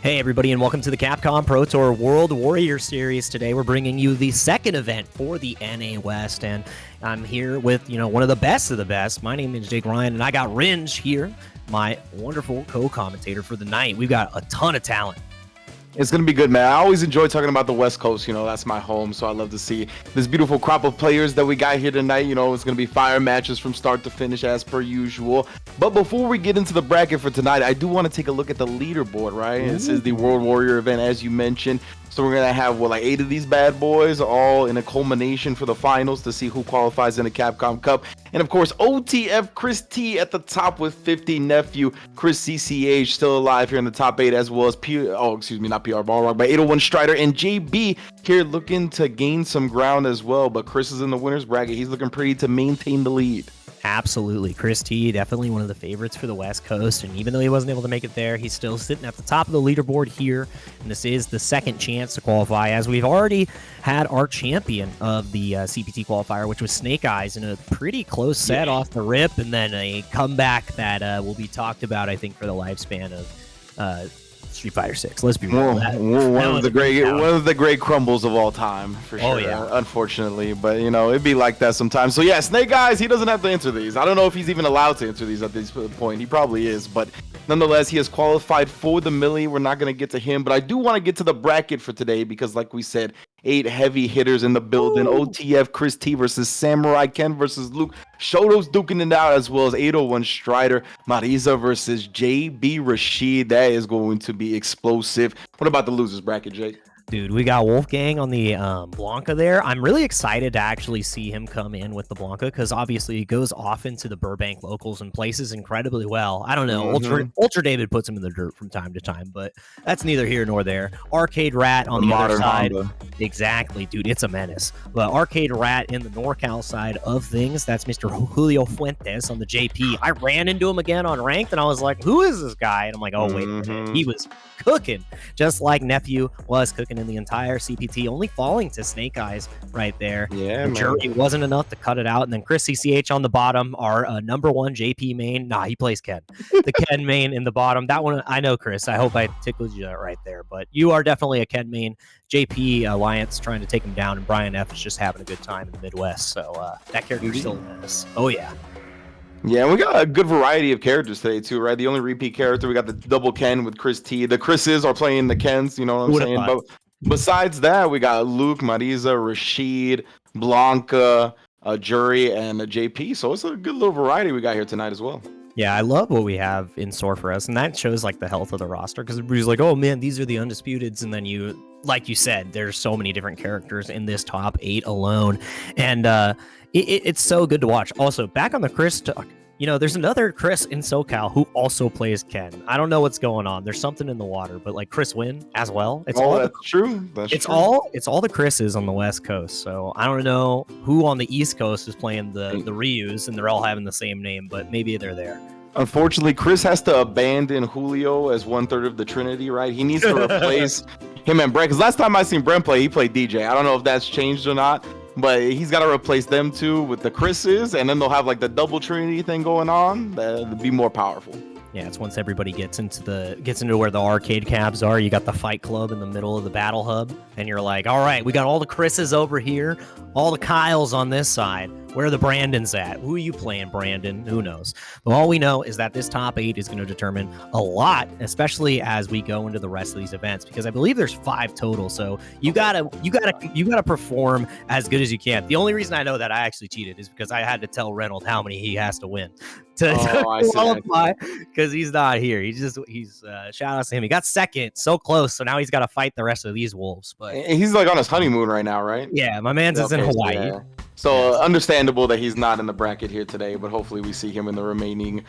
Hey everybody, and welcome to the Capcom Pro Tour World Warrior Series. Today we're bringing you the second event for the NA West, and I'm here with, one of the best. My name is Jake Ryan, and I got Ringe here, my wonderful co-commentator for the night. We've got a ton of talent. It's going to be good, man. I always enjoy talking about the West Coast. That's my home, so I love to see this beautiful crop of players that we got here tonight. It's going to be fire matches from start to finish as per usual. But before we get into the bracket for tonight, I do want to take a look at the leaderboard, right? This is the World Warrior event, as you mentioned. So we're going to have, like 8 of these bad boys all in a culmination for the finals to see who qualifies in the Capcom Cup. And of course, OTF Chris T at the top with 50, Nephew, Chris CCH still alive here in the top 8, as well as not PR Ballrock, but 801 Strider and JB here looking to gain some ground as well. But Chris is in the winner's bracket. He's looking pretty to maintain the lead. Absolutely. Chris T, definitely one of the favorites for the West Coast, and even though he wasn't able to make it there, he's still sitting at the top of the leaderboard here, and this is the second chance to qualify, as we've already had our champion of the CPT qualifier, which was Snake Eyes, in a pretty close set off the rip, and then a comeback that will be talked about, I think, for the lifespan of Street Fighter 6. Let's be real. One of the great crumbles of all time, for sure. Unfortunately, but it'd be like that sometimes. So yeah, Snake Eyes, he doesn't have to answer these. I don't know if he's even allowed to answer these at this point. He probably is, but nonetheless, he has qualified for the Millie. We're not going to get to him, but I do want to get to the bracket for today because, like we said, 8 heavy hitters in the building. OTF Chris T versus Samurai Ken versus Luke. Shoto's duking it out, as well as 801 Strider. Marisa versus JB Rashid. That is going to be explosive. What about the losers bracket, Jake? Dude, we got Wolfgang on the Blanca there. I'm really excited to actually see him come in with the Blanca because obviously he goes off into the Burbank locals and places incredibly well. I don't know. Ultra David puts him in the dirt from time to time, but that's neither here nor there. Arcade Rat on the other side. Honda. Exactly, dude. It's a menace. But Arcade Rat in the NorCal side of things, that's Mr. Julio Fuentes on the JP. I ran into him again on ranked, and I was like, who is this guy? And I'm like, oh, wait a minute. He was cooking, just like Nephew was cooking in the entire CPT, only falling to Snake Eyes right there. Yeah, the jury wasn't enough to cut it out. And then Chris CCH on the bottom, our #1 JP main. Nah, he plays Ken. The Ken main in the bottom. That one, I know, Chris. I hope I tickled you right there. But you are definitely a Ken main. JP Alliance trying to take him down, and Brian F is just having a good time in the Midwest. So that character's still in this. Oh, yeah. Yeah, and we got a good variety of characters today, too, right? The only repeat character, we got the double Ken with Chris T. The Chris's are playing the Kens, you know what I'm saying? But besides that, we got Luke, Marisa, Rashid, Blanca, Jury, and JP. So it's a good little variety we got here tonight as well. Yeah, I love what we have in store for us, and that shows like the health of the roster, because everybody's like, oh man, these are the undisputeds, and then like you said, there's so many different characters in this top 8 alone, and it's so good to watch. Also, back on the Chris talk, there's another Chris in SoCal who also plays Ken. I don't know what's going on. There's something in the water, but like Chris Nguyen as well. That's true. It's all the Chris's on the West Coast. So I don't know who on the East Coast is playing the Ryus, and they're all having the same name, but maybe they're there. Unfortunately, Chris has to abandon Julio as 1/3 of the Trinity, right? He needs to replace him and Brent. Because last time I seen Brent play, he played DJ. I don't know if that's changed or not. But he's got to replace them two with the Chris's, and then they'll have like the double Trinity thing going on. That'll be more powerful. Yeah, it's once everybody gets into where the arcade cabs are. You got the Fight Club in the middle of the Battle Hub, and you're like, all right, we got all the Chris's over here, all the Kyles on this side. Where are the Brandons at? Who are you playing, Brandon? Who knows? But all we know is that this top 8 is going to determine a lot, especially as we go into the rest of these events, because I believe there's 5 total. So you gotta perform as good as you can. The only reason I know that I actually cheated is because I had to tell Reynolds how many he has to win to qualify, because he's not here. He's shout out to him. He got second, so close. So now he's got to fight the rest of these wolves. But he's like on his honeymoon right now, right? Yeah, my man's is in Hawaii. Yeah. So understandable that he's not in the bracket here today, but hopefully we see him in the remaining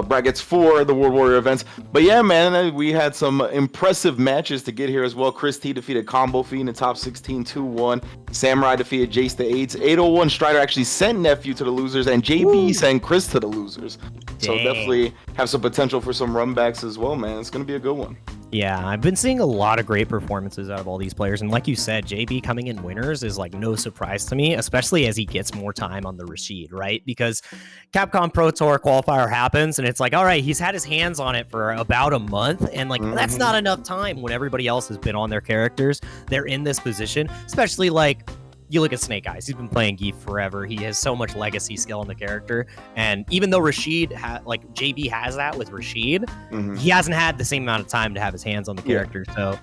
brackets for the World Warrior events. But yeah, man, we had some impressive matches to get here as well. Chris T defeated Combo Fiend in the top 16 2-1. Samurai defeated Jace the 8s. 801 Strider actually sent Nephew to the losers, and JB sent Chris to the losers. Dang. So definitely have some potential for some runbacks as well, man. It's going to be a good one. Yeah, I've been seeing a lot of great performances out of all these players. And like you said, JB coming in winners is like no surprise to me, especially as he gets more time on the Rashid, right? Because Capcom Pro Tour qualifier happens and it's like, all right, he's had his hands on it for about a month. And like, that's not enough time when everybody else has been on their characters. They're in this position, especially like, you look at Snake Eyes. He's been playing Geef forever. He has so much legacy skill in the character. And even though Rashid, like JB has that with Rashid, he hasn't had the same amount of time to have his hands on the character. So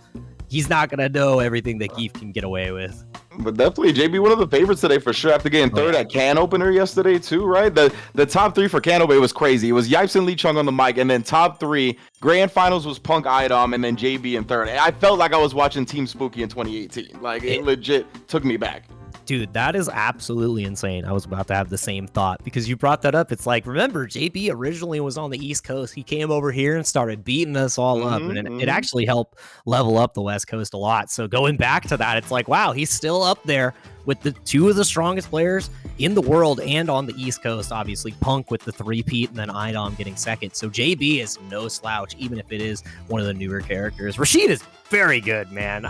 he's not going to know everything that Geef can get away with. But definitely JB, one of the favorites today for sure. After getting third at Can Opener yesterday too, right? The top three for Can Opener was crazy. It was Yipes and Lee Chung on the mic, and then top three grand finals was Punk Idom, and then JB in third. I felt like I was watching Team Spooky in 2018. Like it legit took me back. Dude, that is absolutely insane. I was about to have the same thought because you brought that up. It's like, remember, JB originally was on the East Coast. He came over here and started beating us all up, and it actually helped level up the West Coast a lot. So going back to that, it's like, wow, he's still up there with the two of the strongest players in the world and on the East Coast. Obviously, Punk with the three-peat and then Idom getting second. So JB is no slouch, even if it is one of the newer characters. Rashid is very good, man.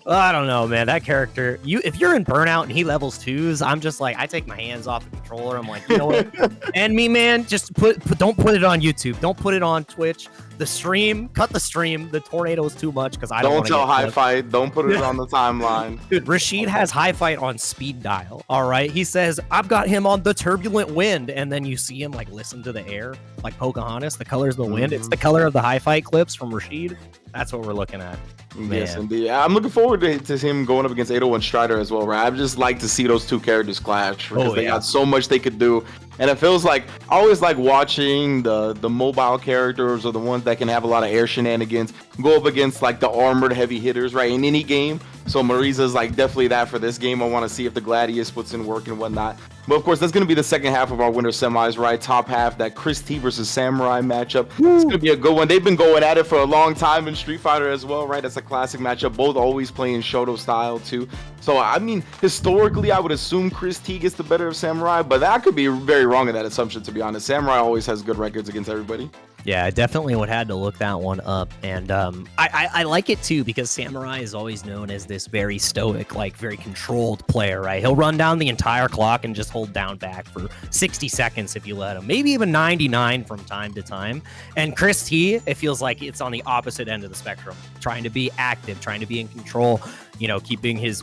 I don't know, man. That character, if you're in Burnout and he levels 2s, I'm just like, I take my hands off the controller. I'm like, you know what? And me, man, just don't put it on YouTube. Don't put it on Twitch. The stream, cut the stream. The tornado is too much because I don't tell High Fight. Don't put it on the timeline. Dude, Rashid has High Fight on speed dial. All right. He says, I've got him on the turbulent wind. And then you see him like listen to the air, like Pocahontas, the colors of the wind. It's the color of the High Fight clips from Rashid. That's what we're looking at. Man. Yes, indeed. I'm looking forward to him going up against 801 Strider as well, right? I just like to see those two characters clash because they got so much they could do. And it feels like I always like watching the mobile characters or the ones that can have a lot of air shenanigans go up against like the armored heavy hitters, right? In any game. So Marisa's like definitely that for this game. I want to see if the Gladius puts in work and whatnot. But of course, that's going to be the second half of our winter semis, right? Top half, that Chris T versus Samurai matchup. It's going to be a good one. They've been going at it for a long time in Street Fighter as well, right? That's a classic matchup. Both always playing Shoto style too. So, I mean, historically, I would assume Chris T gets the better of Samurai, but that could be very wrong in that assumption, to be honest. Samurai always has good records against everybody. Yeah, I definitely would have to look that one up. And I like it too because Samurai is always known as this very stoic, like very controlled player, right? He'll run down the entire clock and just hold down back for 60 seconds if you let him, maybe even 99 from time to time. And Chris T, it feels like it's on the opposite end of the spectrum, trying to be active, trying to be in control, you know, keeping his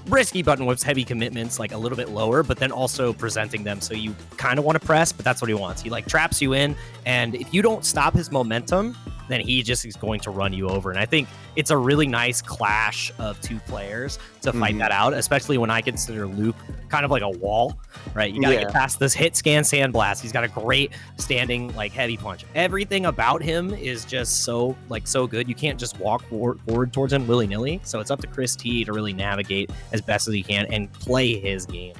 risky button whips, heavy commitments like a little bit lower, but then also presenting them so you kind of want to press, but that's what he wants. He like traps you in, and if you don't stop his momentum, then he just is going to run you over. And I think it's a really nice clash of two players to fight that out, especially when I consider Luke kind of like a wall, right? You got to get past this hit, scan, sandblast. He's got a great standing, like heavy punch. Everything about him is just so good. You can't just walk forward towards him willy-nilly. So it's up to Chris T to really navigate as best as he can and play his game.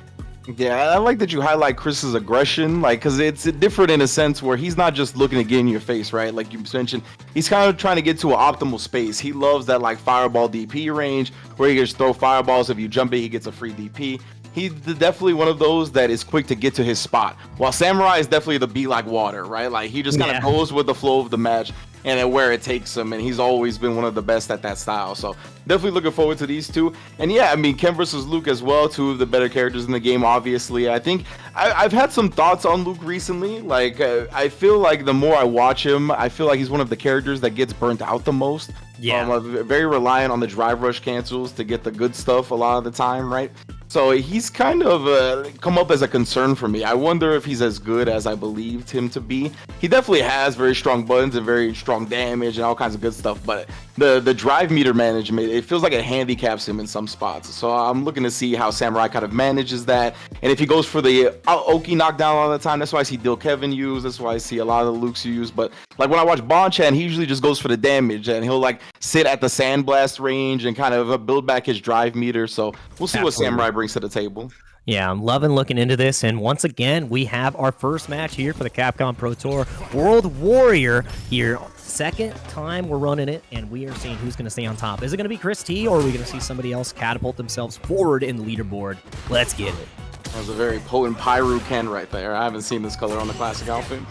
Yeah, I like that you highlight Chris's aggression, like, because it's different in a sense where he's not just looking to get in your face, right? Like you mentioned, he's kind of trying to get to an optimal space. He loves that, like, fireball DP range where he can just throw fireballs. If you jump it, he gets a free DP. He's definitely one of those that is quick to get to his spot. While Samurai is definitely the be like water, right? Like, he just kind of goes with the flow of the match and at where it takes him, and he's always been one of the best at that style. So definitely looking forward to these two. And yeah, I mean, Ken versus Luke as well, two of the better characters in the game, obviously. I think I've had some thoughts on Luke recently. Like, I feel like the more I watch him, I feel like he's one of the characters that gets burnt out the most. Yeah. Very reliant on the drive rush cancels to get the good stuff a lot of the time, right? So he's kind of come up as a concern for me. I wonder if he's as good as I believed him to be. He definitely has very strong buttons and very strong damage and all kinds of good stuff, but the drive meter management, it feels like it handicaps him in some spots. So I'm looking to see how Samurai kind of manages that. And if he goes for the Oki knockdown all the time, that's why I see Dil Kevin use. That's why I see a lot of the Lukes use. But like when I watch Bonchan, he usually just goes for the damage and he'll like sit at the sandblast range and kind of build back his drive meter. So we'll see what Samurai brings to the table. Yeah, I'm loving looking into this. And once again, we have our first match here for the Capcom Pro Tour World Warrior here. Second time we're running it, and we are seeing who's going to stay on top. Is it going to be Chris T, or are we going to see somebody else catapult themselves forward in the leaderboard? Let's get it. That was a very potent Pyru Ken right there. I haven't seen this color on the classic outfit.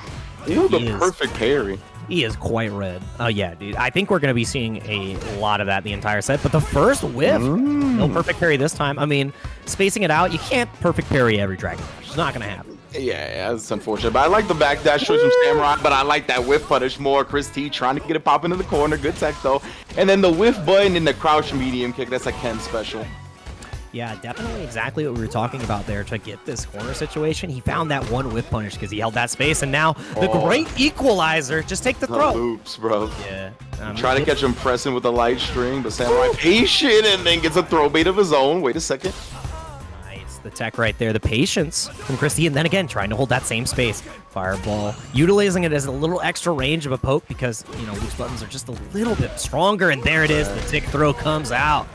You know, the perfect parry. He is quite red. Oh, yeah, dude. I think we're going to be seeing a lot of that the entire set. But the first whiff, no perfect parry this time. I mean, spacing it out, you can't perfect parry every Dragon Rush. It's not going to happen. Yeah, that's unfortunate. But I like the backdash choice from Samurai, but I like that whiff punish more. Chris T trying to get it popping in the corner. Good tech, though. And then the whiff button and the crouch medium kick. That's a Ken special. Yeah, definitely exactly what we were talking about there to get this corner situation. He found that one whip punish because he held that space, and now the great equalizer. Just take the throw. Loops, bro. Yeah. Trying to catch him pressing with a light string, but Samurai patient and then gets a throw bait of his own. Wait a second. Nice. The tech right there. The patience from Christie, and then again, trying to hold that same space. Fireball. Utilizing it as a little extra range of a poke because, you know, loose buttons are just a little bit stronger, and there it is. The tick throw comes out.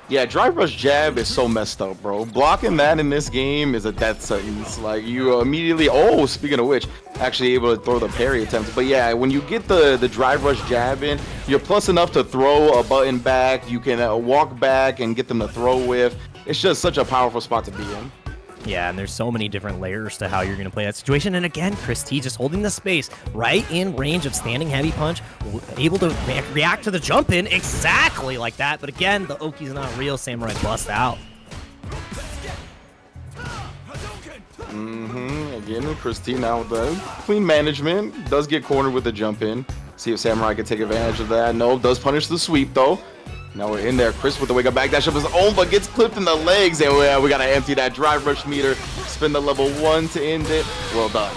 Yeah, drive rush jab is so messed up, bro. Blocking that in this game is a death sentence. Like, you immediately, oh, speaking of which, actually able to throw the parry attempts. But yeah, when you get the drive rush jab in, you're plus enough to throw a button back. You can walk back and get them to throw with. It's just such a powerful spot to be in. Yeah, and there's so many different layers to how you're going to play that situation. And again, Chris T just holding the space right in range of standing heavy punch, able to react to the jump in exactly like that. But again, the Oki's not real. Samurai bust out. Again, Chris T now with the clean management. Does get cornered with the jump in. See if Samurai can take advantage of that. No, does punish the sweep though. Now we're in there. Chris with the wake up backdash of his own, but gets clipped in the legs. And we got to empty that drive rush meter. Spin the level 1 to end it. Well done.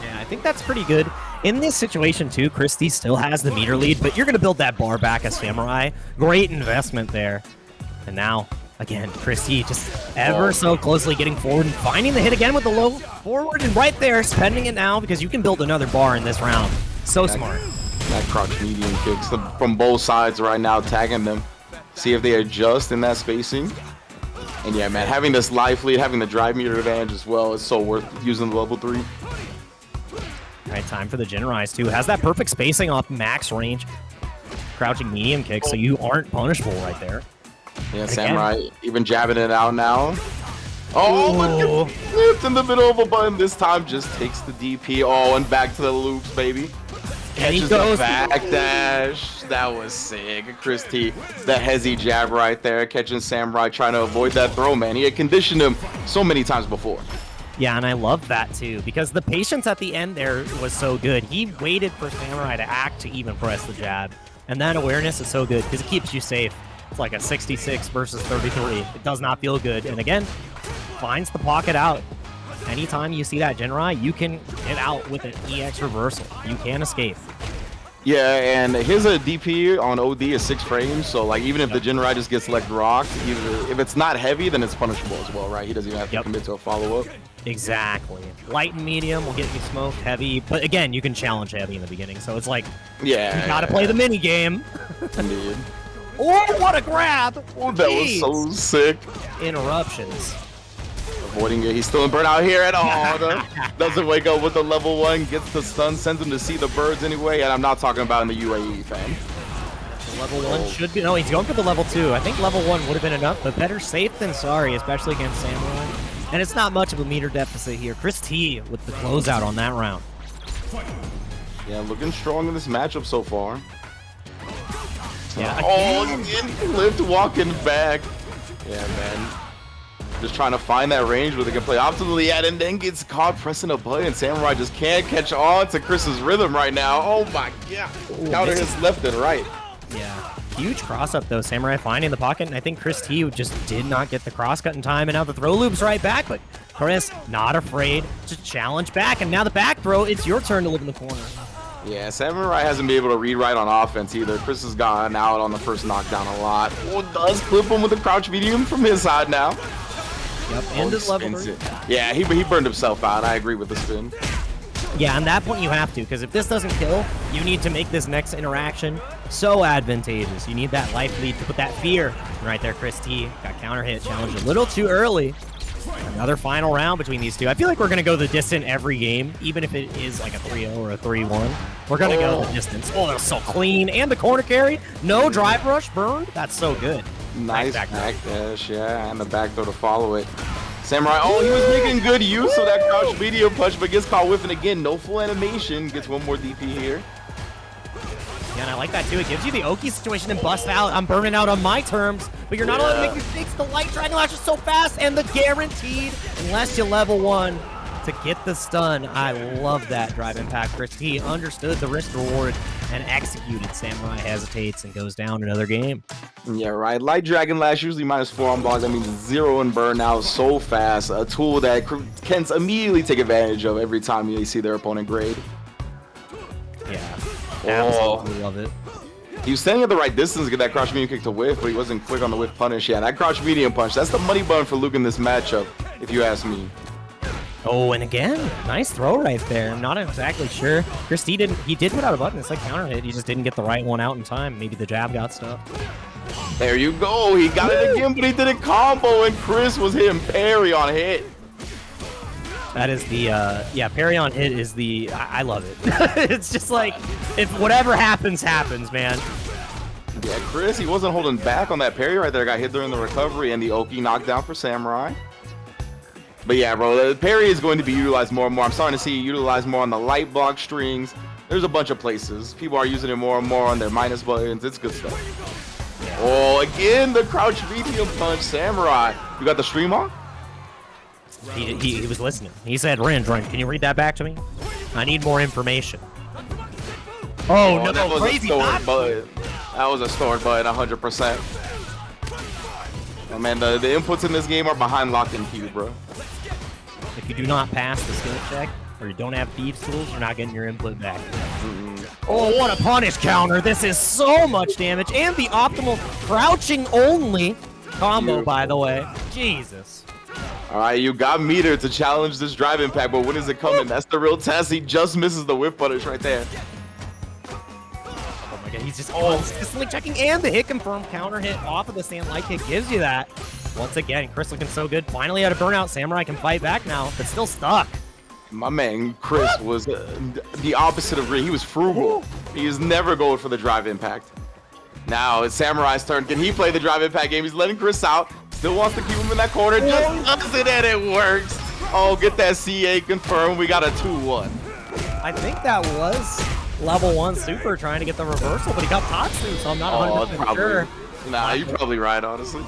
Yeah, I think that's pretty good. In this situation, too, Christie still has the meter lead, but you're going to build that bar back as Samurai. Great investment there. And now, again, Christie just ever so closely getting forward and finding the hit again with the low forward. And right there, spending it now because you can build another bar in this round. So smart. That crouch medium kicks from both sides right now, tagging them. See if they adjust in that spacing. And yeah, man, having this life lead, having the drive meter advantage as well is so worth using the level 3. All right, time for the Genrise, too. Has that perfect spacing off max range. Crouching medium kick, so you aren't punishable right there. Yeah, and Samurai again, even jabbing it out now. Oh, look, flipped in the middle of a button. This time just takes the DP. Oh, and back to the loops, baby. Catches the backdash. That was sick. Chris T, that hezzy jab right there, catching Samurai, trying to avoid that throw, man. He had conditioned him so many times before. Yeah, and I love that too, because the patience at the end there was so good. He waited for Samurai to act to even press the jab. And that awareness is so good, because it keeps you safe. It's like a 66 versus 33. It does not feel good. And again, finds the pocket out. Anytime you see that Genrai, you can get out with an EX reversal. You can escape. Yeah, and his DP on OD is 6 frames, so like even if the Genrai just gets left rocked, if it's not heavy, then it's punishable as well, right? He doesn't even have to commit to a follow-up. Exactly. Light and medium will get you smoked. Heavy, but again, you can challenge heavy in the beginning, so it's like, yeah, you gotta play the mini game. Indeed. Oh, what a grab! Oh, that was so sick. Interruptions. Avoiding it. He's still in burnout here at all. Doesn't wake up with the level 1, gets the stun, sends him to see the birds anyway, and I'm not talking about in the UAE, fam. The level 1 should be, no, he's going for the level 2. I think level 1 would have been enough, but better safe than sorry, especially against Samurai. And it's not much of a meter deficit here. Chris T with the closeout on that round. Yeah, looking strong in this matchup so far. Yeah. Oh, lift walking back. Yeah, man. Just trying to find that range where they can play optimally at, and then gets caught pressing a button. Samurai just can't catch on to Chris's rhythm right now. Oh my god. Counter his left and right. Yeah. Huge cross up though. Samurai finding the pocket, and I think Chris T just did not get the cross cut in time, and now the throw loop's right back, but Chris not afraid to challenge back, and now the back throw, it's your turn to live in the corner. Yeah, Samurai hasn't been able to read right on offense either. Chris has gone out on the first knockdown a lot. Oh, does clip him with a crouch medium from his side now. Yep, and his level 3. Yeah, he burned himself out. I agree with the spin. Yeah, on that point you have to, because if this doesn't kill, you need to make this next interaction so advantageous. You need that life lead to put that fear. And right there, Chris T got counter hit, challenged a little too early. Another final round between these two. I feel like we're going to go the distance every game, even if it is like a 3-0 or a 3-1. We're going to go the distance. Oh, that was so clean. And the corner carry. No drive rush burned. That's so good. Nice backdash, yeah, and the back throw to follow it. Samurai, oh, he was making good use of that crouch medium punch, but gets caught whiffing again. No full animation. Gets one more DP here. Yeah, and I like that too. It gives you the Oki situation and bust out. I'm burning out on my terms, but you're not allowed to make mistakes. The light Dragon Lash is so fast, and the guaranteed, unless you level 1, to get the stun. I love that drive impact. Chris T understood the risk reward and executed. Samurai hesitates and goes down another game. Yeah, right. Light Dragon Lash, usually -4 on blocks. That means 0 in burnout so fast. A tool that can immediately take advantage of every time they see their opponent grade. Yeah, absolutely love it. He was standing at the right distance to get that crouch medium kick to whiff, but he wasn't quick on the whiff punish. Yeah, that crouch medium punch, that's the money button for Luke in this matchup, if you ask me. Oh, and again, nice throw right there. I'm not exactly sure. Chris T did put out a button. It's like counter hit. He just didn't get the right one out in time. Maybe the jab got stuck. There you go. He got it again, but he did a combo, and Chris was hitting parry on hit. That is the, yeah, parry on hit is the, I love it. It's just like, if whatever happens, happens, man. Yeah, Chris, he wasn't holding back on that parry right there. Got hit during the recovery, and the Oki knockdown for Samurai. But yeah, bro, the parry is going to be utilized more and more. I'm starting to see it utilized more on the light block strings. There's a bunch of places. People are using it more and more on their minus buttons. It's good stuff. Yeah. Oh, again, the crouch medium punch, Samurai. You got the stream on? He was listening. He said, Ren, can you read that back to me? I need more information. Oh, no, that was crazy. A stored button. That was a stored button, 100%. Oh, man, the inputs in this game are behind lock and key, bro. If you do not pass the skill check, or you don't have thieves tools, you're not getting your input back. Oh, what a punish counter. This is so much damage. And the optimal crouching only combo, by the way. Jesus. All right, you got meter to challenge this drive impact, but when is it coming? That's the real test. He just misses the whip punish right there. Oh my god, he's just consistently checking, and the hit confirm counter hit off of the stand light kick gives you that. Once again, Chris looking so good. Finally out of burnout. Samurai can fight back now, but still stuck. My man Chris was the opposite of Ri. He was frugal. He is never going for the drive impact. Now it's Samurai's turn. Can he play the drive impact game? He's letting Chris out. Still wants to keep him in that corner. Just does it, and it works. Oh, get that CA confirmed. We got a 2-1. I think that was level 1 super trying to get the reversal, but he got Tatsu, so I'm not 100% sure. Nah, you're probably right, honestly.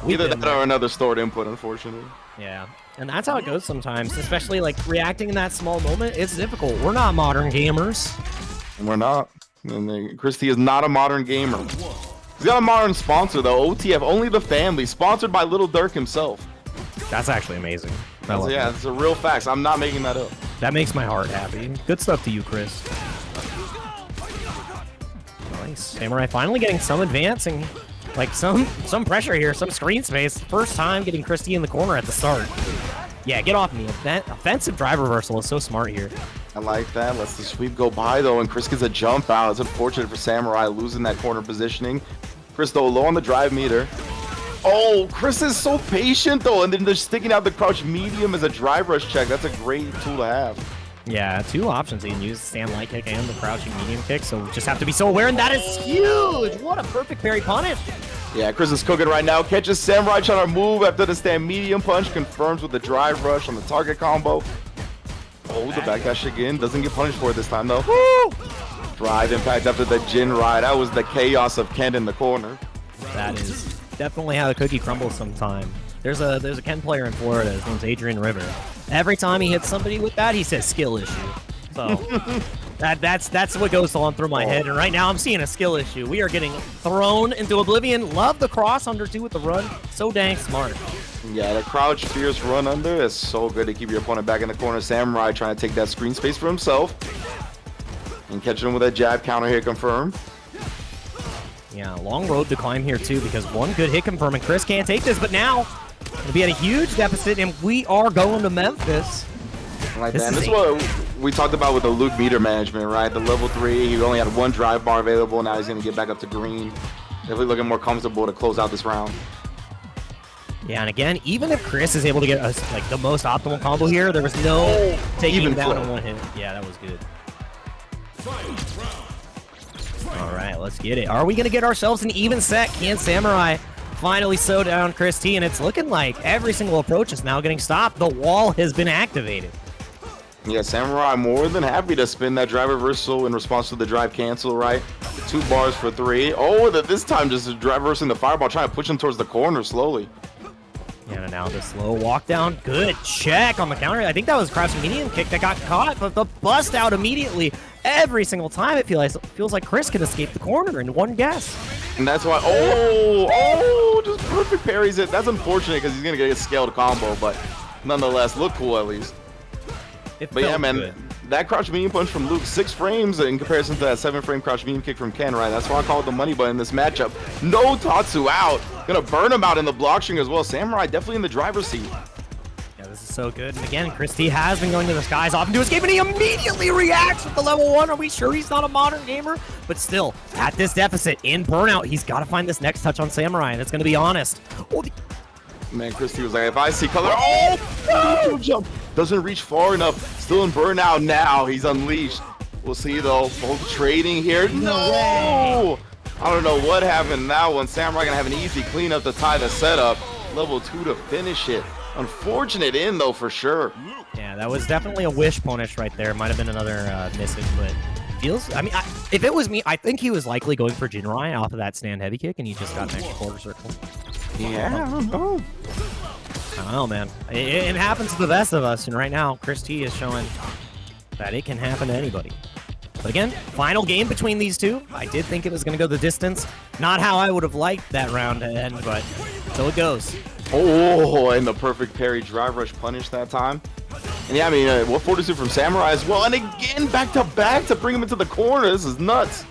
Either that or another stored input, unfortunately. Yeah, and that's how it goes sometimes, especially like reacting in that small moment. It's difficult. We're not modern gamers. And we're not. And Christy is not a modern gamer. He's got a modern sponsor, though. OTF, only the family, sponsored by Little Dirk himself. That's actually amazing. Yeah, it's a real fact. I'm not making that up. That makes my heart happy. Good stuff to you, Chris. Nice. Samurai finally getting some advancing. Like some pressure here, some screen space. First time getting Christy in the corner at the start. Yeah, get off me. That offensive drive reversal is so smart here. I like that. Lets the sweep go by, though, and Chris gets a jump out. It's unfortunate for Samurai losing that corner positioning. Chris, though, low on the drive meter. Oh, Chris is so patient, though, and then they're sticking out the crouch medium as a drive rush check. That's a great tool to have. Yeah, 2 options. You can use the stand light kick and the crouching medium kick, so just have to be so aware, and that is huge! What a perfect parry punish! Yeah, Chris is cooking right now. Catches Samurai trying to move after the stand medium punch. Confirms with the drive rush on the target combo. Oh, the backdash again. Doesn't get punished for it this time, though. Woo! Drive impact after the Jin ride. That was the chaos of Ken in the corner. That is definitely how the cookie crumbles sometime. There's a Ken player in Florida. His name's Adrian River. Every time he hits somebody with that, he says skill issue. So that's what goes on through my head. And right now I'm seeing a skill issue. We are getting thrown into oblivion. Love the cross under 2 with the run. So dang smart. Yeah, the crouch fierce run under is so good to keep your opponent back in the corner. Samurai trying to take that screen space for himself. And catching him with a jab counter hit confirmed. Yeah, long road to climb here too, because one good hit confirm and Chris can't take this, but now it'll be at a huge deficit and we are going to Memphis. Like that. This is what we talked about with the Luke meter management, right? The level 3, he only had 1 drive bar available. Now he's going to get back up to green. Definitely looking more comfortable to close out this round. Yeah, and again, even if Chris is able to get us like the most optimal combo here, there was no taking him down in 1 hit. Yeah, that was good. All right, let's get it. Are we going to get ourselves an even set? Can Samurai finally sew down Chris T? And it's looking like every single approach is now getting stopped. The wall has been activated. Yeah, Samurai more than happy to spin that drive reversal in response to the drive cancel, right? 2 bars for 3. Oh, this time just drive reversing the fireball, trying to push him towards the corner slowly. Yeah, and now the slow walk down. Good check on the counter. I think that was crouching medium kick that got caught, but the bust out immediately. Every single time it feels like Chris could escape the corner in one guess. And that's why, just perfect parries it. That's unfortunate because he's going to get a scaled combo, but nonetheless, look cool at least. But yeah, man, good. That crouch medium punch from Luke, 6 frames in comparison to that 7-frame crouch medium kick from Ken, right? That's why I call it the money button in this matchup. No Tatsu out. Gonna burn him out in the block string as well. Samurai definitely in the driver's seat. Yeah, this is so good. And again, Chris T has been going to the skies off into escape, and he immediately reacts with the level 1. Are we sure he's not a modern gamer? But still, at this deficit in burnout, he's got to find this next touch on Samurai, and it's going to be honest. Oh, Man, Christy was like, if I see color, no! Jump. Doesn't reach far enough. Still in burnout now. He's unleashed. We'll see though. Both trading here. No! I don't know what happened in that one. Samurai gonna have an easy cleanup to tie the setup. Level 2 to finish it. Unfortunate in though for sure. Yeah, that was definitely a wish punish right there. Might have been another missing, but feels. I mean, if it was me, I think he was likely going for Jinrai off of that stand heavy kick, and he just got an extra quarter circle. Yeah, I don't know. I don't know, man. It happens to the best of us, and right now, Chris T is showing that it can happen to anybody. But again, final game between these two. I did think it was going to go the distance. Not how I would have liked that round to end, but so it goes. Oh, and the perfect parry drive rush punish that time. And yeah, I mean, what fortitude from Samurai as well. And again, back to back to bring him into the corner. This is nuts.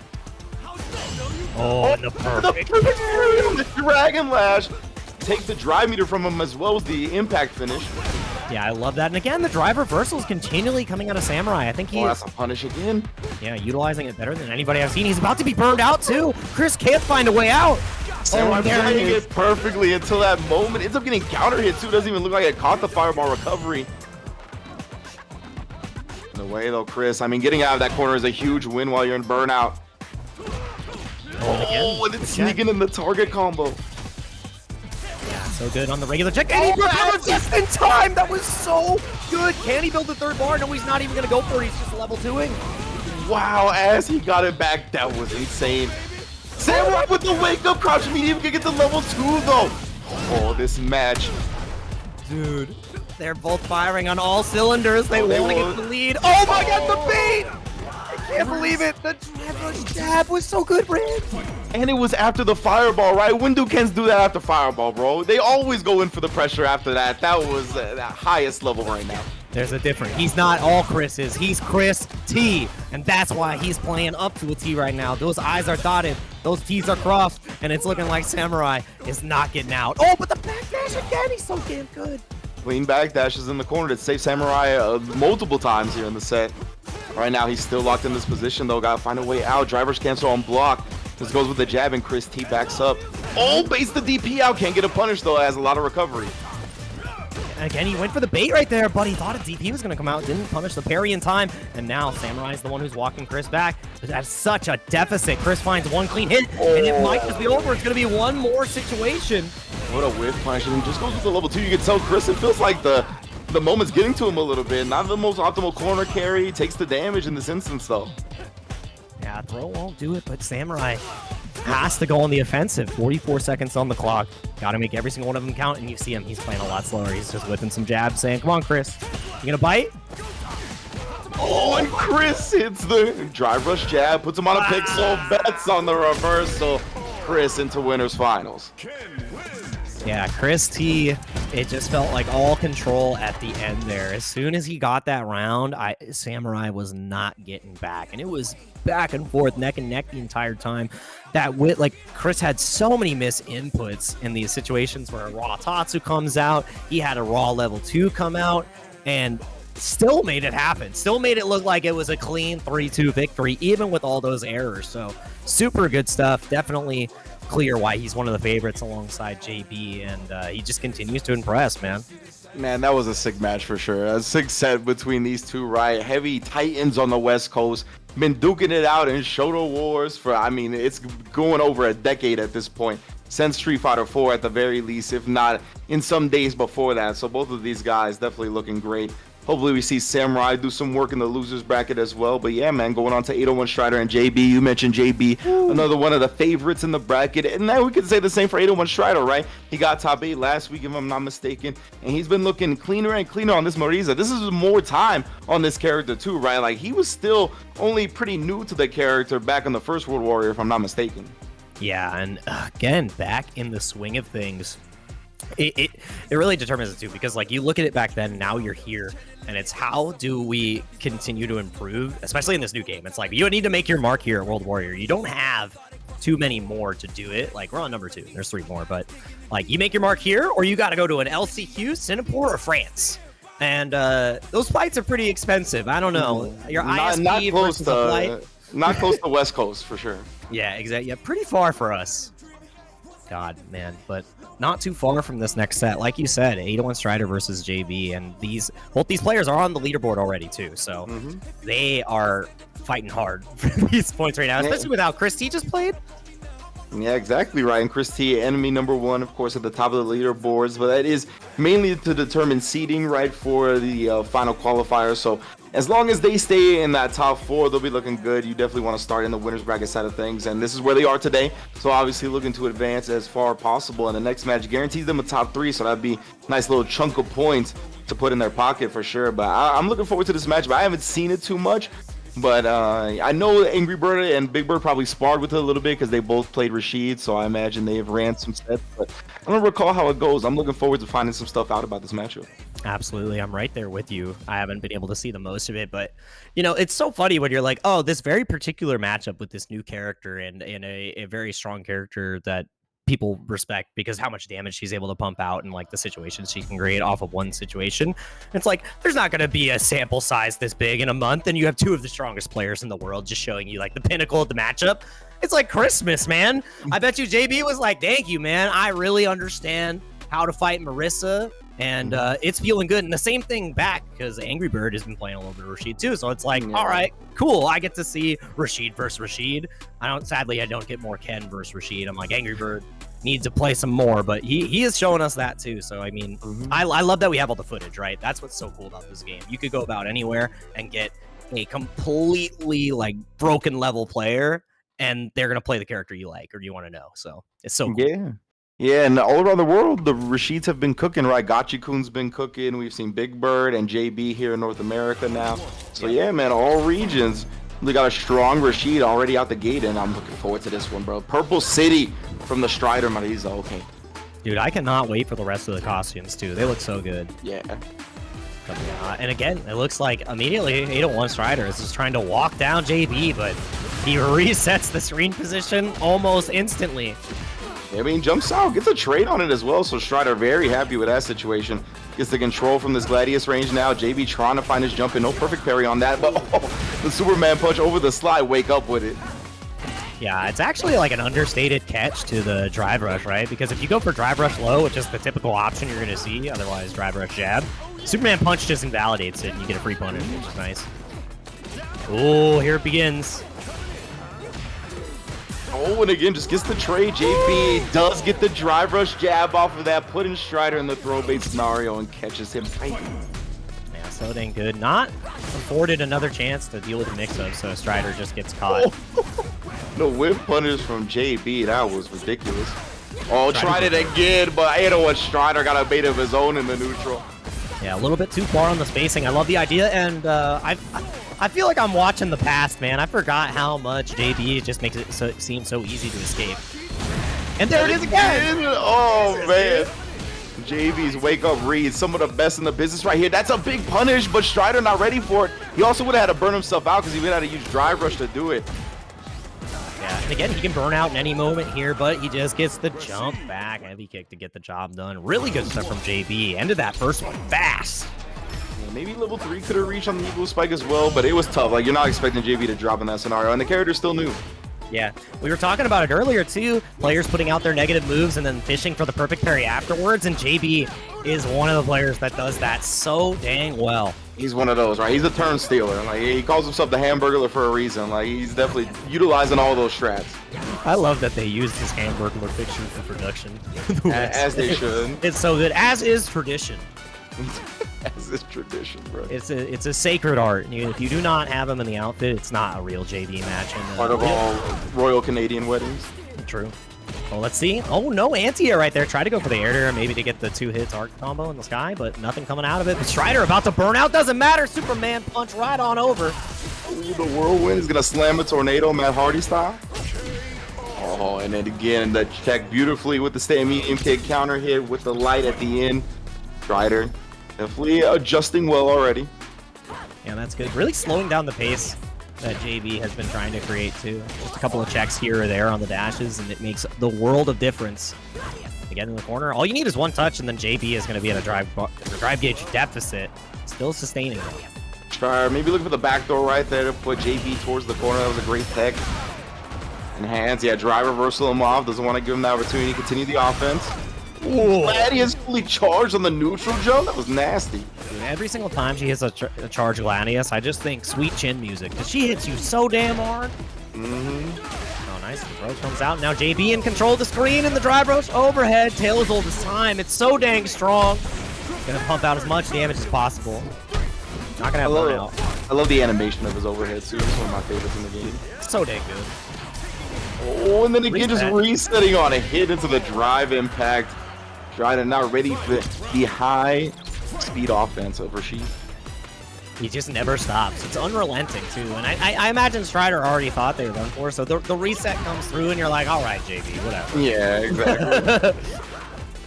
Oh, and the perfect parry on the Dragon Lash. Take the drive meter from him as well as the impact finish. Yeah, I love that. And again, the drive reversal is continually coming out of Samurai. I think he that's a punish again. Yeah, utilizing it better than anybody I've seen. He's about to be burned out too. Chris can't find a way out. Samurai playing it perfectly until that moment. Ends up getting counter hit too. Doesn't even look like it caught the fireball recovery. In a way though, Chris. I mean, getting out of that corner is a huge win while you're in burnout. And it's sneaking in the target combo. So good on the regular check, and he burned just in time. That was so good. Can he build the third bar? No, he's not even gonna go for it. He's just level 2-ing. Wow, as he got it back, that was insane. Samurai with the wake up crouch medium can get to level 2 though. Oh, this match. Dude, they're both firing on all cylinders. They want to get the lead. Oh my god, the bait! I can't believe it. The jab was so good for him. And it was after the fireball, right? When do Kens do that after fireball, bro? They always go in for the pressure after that. That was the highest level right now. There's a difference. He's not all Chris's. He's Chris T. And that's why he's playing up to a T right now. Those I's are dotted. Those T's are crossed. And it's looking like Samurai is not getting out. Oh, but the backdash again. He's so damn good. Clean back dashes in the corner to save Samurai multiple times here in the set. Right now, he's still locked in this position, though. Gotta find a way out. Drivers cancel on block. This goes with the jab, and Chris T backs up. Oh, base the DP out. Can't get a punish, though. Has a lot of recovery. And again, he went for the bait right there, but he thought a DP was going to come out. Didn't punish the parry in time. And now Samurai's the one who's walking Chris back. But that's such a deficit. Chris finds one clean hit, and it might just be over. It's going to be one more situation. What a whiff punish. And just goes with the level 2. You can tell Chris, it feels like the moment's getting to him a little bit. Not the most optimal corner carry. Takes the damage in this instance, though. Yeah, throw won't do it, but Samurai has to go on the offensive. 44 seconds on the clock. Got to make every single one of them count, and you see him. He's playing a lot slower. He's just whipping some jabs, saying, come on, Chris. You gonna bite? Oh, and Chris hits the drive rush jab, puts him on a pixel, bets on the reversal. Chris into winners finals. Yeah, Chris T, it just felt like all control at the end there. As soon as he got that round, Samurai was not getting back. And it was back and forth, neck and neck the entire time. Chris had so many misinputs in these situations where a raw Tatsu comes out. He had a raw level 2 come out and still made it happen. Still made it look like it was a clean 3-2 victory, even with all those errors. So super good stuff. Definitely clear why he's one of the favorites alongside JB, and he just continues to impress, man. Man, that was a sick match for sure. A sick set between these two, right? Heavy titans on the West Coast. Been duking it out in Shoto Wars for, I mean, it's going over a decade at this point. Since Street Fighter 4 at the very least, if not in some days before that. So both of these guys definitely looking great. Hopefully we see Samurai do some work in the losers bracket as well. But yeah, man, going on to 801 Strider and JB. You mentioned JB, another one of the favorites in the bracket. And now we can say the same for 801 Strider, right? He got top 8 last week, if I'm not mistaken. And he's been looking cleaner and cleaner on this Marisa. This is more time on this character too, right? Like, he was still only pretty new to the character back in the first World Warrior, if I'm not mistaken. Yeah, and again, back in the swing of things. It really determines it too, because like you look at it back then, now you're here, and it's how do we continue to improve, especially in this new game. It's like you need to make your mark here at World Warrior. You don't have too many more to do it. Like, we're on number 2, there's 3 more, but like you make your mark here, or you got to go to an LCQ, Singapore, or France. And those flights are pretty expensive. I don't know, your ISP versus a flight, not close to West Coast for sure. Yeah, exactly. Yeah, pretty far for us. God, man, but not too far from this next set. Like you said, 801 Strider versus JB, and both these players are on the leaderboard already too, so they are fighting hard for these points right now, especially with how Chris T just played. Yeah, exactly right. And Chris T, enemy number 1, of course, at the top of the leaderboards, but that is mainly to determine seeding, right, for the final qualifier. So as long as they stay in that top 4, they'll be looking good. You definitely want to start in the winners bracket side of things, and this is where they are today. So obviously looking to advance as far as possible, and the next match guarantees them a top 3, so that'd be a nice little chunk of points to put in their pocket for sure. But I'm looking forward to this match, but I haven't seen it too much. But I know Angry Bird and Big Bird probably sparred with it a little bit because they both played Rashid, so I imagine they have ran some sets. But I don't recall how it goes. I'm looking forward to finding some stuff out about this matchup. Absolutely, I'm right there with you. I haven't been able to see the most of it, but you know, it's so funny when you're like, oh, this very particular matchup with this new character and a very strong character that people respect because how much damage she's able to pump out and like the situations she can create off of one situation. It's like there's not going to be a sample size this big in a month, and you have 2 of the strongest players in the world just showing you like the pinnacle of the matchup. It's like Christmas, man. I bet you JB was like, thank you, man. I really understand how to fight Marisa, and it's feeling good. And the same thing back because Angry Bird has been playing a little bit of Rashid too, so it's like, all right, cool. I get to see Rashid versus Rashid. Sadly, I don't get more Ken versus Rashid. I'm like, Angry Bird needs to play some more, but he is showing us that too. So I mean, I love that we have all the footage, right? That's what's so cool about this game. You could go about anywhere and get a completely like broken level player, and they're gonna play the character you like or you want to know. So it's so cool. Yeah, and all around the world, the Rashids have been cooking, right? Gotchi-kun's been cooking. We've seen Big Bird and JB here in North America now. So yeah, man, all regions. We got a strong Rashid already out the gate, and I'm looking forward to this one, bro. Purple City from the Strider Marisa. Okay. Dude, I cannot wait for the rest of the costumes, too. They look so good. Yeah. And again, it looks like immediately 801 Strider is just trying to walk down JB, but he resets the screen position almost instantly. I mean, jumps out, gets a trade on it as well, so Strider very happy with that situation. Gets the control from this Gladius range now. JB trying to find his jump in. No perfect parry on that, but the Superman punch over the slide, wake up with it. Yeah, it's actually like an understated catch to the drive rush, right? Because if you go for drive rush low, which is the typical option you're going to see, otherwise drive rush jab, Superman punch just invalidates it and you get a free punish, which is nice. Oh, here it begins. Oh, and again, just gets the trade. JB does get the drive rush jab off of that, putting Strider in the throw bait scenario and catches him right. Yeah, so dang good. Not afforded another chance to deal with the mix-up, so Strider just gets caught. The whip punish from JB, that was ridiculous. Oh, tried it again, but 801 Strider got a bait of his own in the neutral. Yeah, a little bit too far on the spacing. I love the idea, and I feel like I'm watching the past, man. I forgot how much JB just makes it seem so easy to escape. And there it is again! Oh, man. JB's wake-up read, some of the best in the business right here. That's a big punish, but Strider not ready for it. He also would have had to burn himself out because he would have had to use drive rush to do it. Yeah, and again, he can burn out in any moment here, but he just gets the jump back. Heavy kick to get the job done. Really good stuff from JB. Ended that first one fast. Yeah, maybe level 3 could have reached on the Eagle Spike as well, but it was tough. Like, you're not expecting JB to drop in that scenario, and the character's still new. Yeah, we were talking about it earlier too. Players putting out their negative moves and then fishing for the perfect parry afterwards, and JB is one of the players that does that so dang well. He's one of those, right? He's a turn stealer. Like, he calls himself the Hamburglar for a reason. Like, he's definitely utilizing all those strats. I love that they used his Hamburglar picture for production. As they should. It's so good, as is tradition. As This is tradition, bro. It's a sacred art. If you do not have him in the outfit, it's not a real JB match. Part of all Royal Canadian weddings. True. Well, let's see. Oh, no anti-air right there. Try to go for the air maybe to get the 2-hit arc combo in the sky, but nothing coming out of it. But Strider about to burn out. Doesn't matter. Superman punch right on over. Ooh, the whirlwind is going to slam a tornado, Matt Hardy style. Oh, and then again, the check beautifully with the stay medium kick counter hit with the light at the end. Strider definitely adjusting well already. Yeah, that's good. Really slowing down the pace that JB has been trying to create too. Just a couple of checks here or there on the dashes, and it makes the world of difference. Again in the corner, all you need is one touch, and then JB is going to be at a drive gauge deficit. Still sustaining it. Try maybe look for the back door right there to put JB towards the corner. That was a great tech. Enhance, yeah, drive reversal him off. Doesn't want to give him the opportunity to continue the offense. Ooh, Gladius fully charged on the neutral jump. That was nasty. Dude, every single time she hits a charge Gladius, I just think sweet chin music. Because she hits you so damn hard. Oh, nice. The Roach comes out. Now JB in control of the screen, and the drive Roach overhead. Tails all this time. It's so dang strong. Gonna pump out as much damage as possible. Not gonna have burnout. I love the animation of his overhead too. It's one of my favorites in the game. So dang good. Oh, and then again, just resetting on a hit into the drive impact. Strider not ready for the high speed offense of Rashid. He just never stops. It's unrelenting too, and I imagine Strider already thought they were done for. So the reset comes through, and you're like, all right, JB, whatever. Yeah, exactly.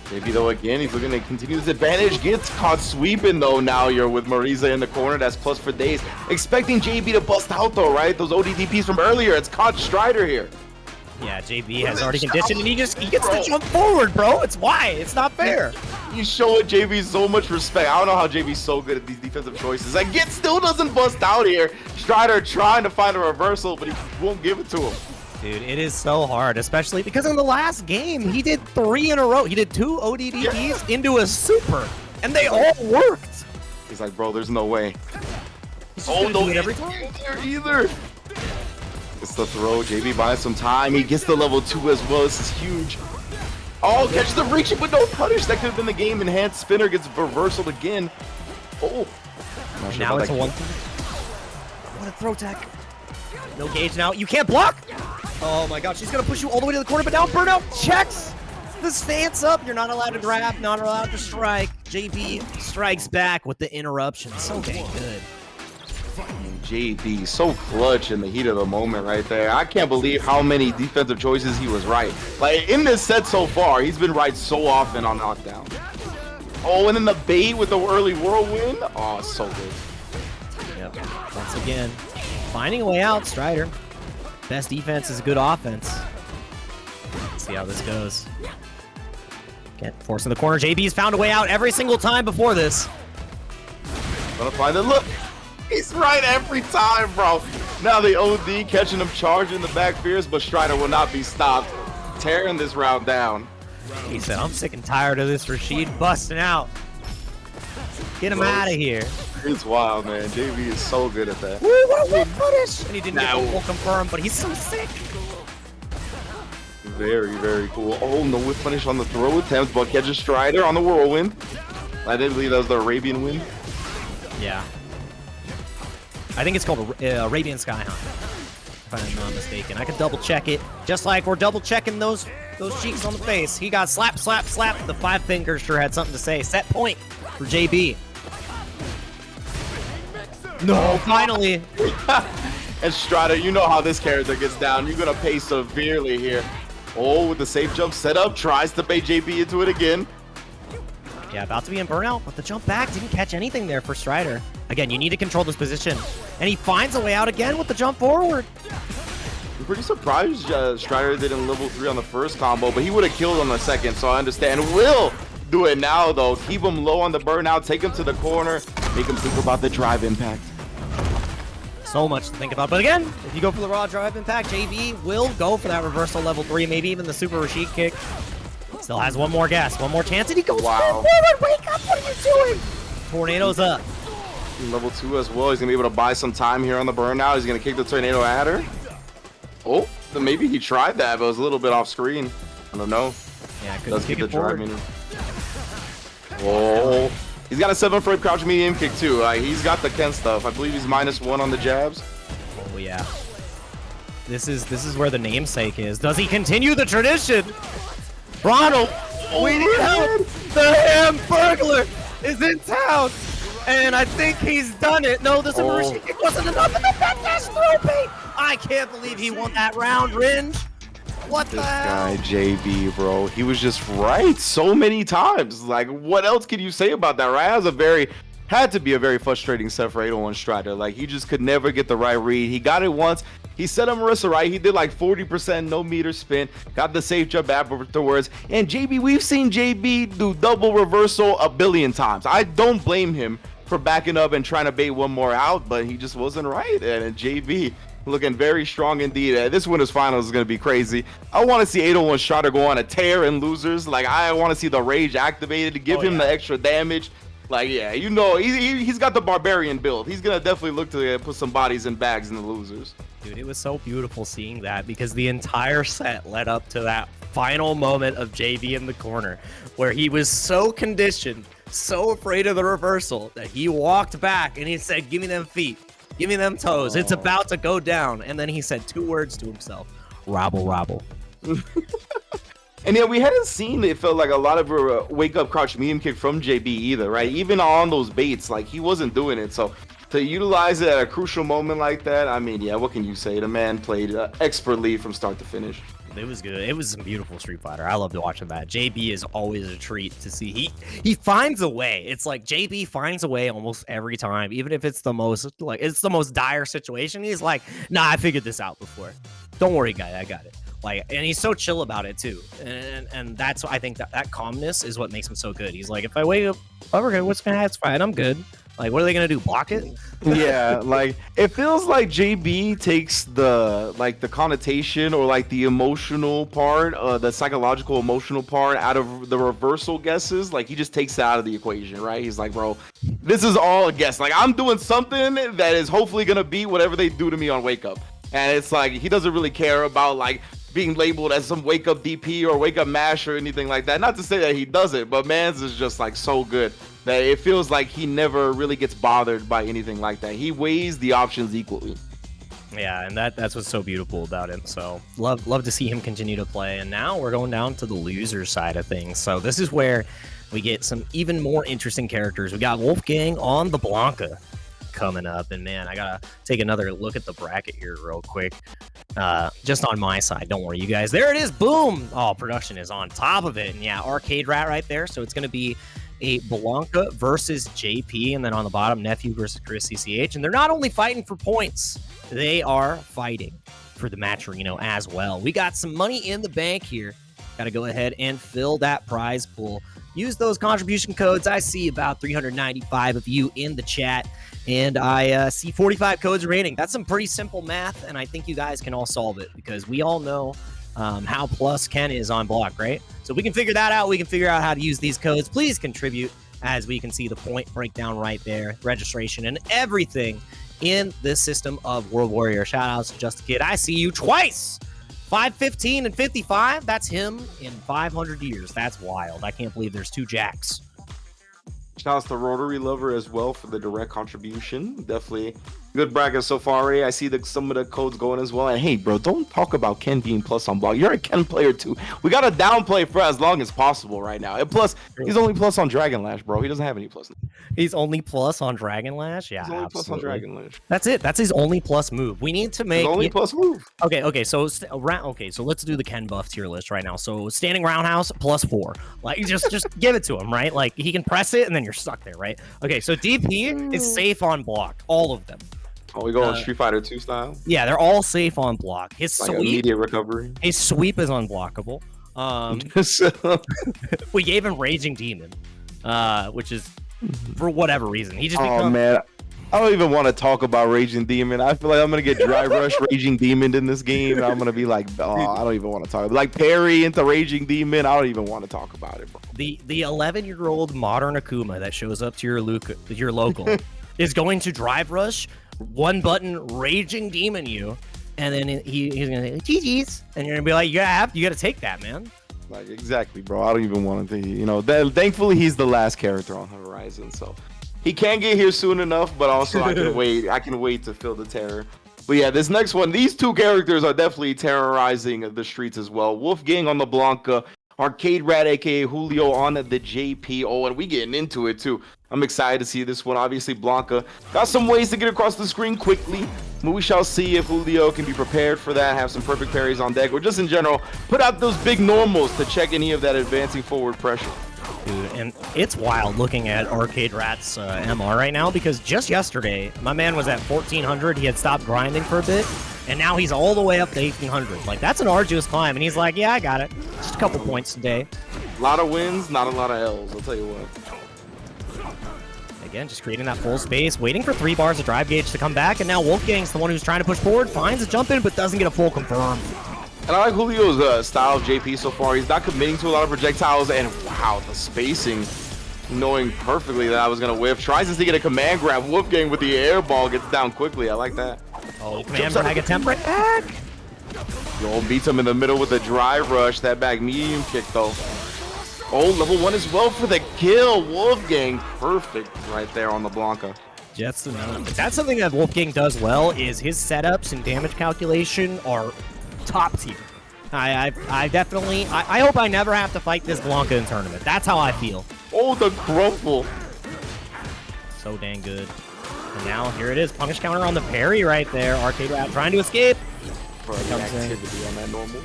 JB though again, he's looking to continue this advantage. Gets caught sweeping though. Now you're with Marisa in the corner. That's plus for days. Expecting JB to bust out though, right? Those ODDPs from earlier. It's caught Strider here. Yeah, JB has already conditioned, and he gets to jump forward, bro. It's why. It's not fair. He's showing JB so much respect. I don't know how JB's so good at these defensive choices. Again, still doesn't bust out here. Strider trying to find a reversal, but he won't give it to him. Dude, it is so hard, especially because in the last game, he did 3 in a row. He did 2 ODDPs into a super, and they all worked. He's like, bro, there's no way. Oh, no, every time. Either. It's the throw. JB buys some time. He gets the level 2 as well. This is huge. Oh, catches the reach, but no punish. That could have been the game. Enhanced spinner gets reversaled again. Oh. Sure now it's a 1. What a throw tech. No gauge now. You can't block. Oh my god, she's going to push you all the way to the corner, but now Burnout checks the stance up. You're not allowed to grab, not allowed to strike. JB strikes back with the interruption. So dang good. JB so clutch in the heat of the moment right there. I can't believe how many defensive choices he was right. Like in this set so far, he's been right so often on knockdown. Oh, and then the bait with the early whirlwind. Oh, so good. Yep. Once again, finding a way out, Strider. Best defense is good offense. Let's see how this goes. Get forced in the corner. JB's found a way out every single time before this. Gonna find it. Look. He's right every time, bro. Now the OD catching him charging the back fierce, but Strider will not be stopped. Tearing this round down. He said, I'm sick and tired of this Rashid busting out. Get him out of here. It's wild, man. JB is so good at that. Woo, what a whip punish! And he didn't get the full confirm, but he's so sick. Very, very cool. Oh, no whip punish on the throw attempt, but catches Strider on the whirlwind. I didn't believe that was the Arabian wind. Yeah. I think it's called Arabian Sky Hunt, if I'm not mistaken. I can double check it, just like we're double checking those cheeks on the face. He got slap, slap, slap. The 5 fingers sure had something to say. Set point for JB. No, finally. And Strider, you know how this character gets down. You're gonna pay severely here. Oh, with the safe jump set up, tries to bait JB into it again. Yeah, about to be in burnout, but the jump back didn't catch anything there for Strider. Again, you need to control this position. And he finds a way out again with the jump forward. I'm pretty surprised Strider didn't level 3 on the first combo, but he would have killed on the second, so I understand. Will do it now, though. Keep him low on the burnout, take him to the corner, make him think about the drive impact. So much to think about. But again, if you go for the raw drive impact, JB will go for that reversal level 3, maybe even the super Rashid kick. Still has one more gas, one more chance, and he goes forward. Wake up, what are you doing? Tornado's up. Level 2 as well. He's going to be able to buy some time here on the burnout. He's going to kick the tornado at her. Oh, then maybe he tried that, but it was a little bit off screen. I don't know. Yeah, couldn't kick it forward. Oh, He's got a 7-frame crouch medium kick too. Like, he's got the Ken stuff. I believe he's -1 on the jabs. Oh yeah. This is where the namesake is. Does he continue the tradition? Ronald, we need help. The Hamburglar is in town, and I think he's done it. No, the submersion kick wasn't enough, and the backdash throw bait. I can't believe he won that round, Ringe. What the hell? This guy, JB, bro, he was just right so many times. Like, what else can you say about that, right? Had to be a very frustrating set for 801 Strider. Like, he just could never get the right read. He got it once. He set up Marissa right. He did like 40% no meter spin. Got the safe jump afterwards. And JB, we've seen JB do double reversal a billion times. I don't blame him for backing up and trying to bait one more out, but he just wasn't right. And JB looking very strong indeed. This winners finals is going to be crazy. I want to see 801 Strider go on a tear in losers. Like, I want to see the rage activated to give him the extra damage. Like, yeah, you know, he's got the barbarian build. He's going to definitely look to put some bodies in bags in the losers. Dude, it was so beautiful seeing that because the entire set led up to that final moment of JB in the corner where he was so conditioned, so afraid of the reversal that he walked back and he said, give me them feet, give me them toes. It's about to go down. And then he said 2 words to himself, robble, robble. And yeah, we hadn't seen, it felt like, a lot of a wake up crouch medium kick from JB either, right? Even on those baits, like, he wasn't doing it. So to utilize it at a crucial moment like that, I mean, yeah, what can you say? The man played expertly from start to finish. It was good. It was some beautiful Street Fighter. I loved watching that. JB is always a treat to see. He finds a way. It's like JB finds a way almost every time, even if it's the most dire situation. He's like, nah, I figured this out before. Don't worry, guy, I got it. Like, and he's so chill about it too, and that's, I think that calmness is what makes him so good. He's like, if I wake up, oh, okay, what's gonna happen? It's fine, I'm good. Like, what are they gonna do? Block it? Yeah, like, it feels like JB takes the connotation or like the emotional part, the psychological emotional part out of the reversal guesses. Like, he just takes it out of the equation, right? He's like, bro, this is all a guess. Like, I'm doing something that is hopefully gonna beat whatever they do to me on wake up. And it's like, he doesn't really care about like being labeled as some wake up DP or wake up mash or anything like that. Not to say that he doesn't, but Mans is just like so good that it feels like he never really gets bothered by anything like that. He weighs the options equally. Yeah, and that's what's so beautiful about him. So love to see him continue to play. And now we're going down to the loser side of things. So this is where we get some even more interesting characters. We got Wolfgang on the Blanca coming up, and man, I gotta take another look at the bracket here real quick, just on my side. Don't worry, you guys. There it is. Boom. Oh, production is on top of it. And yeah, Arcade Rat right there. So it's gonna be a Blanca versus JP, and then on the bottom, Nephew versus Chris CCH. And they're not only fighting for points, they are fighting for the match arena as well. We got some money in the bank here. Got to go ahead and fill that prize pool. Use those contribution codes. I see about 395 of you in the chat, and I see 45 codes remaining. That's some pretty simple math, and I think you guys can all solve it because we all know how plus Ken is on block, right? So we can figure that out. We can figure out how to use these codes. Please contribute, as we can see the point breakdown right there, registration and everything in this system of World Warrior. Shout outs to Just a Kid. I see you twice. 515 and 55. That's him in 500 years. That's wild. I can't believe there's 2 Jacks. Shout outs to Rotary Lover as well for the direct contribution. Definitely good bracket so far. I see some of the codes going as well. And hey, bro, don't talk about Ken being plus on block. You're a Ken player too. We got to downplay for as long as possible right now. And plus, he's only plus on Dragon Lash, bro. He doesn't have any plus. He's only plus on Dragon Lash? Yeah, he's only absolutely. Plus on Dragon Lash. That's it. That's his only plus move. We need to make... His only plus move. Okay, so let's do the Ken buff tier list right now. So standing roundhouse, +4. Like, just give it to him, right? Like, he can press it, and then you're stuck there, right? Okay, so DP is safe on block. All of them. Oh, we going Street Fighter 2 style? Yeah, they're all safe on block. His like sweep, immediate recovery. His sweep is unblockable. We gave him Raging Demon, which is for whatever reason. He just man, I don't even want to talk about Raging Demon. I feel like I'm gonna get dry rush Raging Demon in this game, and I'm gonna be like, oh, I don't even want to talk. Like parry into Raging Demon, I don't even want to talk about it, bro. The 11-year-old modern Akuma that shows up to your local is going to drive rush, one button Raging Demon you, and then he's gonna say GG's, and you're gonna be like, you gotta take that, man. Like, exactly, bro. I don't even want to, you know, thankfully he's the last character on Horizon, so he can get here soon enough, but also I can wait. I can wait to feel the terror. But yeah, this next one, these two characters are definitely terrorizing the streets as well. Wolfgang on the Blanca, Arcade Rat, aka Julio on the JPO, and we getting into it too. I'm excited to see this one. Obviously, Blanca got some ways to get across the screen quickly, but we shall see if Julio can be prepared for that, have some perfect parries on deck, or just in general, put out those big normals to check any of that advancing forward pressure. Dude, and it's wild looking at Arcade Rat's MR right now, because just yesterday, my man was at 1400. He had stopped grinding for a bit, and now he's all the way up to 1800. Like, that's an arduous climb, and he's like, yeah, I got it. Just a couple points today. A lot of wins, not a lot of L's, I'll tell you what. Again, just creating that full space, waiting for 3 bars of drive gauge to come back, and now Wolfgang's the one who's trying to push forward, finds a jump in, but doesn't get a full confirm. And I like Julio's style of JP so far. He's not committing to a lot of projectiles, and wow, the spacing, knowing perfectly that I was going to whiff. Tries to get a command grab. Wolfgang with the air ball gets down quickly. I like that. Oh, command grab, attempt right back. Yo, beats him in the middle with a drive rush. That back medium kick, though. Oh, level 1 as well for the kill. Wolfgang, perfect right there on the Blanca. Just enough. That's something that Wolfgang does well, is his setups and damage calculation are top tier. I definitely, I hope I never have to fight this Blanca in tournament. That's how I feel. Oh, the crumple. So dang good. And now here it is. Punish counter on the parry right there. Arcade Rat trying to escape. For the activity on that normal.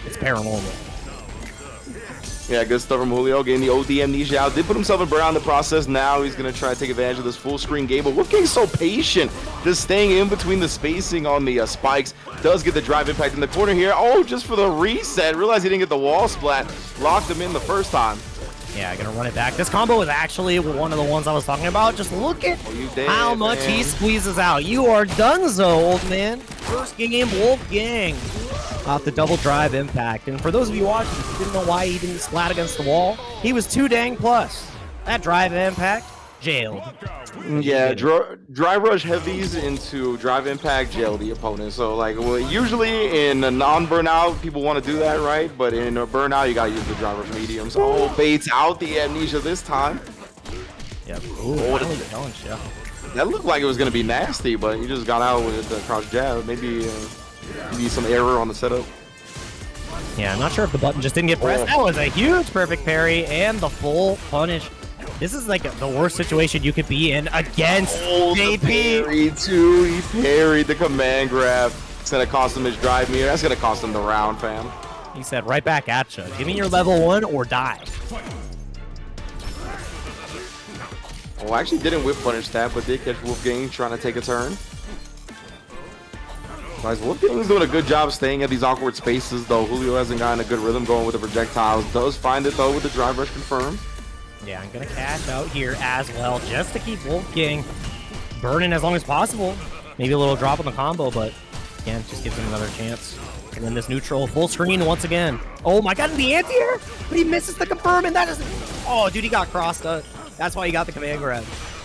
It's paranormal. Yeah, good stuff from Julio, getting the OD amnesia out. Did put himself in Brown in the process. Now he's going to try to take advantage of this full screen game. But Wolfgang's so patient, just staying in between the spacing on the spikes. Does get the drive impact in the corner here. Oh, just for the reset. Realized he didn't get the wall splat. Locked him in the first time. Yeah, gonna run it back. This combo is actually one of the ones I was talking about. Just look at how much he squeezes out. You are donezo, old man. First game, Wolfgang off the double drive impact. And for those of you watching, if you didn't know why he didn't splat against the wall, he was 2 dang plus. That drive impact, jailed. Yeah, drive rush heavies into drive impact, jail the opponent. So, like, well, usually in a non-burnout, people want to do that, right? But in a burnout, you got to use the drive rush mediums. Oh, baits out the amnesia this time. Yep. Ooh, yeah. That looked like it was going to be nasty, but he just got out with the crouch jab. Maybe some error on the setup. Yeah, I'm not sure if the button just didn't get pressed. That was a huge perfect parry and the full punish. This is like the worst situation you could be in against JP. Parry too. He parried the command grab. It's going to cost him his drive meter. That's going to cost him the round, fam. He said, right back at you. Give me your level 1 or die. Oh, I actually didn't whip punish that, but did catch Wolfgang trying to take a turn. Guys, Wolfgang's doing a good job staying at these awkward spaces, though. Julio hasn't gotten a good rhythm going with the projectiles. Does find it, though, with the drive rush confirmed. Yeah, I'm going to cash out here as well, just to keep Wolfgang burning as long as possible. Maybe a little drop on the combo, but again, just gives him another chance. And then this neutral full screen once again. Oh my god, the anti-air! But he misses the confirm, and that is... Oh, dude, he got crossed up. That's why he got the command grab.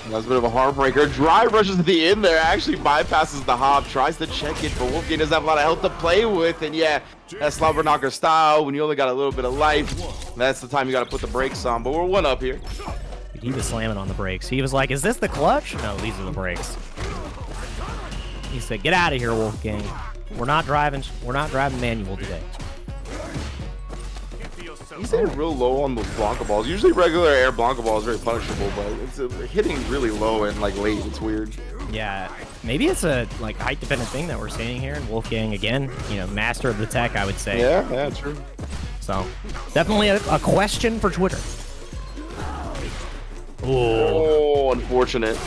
That's a bit of a heartbreaker. Drive rushes to the end there, actually bypasses the hop, tries to check it, but Wolfgang doesn't have a lot of health to play with. And yeah, that slobber knocker style, when you only got a little bit of life, that's the time you got to put the brakes on. But we're 1 up here. He was slamming on the brakes. He was like, is this the clutch? No, these are the brakes. He said, get out of here, Wolfgang. We're not driving manual today. He's hitting real low on those Blanca balls. Usually regular air Blanca ball is very punishable, but it's hitting really low and like late. It's weird. Yeah, maybe it's a like height dependent thing that we're seeing here. And Wolfgang, again, you know, master of the tech, I would say. Yeah, true. So definitely a question for Twitter. Oh, unfortunate.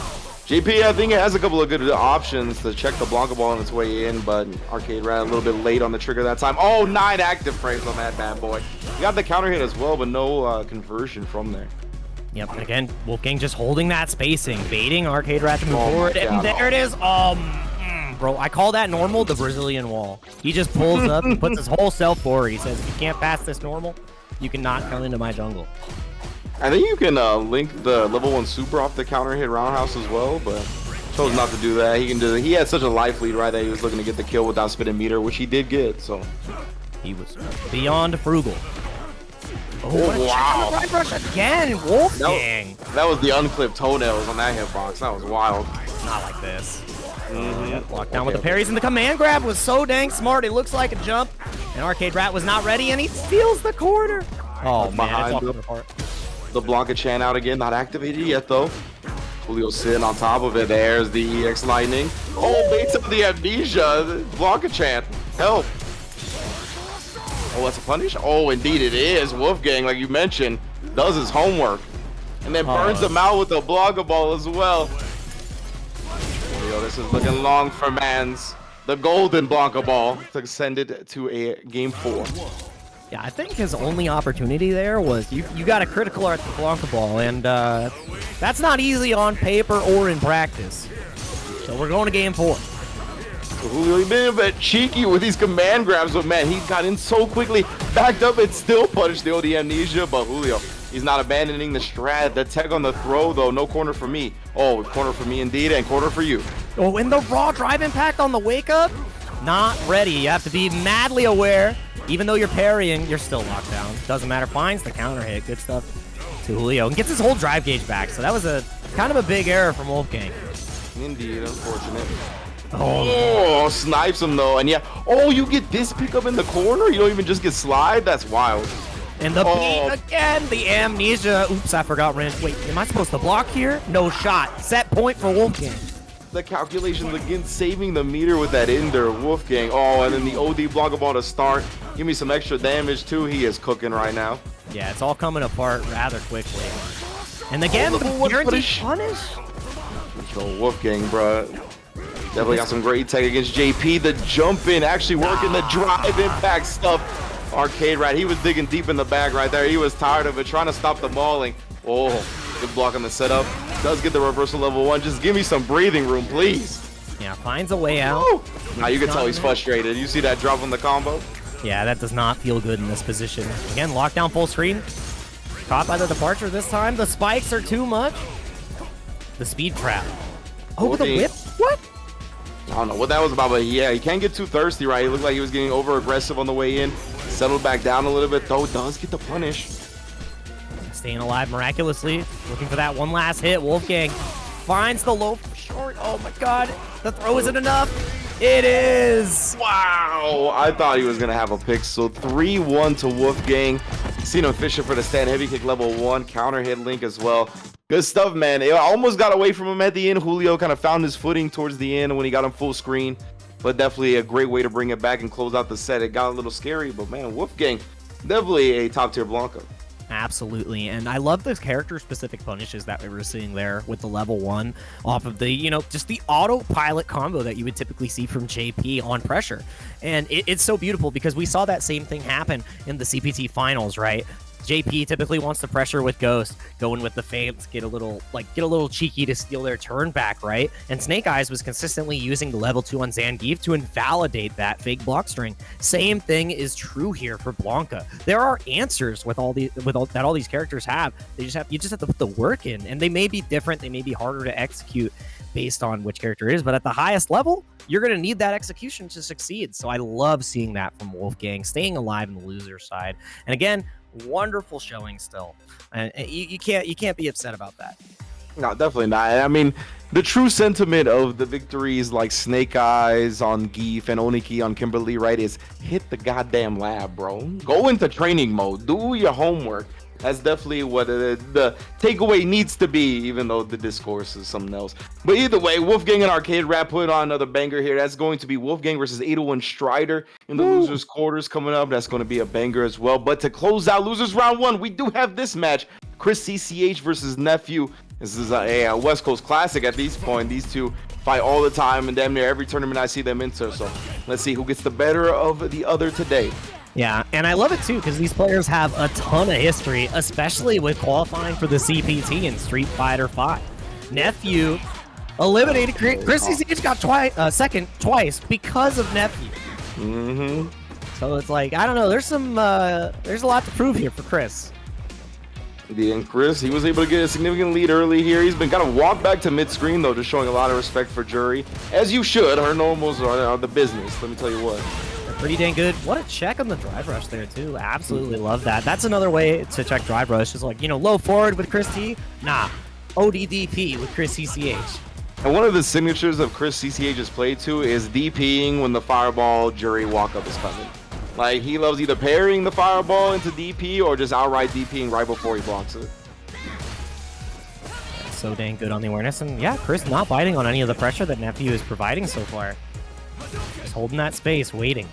JP, I think, it has a couple of good options to check the Blanca ball on its way in, but Arcade ran a little bit late on the trigger that time. Oh, 9 active frames on that bad boy. He got the counter hit as well, but no conversion from there. Yep, again, Wolfgang just holding that spacing, baiting Arcade Rat to move forward, and there it is. Bro, I call that normal, the Brazilian wall. He just pulls up and puts his whole self forward. He says, if you can't pass this normal, you cannot come into my jungle. I think you can link the level 1 super off the counter hit roundhouse as well, but chose not to do that. He had such a life lead, right, that he was looking to get the kill without spinning meter, which he did get, so. He was beyond frugal. Oh, wow. Right rush again, Wolfgang. That was the unclipped toenails on that hitbox. That was wild. Not like this. Mm-hmm. Locked down with the parries, and the command grab was so dang smart. It looks like a jump, and Arcade Rat was not ready, and he steals the corner. Oh, man, it's all apart. The Blanca Chan out again, not activated yet, though. Julio sitting on top of it. There's the EX Lightning. Oh, baits up the Amnesia. Blanca Chan, help. Oh, that's a punish? Oh, indeed it is. Wolfgang, like you mentioned, does his homework. And then burns him out with the Blanca Ball as well. Julio, this is looking long for Mans. The golden Blanca Ball to send it to a game 4. Yeah, I think his only opportunity there was you got a critical at the Blanca Ball, and that's not easy on paper or in practice. So we're going to game 4. Julio, he's been a bit cheeky with these command grabs, but man, he got in so quickly, backed up and still punished the OD Amnesia, but Julio, he's not abandoning the strat. The tag on the throw, though, no corner for me. Oh, corner for me indeed, and corner for you. Oh, and the raw drive impact on the wake up? Not ready. You have to be madly aware. Even though you're parrying, you're still locked down. Doesn't matter. Finds the counter hit. Good stuff to Julio. And gets his whole drive gauge back. So that was a kind of a big error from Wolfgang. Indeed, unfortunate. Oh, snipes him though. And yeah, oh, you get this pickup in the corner? You don't even just get slide? That's wild. And the beat again. The Amnesia. Oops, I forgot Ren. Wait, am I supposed to block here? No shot. Set point for Wolfgang. The calculations again, saving the meter with that Ender. Wolfgang. Oh, and then the OD Blanca Ball to start. Give me some extra damage too. He is cooking right now. Yeah, it's all coming apart rather quickly. And again, the guaranteed punish. So Wolfgang, bro, definitely got some great tech against JP. The jump in, actually working the drive impact stuff. Arcade Rat, he was digging deep in the bag right there. He was tired of it, trying to stop the mauling. Oh, good block on the setup. Does get the reversal level 1. Just give me some breathing room, please. Yeah, finds a way out. Woo! Now you can tell he's frustrated. You see that drop on the combo? Yeah, that does not feel good in this position. Again, lockdown full screen. Caught by the departure this time. The spikes are too much. The speed trap. Oh, with a whip? What? I don't know what that was about, but yeah, he can't get too thirsty, right? He looked like he was getting over aggressive on the way in. Settled back down a little bit, though. Does get the punish. Staying alive miraculously. Looking for that one last hit. Wolfgang finds the low short. Oh my god. The throw isn't enough. It is. Wow. I thought he was going to have a pick. So 3-1 to Wolfgang. Seen him fishing for the stand heavy kick level 1. Counter hit link as well. Good stuff, man. It almost got away from him at the end. Julio kind of found his footing towards the end when he got him full screen. But definitely a great way to bring it back and close out the set. It got a little scary, but man, Wolfgang, definitely a top tier Blanca. Absolutely, and I love those character-specific punishes that we were seeing there with the level 1 off of the, just the autopilot combo that you would typically see from JP on pressure. And it's so beautiful because we saw that same thing happen in the CPT finals, right? JP typically wants to pressure with Ghost, go in with the feints, get a little cheeky to steal their turn back, right? And Snake Eyes was consistently using the level 2 on Zangief to invalidate that fake block string. Same thing is true here for Blanca. There are answers that all these characters have. You just have to put the work in, and they may be different, they may be harder to execute based on which character it is, but at the highest level, you're going to need that execution to succeed. So I love seeing that from Wolfgang, staying alive in the loser side. And again, wonderful showing still, and you can't be upset about that. No, definitely not. I mean, the true sentiment of the victories like Snake Eyes on Geef and Oniki on Kimberly, right, is hit the goddamn lab, bro. Go into training mode. Do your homework. That's definitely what the takeaway needs to be, even though the discourse is something else. But either way, Wolfgang and Arcade Rat put on another banger here. That's going to be Wolfgang versus 801 Strider in the losers quarters coming up. That's going to be a banger as well. But to close out losers round 1, we do have this match. Chris CCH versus Nephew. This is a West Coast classic at this point. These two fight all the time and damn near every tournament I see them enter. So let's see who gets the better of the other today. Yeah, and I love it too because these players have a ton of history, especially with qualifying for the CPT in Street Fighter V. Nephew eliminated Chris CCH got second twice because of Nephew. So it's like, I don't know, there's a lot to prove here for Chris. And Chris, he was able to get a significant lead early here. He's been kind of walked back to mid-screen though, just showing a lot of respect for Jury, as you should. Her normals are the business, let me tell you what. Pretty dang good. What a check on the drive rush there, too. Absolutely love that. That's another way to check drive rush. Is like, you know, low forward with Chris T. Nah, ODDP with Chris CCH. And one of the signatures of Chris CCH's play, too, is DPing when the fireball jury walk-up is coming. Like, he loves either parrying the fireball into DP or just outright DPing right before he blocks it. That's so dang good on the awareness. And yeah, Chris not biting on any of the pressure that Nephew is providing so far. Just holding that space, waiting.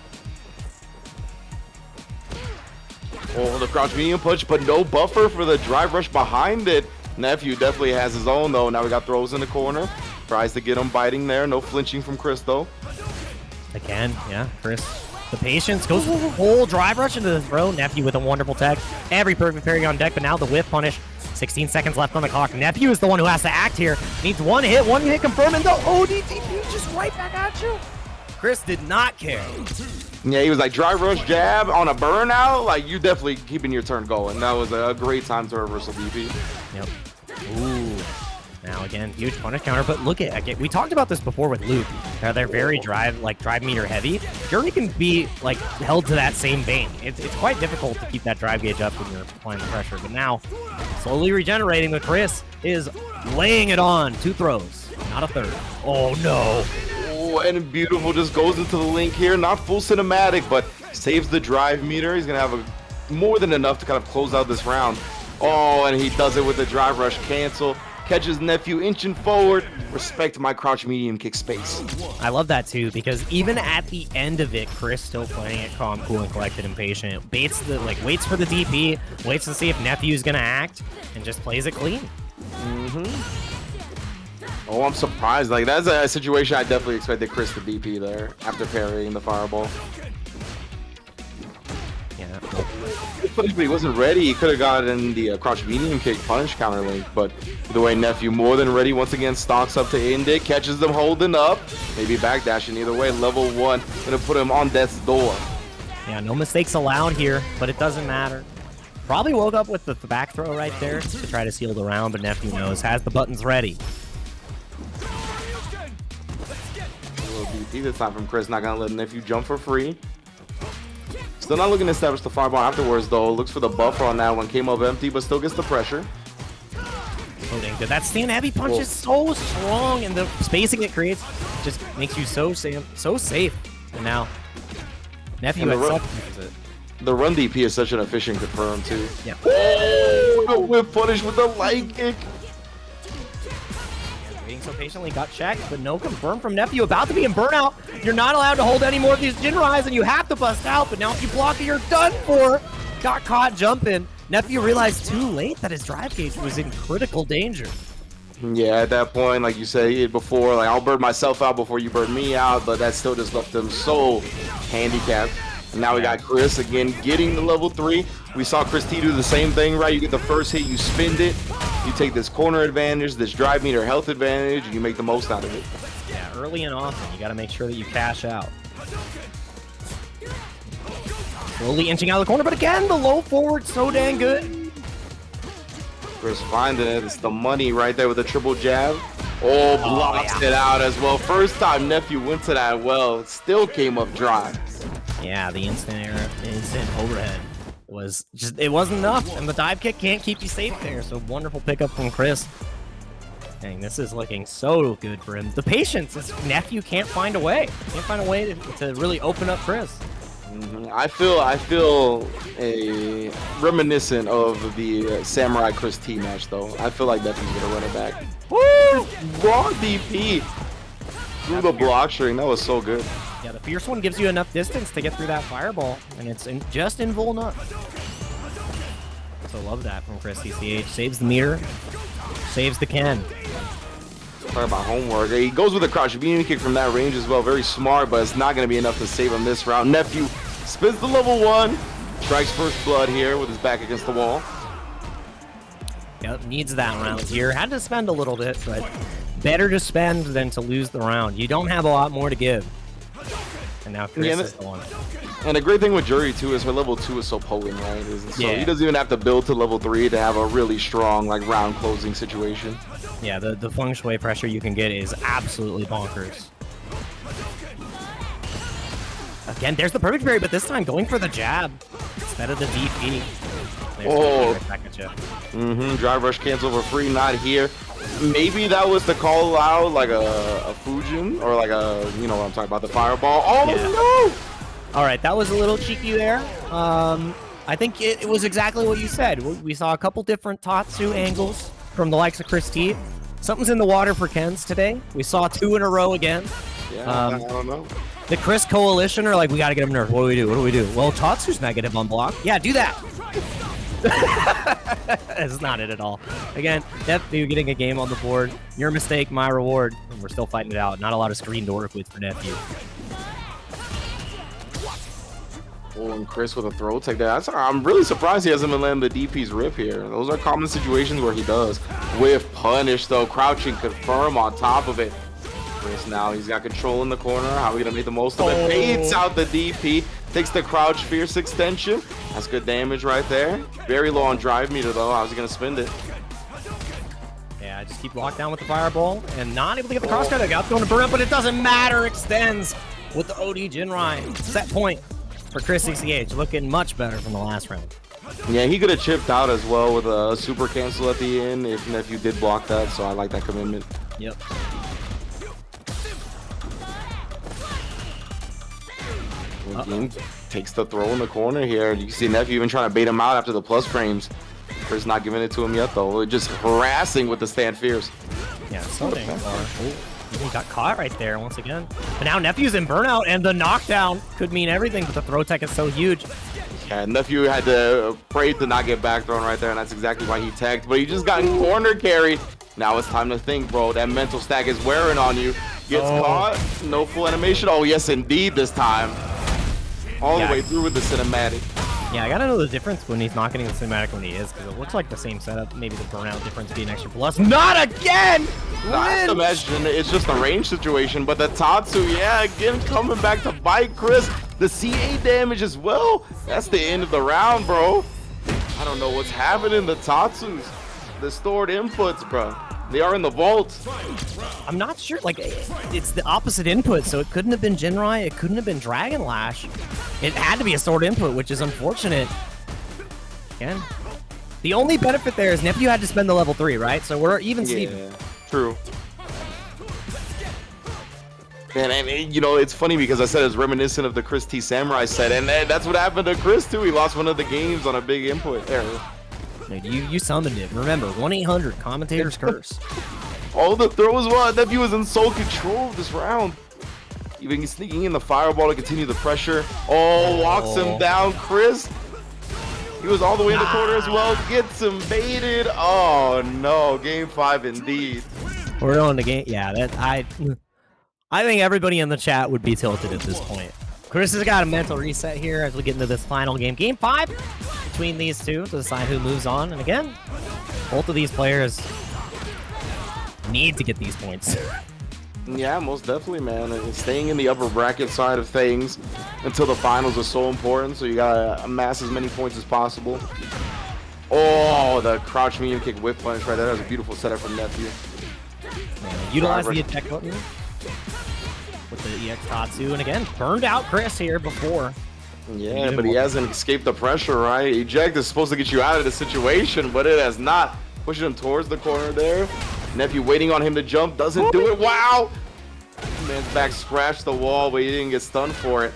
Oh, the crouch medium push, but no buffer for the drive rush behind it. Nephew definitely has his own, though. Now we got throws in the corner. Tries to get him biting there. No flinching from Chris, though. Again, yeah, Chris. The patience goes full drive rush into the throw. Nephew with a wonderful tech. Every perfect parry on deck, but now the whip punish. 16 seconds left on the clock. Nephew is the one who has to act here. Needs one hit confirm, and the ODDP just right back at you. Chris did not care. Yeah, he was like, drive rush jab on a burnout. Like, you definitely keeping your turn going. That was a great time to reversal DP. Yep. Ooh. Now again, huge punish counter, but look at we talked about this before with Luke. They're very drive meter heavy. Jury can be like held to that same vein. It's quite difficult to keep that drive gauge up when you're applying the pressure. But now, slowly regenerating, but Chris is laying it on. 2 throws, not a third. Oh no. Oh, and beautiful just goes into the link here. Not full cinematic, but saves the drive meter. He's gonna have more than enough to kind of close out this round. Oh, and he does it with the drive rush cancel. Catches Nephew inching forward. Respect my crouch medium kick space. I love that too, because even at the end of it, Chris still playing it calm, cool, and collected and patient. Waits for the DP, waits to see if Nephew's gonna act, and just plays it clean. Oh, I'm surprised. Like, that's a situation I definitely expected Chris to DP there after parrying the fireball. Yeah. But he wasn't ready. He could have gotten the crouch medium kick punish counter link, but either way, Nephew more than ready. Once again, stalks up to Indik, catches them holding up, maybe backdashing. Either way, level 1 gonna put him on death's door. Yeah, no mistakes allowed here, but it doesn't matter. Probably woke up with the back throw right there to try to seal the round, but Nephew knows, has the buttons ready. A little DP this time from Chris, not gonna let Nephew jump for free. Still not looking to establish the fireball afterwards, though. Looks for the buffer on that one. Came up empty, but still gets the pressure. Oh, dang good. That stand heavy punch is so strong, and the spacing it creates just makes you so safe. And now, Nephew has it. The run DP is such an efficient confirm, too. Yeah. Oh, the whip punish with the light kick. Waiting so patiently, got checked, but no confirm from Nephew. About to be in burnout. You're not allowed to hold any more of these Jinrais, and you have to bust out. But now if you block it, you're done for. Got caught jumping. Nephew realized too late that his drive gauge was in critical danger. Yeah, at that point, like you said before, like, I'll burn myself out before you burn me out, but that still just left him so handicapped. And now we got Chris again getting the level 3. We saw Chris T do the same thing, right? You get the first hit, you spin it, you take this corner advantage, this drive meter health advantage, and you make the most out of it. Yeah, early and often, you got to make sure that you cash out. Slowly inching out of the corner, but again, the low forward so dang good. Chris finding it. It's the money right there with the triple jab. Oh, blocks it out as well. First time Nephew went to that well, still came up dry. Yeah, the instant overhead it wasn't enough, and the dive kick can't keep you safe there. So wonderful pickup from Chris. Dang, this is looking so good for him. The patience, this Nephew can't find a way. Can't find a way to really open up Chris. I feel a reminiscent of the Samurai Chris T match, though. I feel like Nephew's gonna run it back. Woo! Raw DP through the block string. That was so good. Yeah, the fierce one gives you enough distance to get through that fireball, and it's just invul enough. So love that from Chris CCH. Saves the meter, saves the Ken. Talk about homework. He goes with a crouch medium kick from that range as well. Very smart, but it's not going to be enough to save him this round. Nephew spins the level 1. Strikes first blood here with his back against the wall. Yep, needs that round here. Had to spend a little bit, but better to spend than to lose the round. You don't have a lot more to give. And now Chris is the one. And the great thing with Jury, too, is her level 2 is so potent, right? So he doesn't even have to build to level 3 to have a really strong, like, round closing situation. Yeah, the feng shui pressure you can get is absolutely bonkers. Again, there's the perfect parry, but this time going for the jab instead of the DP. Oh. Right back at you. Drive rush cancel for free, not here. Maybe that was the call out, like a Fujin, or like a, you know what I'm talking about, the fireball. Oh, no! All right, that was a little cheeky there. I think it was exactly what you said. We saw a couple different Tatsu angles from the likes of Chris T. Something's in the water for Ken's today. We saw 2 in a row again. Yeah, I don't know. The Chris Coalition are like, we got to get him nerfed. What do we do? What do we do? Well, Tatsu's negative on block. Yeah, do that. That's not it at all. Again, Nephew getting a game on the board. Your mistake, my reward. And we're still fighting it out. Not a lot of screen to work with for Nephew. Oh, and Chris with a throw take that. I'm really surprised he hasn't been letting the DPs rip here. Those are common situations where he does. With punish, though, crouching confirm on top of it. Chris now, he's got control in the corner. How are we going to make the most of it? Baits out the DP. Takes the crouch fierce extension. That's good damage right there. Very low on drive meter, though. How's he going to spend it? Yeah, just keep locked down with the fireball and not able to get the cross cut. Out going to burn up, but it doesn't matter. Extends with the OD Jinrai. Set point for Chris CCH. Looking much better from the last round. Yeah, he could have chipped out as well with a super cancel at the end if Nephew did block that, so I like that commitment. Yep. Nguyen takes the throw in the corner here. You can see Nephew even trying to bait him out after the plus frames. Chris not giving it to him yet, though. Just harassing with the stand fierce. Yeah, something. He got caught right there once again. But now Nephew's in burnout, and the knockdown could mean everything, but the throw tech is so huge. Yeah, Nephew had to pray to not get back thrown right there, and that's exactly why he tagged. But he just got corner carried. Now it's time to think, bro. That mental stack is wearing on you. Gets caught. No full animation. Oh, yes, indeed, this time. All the way through with the cinematic. Yeah, I gotta know the difference when he's not getting the cinematic when he is, because it looks like the same setup. Maybe the burnout difference being extra plus. Not again! I have to imagine it's just a range situation, but the Tatsu, yeah, again, coming back to bite Chris. The CA damage as well. That's the end of the round, bro. I don't know what's happening. The Tatsus, the stored inputs, bro. They are in the vault. I'm not sure. Like, it's the opposite input, so it couldn't have been Jinrai. It couldn't have been Dragon Lash. It had to be a stored input, which is unfortunate. Again, the only benefit there is Nephew had to spend the level 3, right? So we're even Steven. Yeah, true. And you know, it's funny because I said it's reminiscent of the Chris T Samurai set, and that's what happened to Chris too. He lost one of the games on a big input there. You summoned it. Remember, 1-800 commentator's curse. All the throws were Nephew was in sole control of this round. Even sneaking in the fireball to continue the pressure. Oh, walks him down, Chris. He was all the way in the corner as well. Gets him baited. Oh no, game 5 indeed. We're on the game. Yeah, I think everybody in the chat would be tilted at this point. Chris has got a mental reset here as we get into this final game. Game 5 between these two to decide who moves on. And again, both of these players need to get these points. Yeah, most definitely, man. And staying in the upper bracket side of things until the finals is so important. So you gotta amass as many points as possible. Oh, the crouch medium kick whip punch right there. That was a beautiful setup from Nephew. Utilize the attack button with the EX Tatsu, and again, burned out Chris here before. Yeah, but he hasn't escaped the pressure, right? Eject is supposed to get you out of the situation, but it has not. Pushing him towards the corner there. Nephew waiting on him to jump, doesn't do it. Wow! Man's back scratched the wall, but he didn't get stunned for it.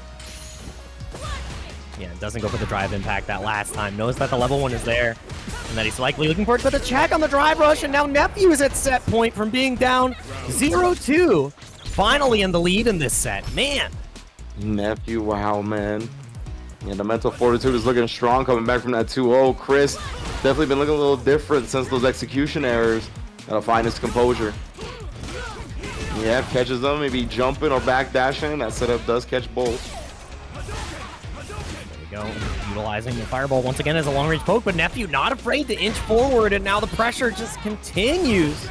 Yeah, doesn't go for the drive impact that last time. Knows that the level 1 is there, and that he's likely looking for it, but the check on the drive rush, and now Nephew is at set point from being down 0-2. Finally in the lead in this set, man. Nephew, wow, man. Yeah, the mental fortitude is looking strong coming back from that 2-0. Chris definitely been looking a little different since those execution errors. Gotta find his composure. Yeah, catches them, maybe jumping or back dashing. That setup does catch both. There we go. Utilizing the fireball once again as a long-range poke, but Nephew not afraid to inch forward, and now the pressure just continues.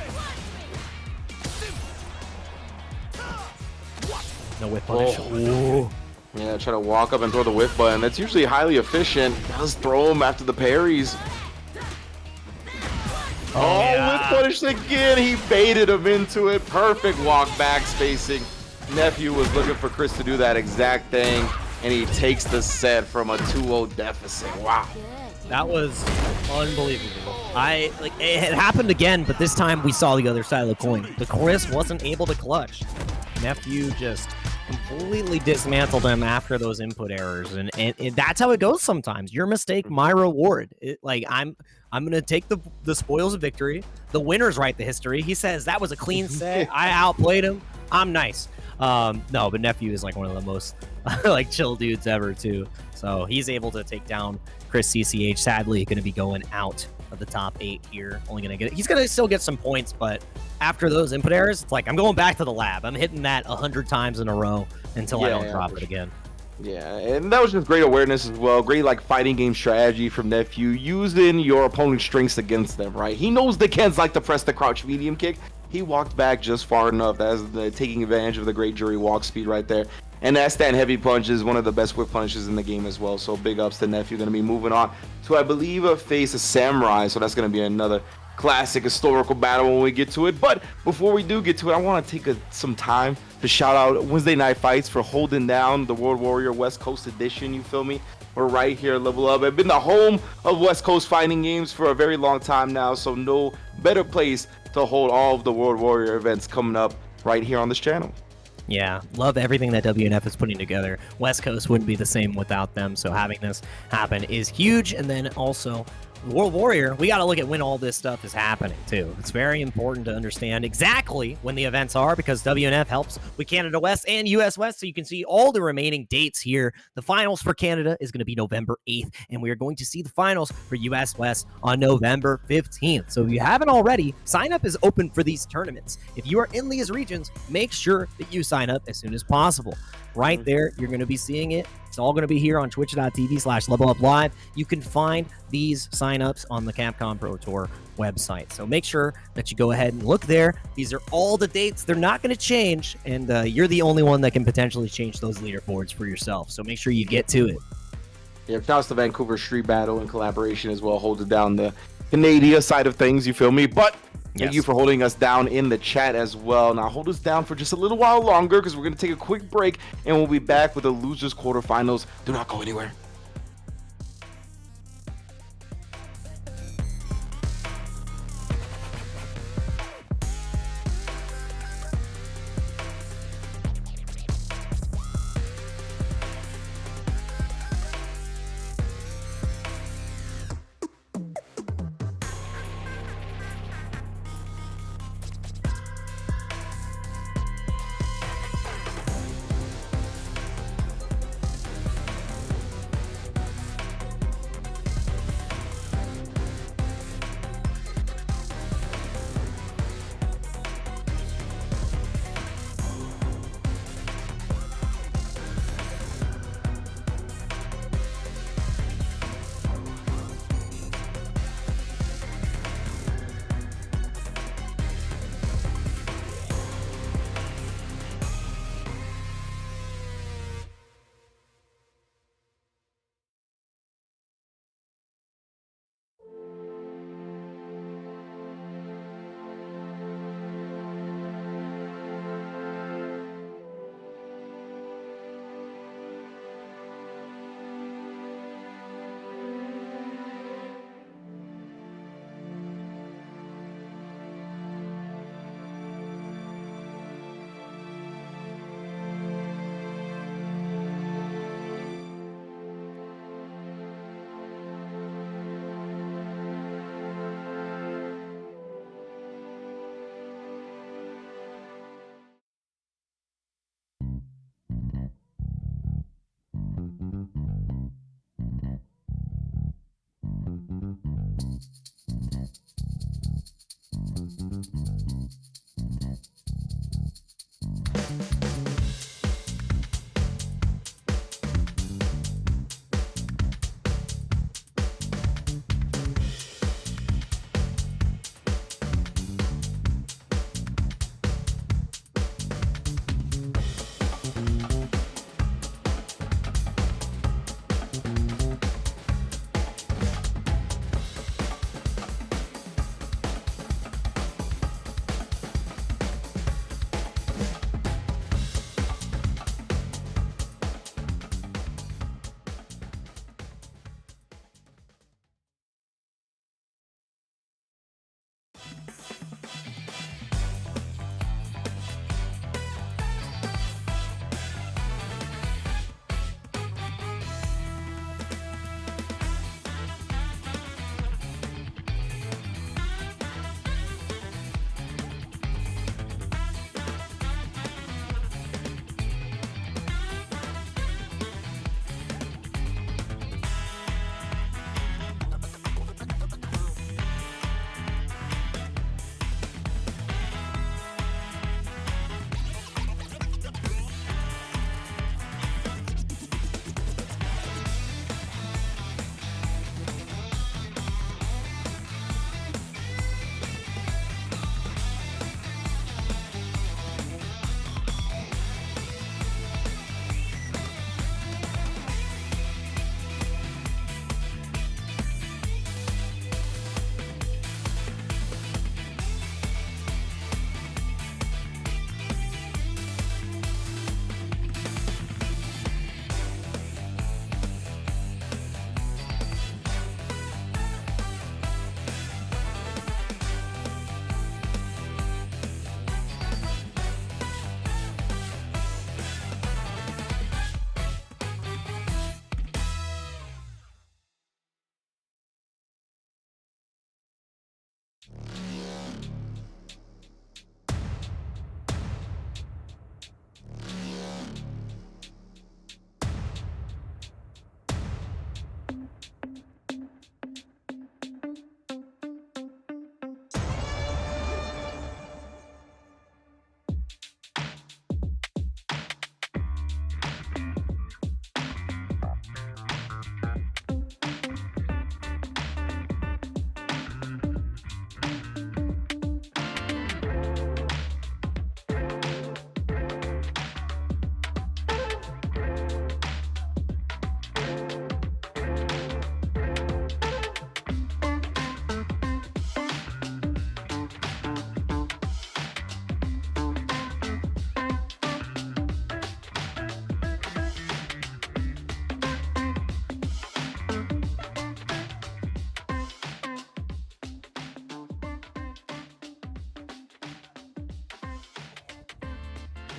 No whip punish. Oh. Yeah, try to walk up and throw the whiff button. That's usually highly efficient. Does throw him after the parries. Whiff punish again. He baited him into it. Perfect walk back spacing. Nephew was looking for Chris to do that exact thing. and he takes the set from a 2-0 deficit. Wow. That was unbelievable. It had happened again, but this time we saw the other side of the coin. The Chris wasn't able to clutch. Nephew just completely dismantled him after those input errors, and that's how it goes sometimes. Your mistake, my reward. I'm gonna take the spoils of victory. The winners write the history. He says that was a clean set. I outplayed him. I'm nice. No, but Nephew is like one of the most like chill dudes ever too. So he's able to take down Chris CCH. Sadly, going to be going out of the top 8 here. He's going to still get some points, but after those input errors, it's like I'm going back to the lab. I'm hitting that 100 times in a row until I don't drop it again. Yeah, and that was just great awareness as well. Great like fighting game strategy from Nephew, using your opponent's strengths against them, right? He knows the Kens like to press the crouch medium kick. He walked back just far enough. That's taking advantage of the great jury walk speed right there. And that stand heavy punch is one of the best whip punishes in the game as well. So big ups to Nephew. Going to be moving on to, I believe, face a Samurai. So that's going to be another classic historical battle when we get to it. But before we do get to it, I want to take some time to shout out Wednesday Night Fights for holding down the World Warrior West Coast Edition. You feel me? We're right here, Level Up. I've been the home of West Coast fighting games for a very long time now. So no better place to hold all of the World Warrior events coming up right here on this channel. Yeah, love everything that WNF is putting together. West Coast wouldn't be the same without them, so having this happen is huge. And then also, World Warrior, we got to look at when all this stuff is happening, too. It's very important to understand exactly when the events are, because WNF helps with Canada West and US West, so you can see all the remaining dates here. The finals for Canada is going to be November 8th, and we are going to see the finals for US West on November 15th. So if you haven't already, sign up is open for these tournaments. If you are in these regions, make sure that you sign up as soon as possible. Right there, you're going to be seeing it. It's all going to be here on twitch.tv/leveluplive. You can find these signups on the Capcom Pro Tour website. So make sure that you go ahead and look there. These are all the dates. They're not going to change, and you're the only one that can potentially change those leaderboards for yourself. So make sure you get to it. Yeah, shouts to Vancouver Street Battle in collaboration as well, holding down the Canada side of things, you feel me? But thank you for holding us down in the chat as well. Now hold us down for just a little while longer, because we're going to take a quick break and we'll be back with the losers quarterfinals. Do not go anywhere.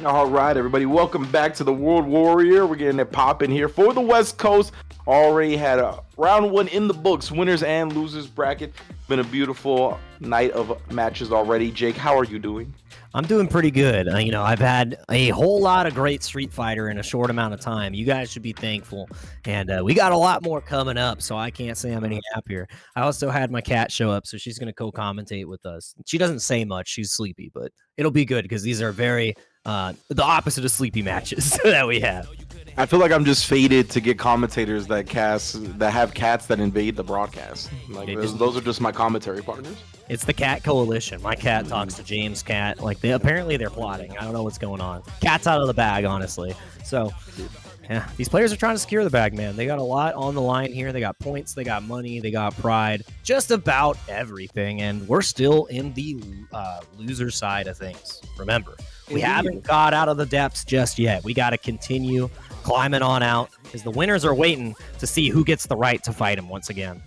All right, everybody, welcome back to the World Warrior. We're getting it popping here for the West Coast. Already had a round one in the books, winners and losers bracket. Been a beautiful night of matches already. Jake, how are you doing? I'm doing pretty good. You know, I've had a whole lot of great Street Fighter in a short amount of time. You guys should be thankful. And we got a lot more coming up, so I can't say I'm any happier. I also had my cat show up, so she's going to co-commentate with us. She doesn't say much. She's sleepy, but it'll be good because these are very the opposite of sleepy matches that we have. I feel like I'm just fated to get commentators that have cats that invade the broadcast. Like those are just my commentary partners. It's the cat coalition. My cat talks to James' cat. Like apparently they're plotting. I don't know what's going on. Cat's out of the bag, honestly. So yeah, these players are trying to secure the bag, man. They got a lot on the line here. They got points, they got money, they got pride, just about everything. And we're still in the loser side of things. Remember, we haven't got out of the depths just yet. We got to continue climbing on out because the winners are waiting to see who gets the right to fight him once again.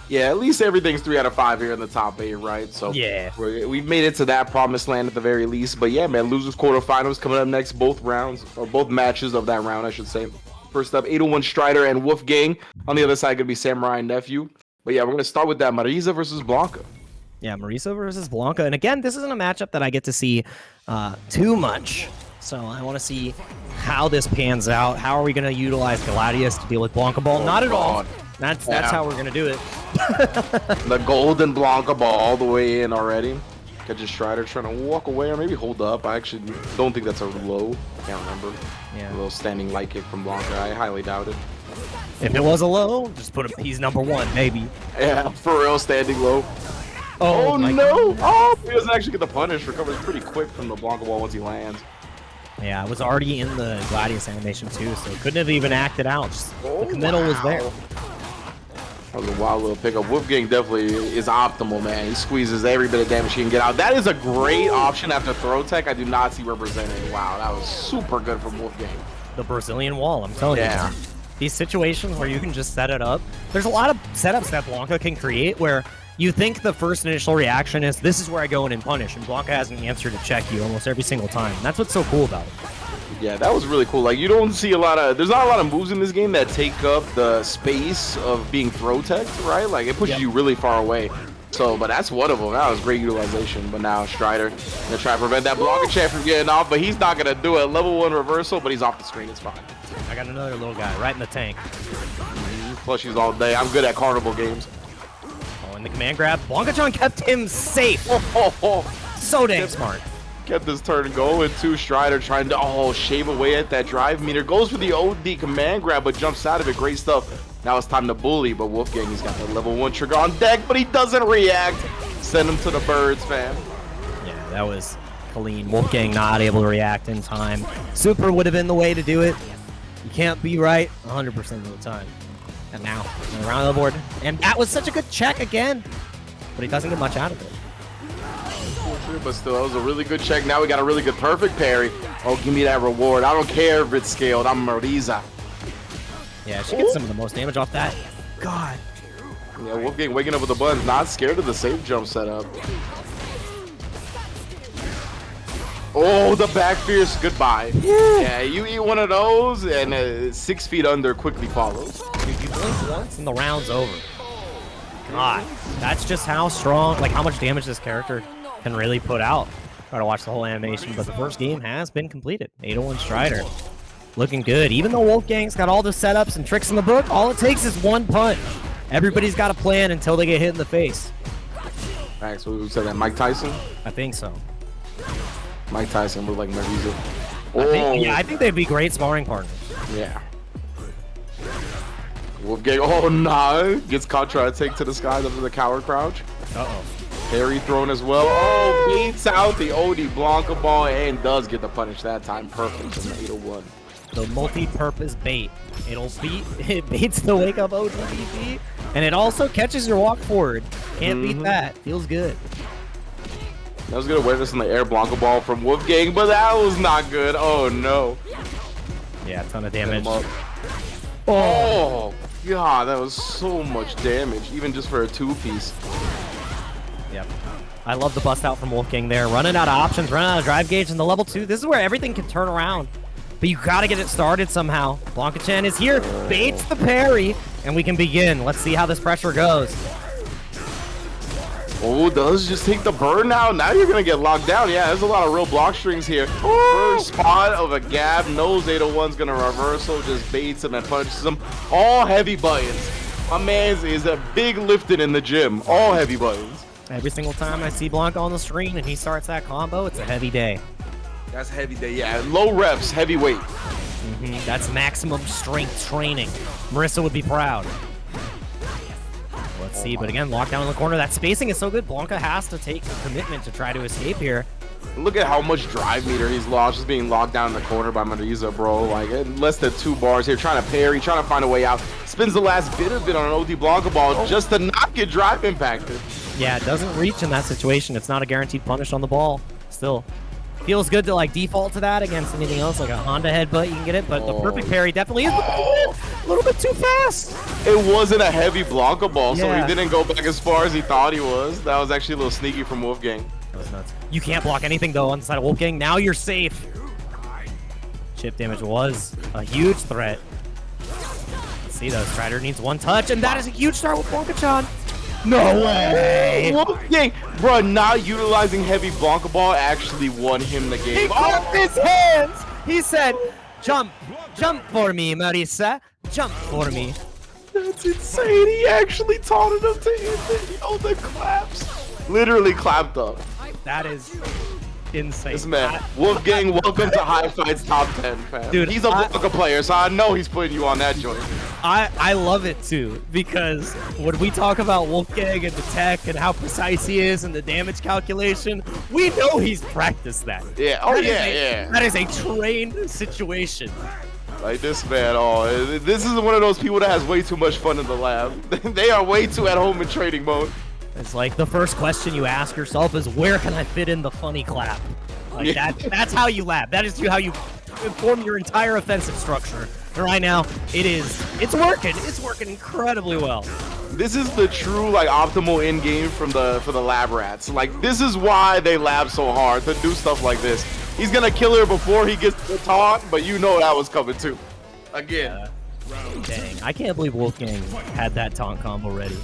Yeah, at least everything's 3 out of 5 here in the top 8, right? So yeah, we've made it to that promised land at the very least. But yeah, man, losers quarterfinals coming up next, both rounds, or both matches of that round, I should say. First up, 801 Strider and Wolfgang. On the other side, gonna be Samurai and Nephew. But yeah, we're gonna start with that Marisa versus Blanca. Yeah, Marisa versus Blanca. And again, this isn't a matchup that I get to see too much. So I want to see how this pans out. How are we going to utilize Gladius to deal with Blanca Ball? Not at all. That's how we're going to do it. The golden Blanca Ball all the way in already. Catches Strider trying to walk away or maybe hold up. I actually don't think that's a low. I can't remember. Yeah. A little standing light kick from Blanca. I highly doubt it. If it was a low, just put him. He's number 1, maybe. Yeah, for real, standing low. Oh no! Oh, he doesn't actually get the punish. Recovers pretty quick from the Blanca Ball once he lands. Yeah, I was already in the Gladius animation too, so couldn't have even acted out. Just the committal was there. That was a wild little pickup. Wolfgang definitely is optimal, man. He squeezes every bit of damage he can get out. That is a great option after throw tech. I do not see represented. Wow, that was super good from Wolfgang. The Brazilian wall, I'm telling you. These situations where you can just set it up. There's a lot of setups that Blanca can create where you think the first initial reaction is, this is where I go in and punish, and Blanca has an answer to check you almost every single time. And that's what's so cool about it. Yeah, that was really cool. Like, you don't see there's not a lot of moves in this game that take up the space of being throw teched, right? Like, it pushes you really far away. So, but that's one of them. That was great utilization. But now Strider gonna try to prevent that Blanca champ from getting off, but he's not gonna do it. Level 1 reversal, but he's off the screen. It's fine. I got another little guy right in the tank. Plushies all day. I'm good at carnival games. And the command grab, Blanca-chan kept him safe. So dang smart. Kept this turn going too. Strider trying to shave away at that drive meter. Goes for the OD command grab, but jumps out of it. Great stuff. Now it's time to bully, but Wolfgang, he's got the level 1 trigger on deck, but he doesn't react. Send him to the birds, fam. Yeah, that was clean. Wolfgang not able to react in time. Super would have been the way to do it. You can't be right 100% of the time. And now, around the board. And that was such a good check again. But he doesn't get much out of it. But still, that was a really good check. Now we got a really good perfect parry. Oh, give me that reward. I don't care if it's scaled. I'm Marisa. Yeah, she gets some of the most damage off that. God. Yeah, Wolfgang waking up with the buttons. Not scared of the safe jump setup. Oh, the back fierce. Goodbye. Yeah, you eat one of those, and 6 feet under quickly follows. You blink once, and the round's over. God, that's just how strong, like how much damage this character can really put out. Try to watch the whole animation, but the first game has been completed. 801 Strider. Looking good. Even though Wolfgang's got all the setups and tricks in the book, all it takes is one punch. Everybody's got a plan until they get hit in the face. Thanks. Who said that? Mike Tyson? I think so. Mike Tyson would like Marisa. I think they'd be great sparring partners. Yeah. Wolfgang, nah. Gets caught trying to take to the skies under the coward crouch. Uh-oh. Parry thrown as well. Oh, beats out the OD Blanca Ball and does get the punish that time. Perfect from the 801. The multi-purpose bait. It baits the wake up ODBP, and it also catches your walk forward. Can't beat that. Feels good. That was good awareness in the air Blanca Ball from Wolfgang, but that was not good. Oh no. Yeah, a ton of damage. Oh god, that was so much damage, even just for a 2-piece. Yep. I love the bust out from Wolfgang there. Running out of options, running out of drive gauge, and the level 2. This is where everything can turn around. But you gotta get it started somehow. Blanca Chen is here, baits the parry, and we can begin. Let's see how this pressure goes. Oh, does just take the burn now. Now you're gonna get locked down. Yeah, there's a lot of real block strings here. First spot of a gap, knows 801's gonna reversal, just baits him and punches him. All heavy buttons. My man is a big lifting in the gym. All heavy buttons. Every single time I see Blanca on the screen and he starts that combo, it's a heavy day. That's heavy day. Yeah, low reps, heavy weight. That's maximum strength training. Marissa would be proud. Let's see, but again, lockdown in the corner. That spacing is so good. Blanca has to take a commitment to try to escape here. Look at how much drive meter he's lost just being locked down in the corner by Marisa, bro. Like, less than 2 bars here, trying to parry, trying to find a way out. Spins the last bit of it on an OD Blanca ball just to not get drive impacted. Yeah, it doesn't reach in that situation. It's not a guaranteed punish on the ball. Still, feels good to like default to that against anything else, like a Honda headbutt, you can get it, but the perfect parry definitely is a little bit too fast. It wasn't a heavy Blanca ball, so Yeah. he didn't go back as far as he thought he was. That was actually a little sneaky from Wolfgang. That was nuts. You can't block anything though on the side of Wolfgang. Now you're safe. Chip damage was a huge threat. Let's see though, Strider needs 1 touch, and that is a huge start with Blanca-chan. No way! Wolfgang, bro, not utilizing heavy Blanca ball actually won him the game. He clapped his hands! He said, jump, jump for me, Marisa. Jump for me. That's insane. He actually taunted him to end it. Yo, the claps. Literally clapped up. That is insane. This man, Wolfgang, welcome to High Fight's top 10, fam. Dude, he's a Blanca player, so I know he's putting you on that joint. I love it too, because when we talk about Wolfgang and the tech and how precise he is and the damage calculation, we know he's practiced that. Yeah, oh That is yeah. That is a trained situation. Like this man, this is one of those people that has way too much fun in the lab. They are way too at home in training mode. It's like the first question you ask yourself is, where can I fit in the funny clap? Like that's how you lab. That is how you inform your entire offensive structure. And right now, it's working. It's working incredibly well. This is the true like optimal end game for the lab rats. Like this is why they lab so hard to do stuff like this. He's gonna kill her before he gets the taunt, but you know that was coming too. Again. Dang, I can't believe Wolfgang had that taunt combo ready.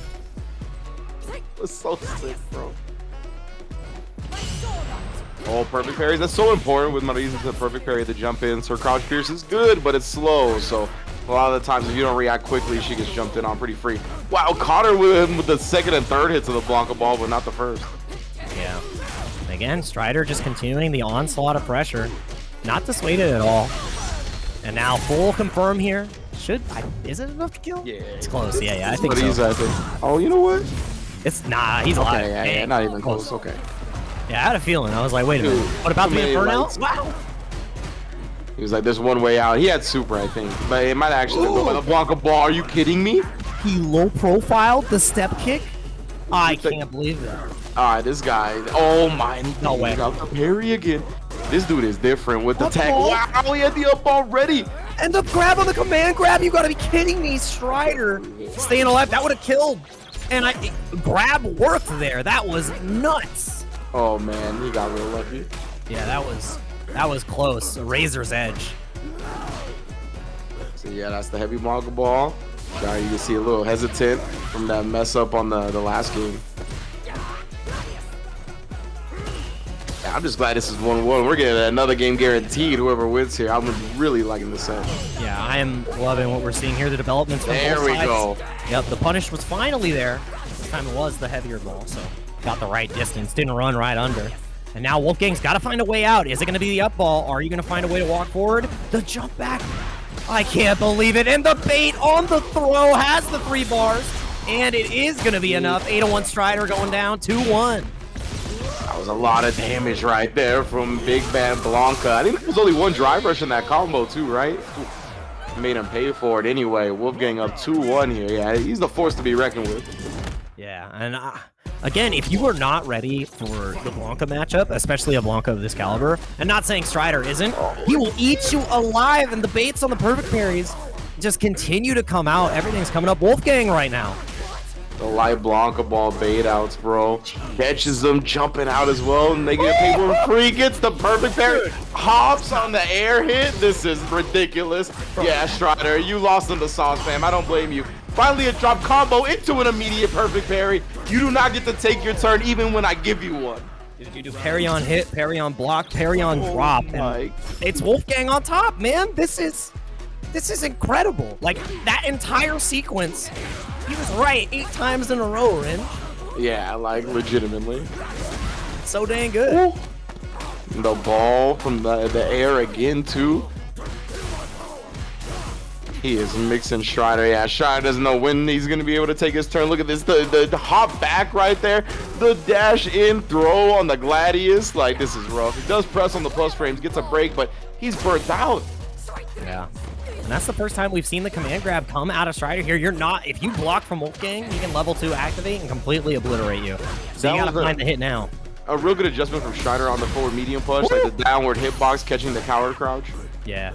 That's so sick, bro. Oh, perfect parries. That's so important with Marisa to perfect parry, the jump in. So her crouch pierce is good, but it's slow. So a lot of the times, if you don't react quickly, she gets jumped in on pretty free. Wow, caught her with the second and third hits of the Blanca ball, but not the first. Yeah. Again, Strider just continuing the onslaught of pressure. Not dissuaded at all. And now full confirm here. Is it enough to kill? Yeah. It's close. Yeah, I think But so. I think. Oh, you know what? He's alive. Okay, yeah, not even close. Okay. Yeah, I had a feeling. I was like, wait a minute. What about the Inferno? Wow. He was like, there's one way out. He had super, I think. But it might actually go by the Blanca ball. Are you kidding me? He low profiled the step kick? I can't believe that. All right, this guy. Oh, my. No way. Got the parry again. This dude is different with the tech. Wow, he had the up already. And the grab on the command grab. You got to be kidding me, Strider. Staying alive. That would have killed. And grab worked there. That was nuts. Oh man, he got real lucky. Yeah, that was close. A razor's edge. So yeah, that's the heavy Blanca ball. Now you can see a little hesitant from that mess up on the last game. Yeah, I'm just glad this is 1-1. We're getting another game guaranteed. Whoever wins here, I'm really liking the set. Yeah, I am loving what we're seeing here. The developments from There both we sides. go. Yep, the punish was finally there. This time it was the heavier ball, so got the right distance. Didn't run right under. And now Wolfgang's got to find a way out. Is it going to be the up ball? Are you going to find a way to walk forward? The jump back. I can't believe it. And the bait on the throw has the 3 bars. And it is going to be enough. 801 Strider going down 2-1. That was a lot of damage right there from Big Bad Blanca. I think there was only 1 drive rush in that combo too, right? Made him pay for it anyway. Wolfgang up 2-1 here. Yeah, he's the force to be reckoned with. Yeah, and again, if you are not ready for the Blanca matchup, especially a Blanca of this caliber, and not saying Strider isn't, he will eat you alive, and the baits on the perfect parries just continue to come out. Everything's coming up Wolfgang right now. The light Blanca ball bait outs, bro. Catches them jumping out as well. Negative paper free, gets the perfect parry. Hops on the air hit. This is ridiculous. Yeah, Strider, you lost in the sauce, fam. I don't blame you. Finally a drop combo into an immediate perfect parry. You do not get to take your turn even when I give you one. You do parry on hit, parry on block, parry on drop. And it's Wolfgang on top, man. This is incredible. Like, that entire sequence, he was right 8 times in a row, Rin. Yeah, like, legitimately. So dang good. Ooh. The ball from the air again, too. He is mixing Strider. Yeah, Strider doesn't know when he's going to be able to take his turn. Look at this, the hop back right there. The dash in throw on the Gladius. Like, this is rough. He does press on the plus frames, gets a break, but he's burnt out. Yeah. And that's the first time we've seen the command grab come out of Strider here. You're not, if you block from Wolfgang, he can level 2 activate and completely obliterate you. So you got to find the hit now. A real good adjustment from Strider on the forward medium push, like the downward hitbox catching the coward crouch. Yeah.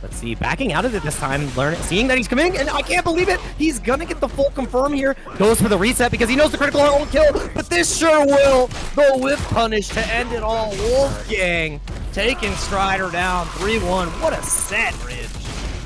Let's see, backing out of it this time, seeing that he's coming, and I can't believe it. He's gonna get the full confirm here. Goes for the reset because he knows the critical won't kill, but this sure will. The whip punish to end it all. Wolfgang taking Strider down 3-1. What a set, Ridge.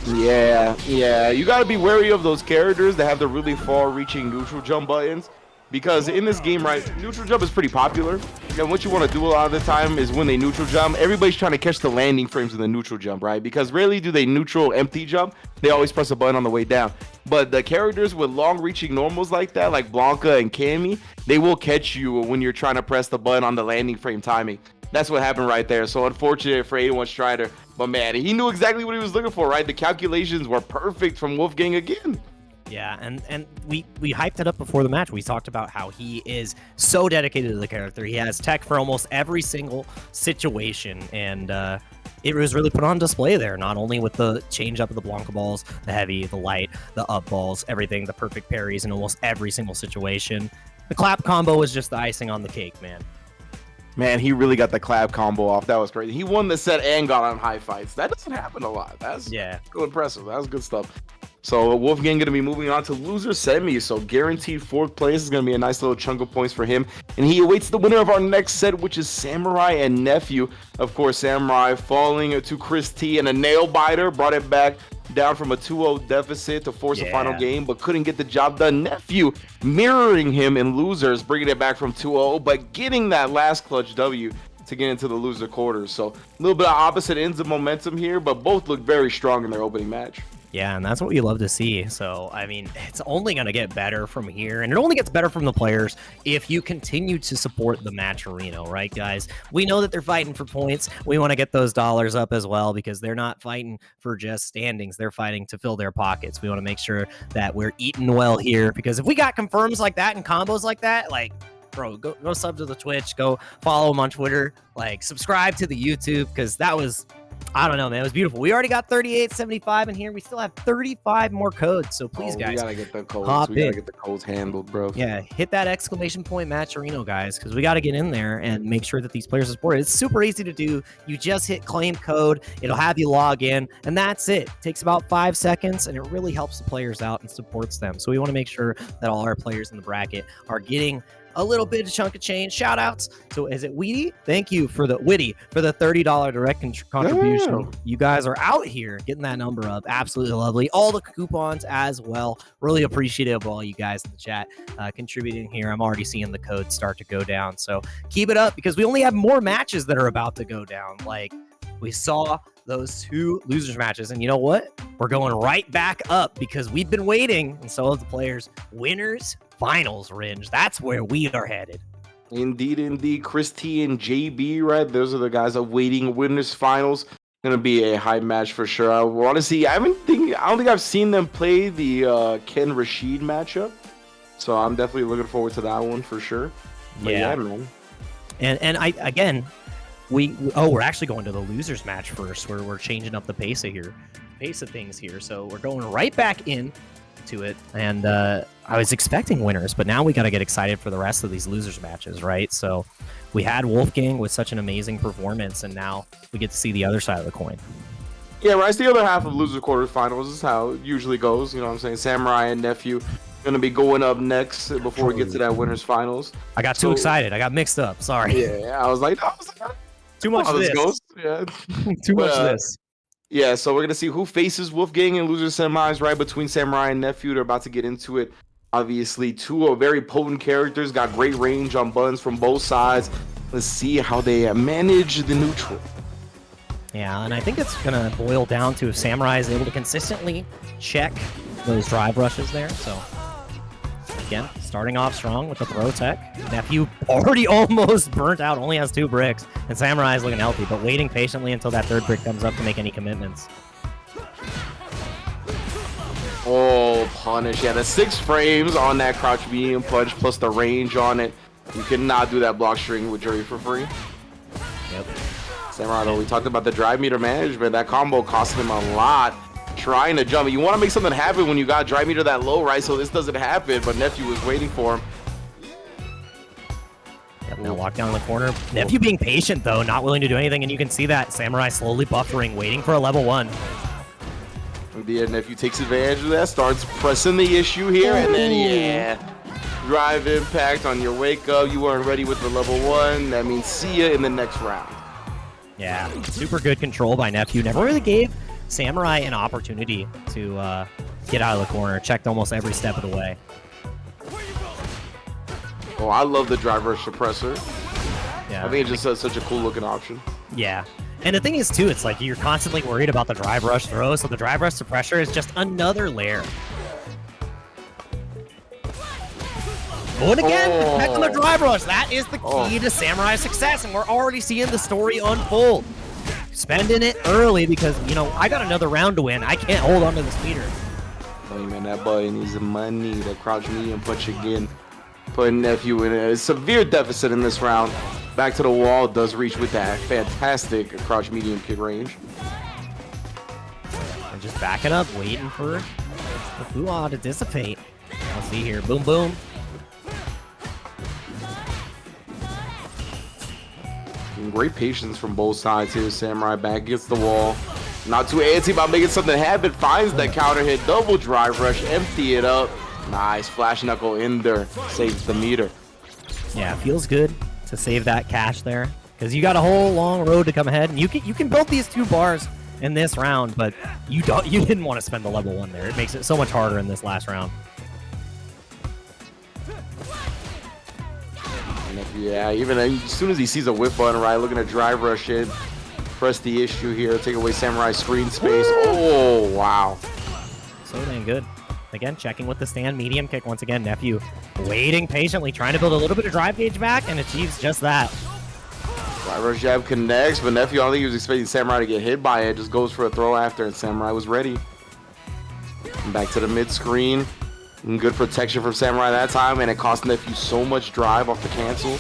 Yeah. You gotta be wary of those characters that have the really far-reaching neutral jump buttons. Because in this game, right, neutral jump is pretty popular. And what you want to do a lot of the time is when they neutral jump, everybody's trying to catch the landing frames of the neutral jump, right? Because rarely do they neutral empty jump. They always press a button on the way down. But the characters with long-reaching normals like that, like Blanca and Cammy, they will catch you when you're trying to press the button on the landing frame timing. That's what happened right there. So unfortunate for 81 Strider. But man, he knew exactly what he was looking for, right? The calculations were perfect from Wolfgang again. Yeah, and we hyped it up before the match. We talked about how he is so dedicated to the character. He has tech for almost every single situation, and it was really put on display there, not only with the change up of the Blanca balls, the heavy, the light, the up balls, everything, the perfect parries in almost every single situation. The clap combo was just the icing on the cake, man. Man, he really got the clap combo off. That was crazy. He won the set and got on high fights. That doesn't happen a lot. That's so impressive. That was good stuff. So Wolfgang going to be moving on to loser semis. So guaranteed 4th place is going to be a nice little chunk of points for him. And he awaits the winner of our next set, which is Samurai and Nephew. Of course, Samurai falling to Chris T and a nail biter. Brought it back down from a 2-0 deficit to force a final game, but couldn't get the job done. Nephew mirroring him in losers, bringing it back from 2-0, but getting that last clutch W to get into the loser quarters. So a little bit of opposite ends of momentum here, but both look very strong in their opening match. Yeah, and that's what we love to see. So, I mean, it's only going to get better from here, and it only gets better from the players if you continue to support the match arena, right, guys? We know that they're fighting for points. We want to get those dollars up as well because they're not fighting for just standings. They're fighting to fill their pockets. We want to make sure that we're eating well here because if we got confirms like that and combos like that, like, bro, go sub to the Twitch, go follow them on Twitter, like, subscribe to the YouTube because that was... I don't know, man. It was beautiful. We already got 38.75 in here. We still have 35 more codes. So please, guys, we gotta get the codes. We gotta get the codes handled, bro. Yeah, hit that exclamation point Matcherino, guys, because we got to get in there and make sure that these players are supported. It's super easy to do. You just hit claim code. It'll have you log in, and that's it. It takes about 5 seconds, and it really helps the players out and supports them. So we want to make sure that all our players in the bracket are getting a little bit of chunk of change. Shout outs. So is it Witty? Thank you for the $30 direct contribution. Yeah. You guys are out here getting that number up. Absolutely lovely. All the coupons as well. Really appreciative of all you guys in the chat contributing here. I'm already seeing the codes start to go down. So keep it up because we only have more matches that are about to go down. Like we saw those 2 losers matches. And you know what? We're going right back up because we've been waiting. And so have the players. Winners finals, Ringe. That's where we are headed. Indeed. Chris T and JB, right? Those are the guys awaiting winners finals. Gonna be a high match for sure. I want to see. I don't think I've seen them play the Ken Rashid matchup, so I'm definitely looking forward to that one for sure. But yeah, man. And I again, we're actually going to the losers match first, where we're changing up the pace of things here. So we're going right back in to it, and I was expecting winners, but now we got to get excited for the rest of these losers matches, right? So we had Wolfgang with such an amazing performance, and now we get to see the other side of the coin. Yeah, right. It's the other half of loser quarterfinals. This is how it usually goes. You know what I'm saying? Samurai and Nephew gonna be going up next before we get to that winners finals. I got too excited. I got mixed up. Sorry. Yeah, I was like, Too much how this. goes. Yeah. Too much this. Yeah, so we're gonna see who faces Wolfgang and loser semis right between Samurai and Nephew. They're about to get into it. Obviously, two are very potent characters, got great range on buttons from both sides. Let's see how they manage the neutral. Yeah, and I think it's going to boil down to if Samurai is able to consistently check those drive rushes there. So, again, starting off strong with the throw tech. Nephew already almost burnt out, only has 2 bricks. And Samurai is looking healthy, but waiting patiently until that 3rd brick comes up to make any commitments. Oh, punish. Yeah, the 6 frames on that crouch medium punch plus the range on it. You cannot do that block string with Jury for free. Yep. Samurai, though, we talked about the drive meter management. That combo cost him a lot trying to jump. You want to make something happen when you got drive meter that low, right? So this doesn't happen, but Nephew was waiting for him. Yep, now walk down in the corner. Nephew being patient, though, not willing to do anything, and you can see that Samurai slowly buffering, waiting for a level 1. Yeah, Nephew takes advantage of that, starts pressing the issue here, and then, yeah, drive impact on your wake up. You weren't ready with the level 1. That means see ya in the next round. Yeah, super good control by Nephew. Never really gave Samurai an opportunity to get out of the corner. Checked almost every step of the way. Oh, I love the drive rush suppressor. Yeah, I think it's just such a cool looking option. Yeah. And the thing is, too, it's like you're constantly worried about the drive rush throw, so the drive rush suppressor is just another layer. Oh, and again, back on the drive rush. That is the key to Samurai's success, and we're already seeing the story unfold. Spending it early because, you know, I got another round to win. I can't hold on to this meter. Oh, man, that boy needs the money. That crouch medium punch again. Putting Nephew in a severe deficit in this round. Back to the wall, does reach with that fantastic crouch medium kick range. And just backing up, waiting for the Fuwa to dissipate. Let's see here. Boom, boom. Great patience from both sides here. Samurai back against the wall. Not too antsy about making something happen. Finds that counter hit. Double drive rush. Empty it up. Nice. Flash knuckle in there. Saves the meter. Yeah, feels good to save that cash there. Because you got a whole long road to come ahead. And you can build these 2 bars in this round. But you didn't want to spend the level 1 there. It makes it so much harder in this last round. Yeah, even as soon as he sees a whip button, right, looking to drive rush in, press the issue here, take away Samurai screen space. Oh, wow. So dang good. Again, checking with the stand medium kick once again. Nephew waiting patiently, trying to build a little bit of drive gauge back, and achieves just that. Drive rush jab connects, but Nephew, I don't think he was expecting Samurai to get hit by it. Just goes for a throw after, and Samurai was ready. And back to the mid screen. And good protection from Samurai that time, and it cost Nephew so much drive off the cancel.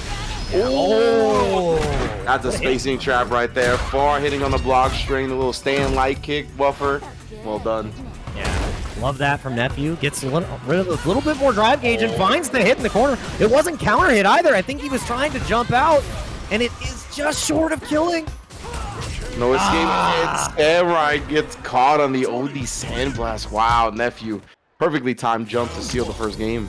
Oh! That's a spacing trap right there. Far hitting on the block string, the little stand light kick buffer. Well done. Yeah, love that from Nephew. Gets rid of a little bit more drive gauge and finds the hit in the corner. It wasn't counter hit either. I think he was trying to jump out, and it is just short of killing. No escape. And Samurai gets caught on the OD Sandblast. Wow, Nephew. Perfectly timed jump to seal the first game.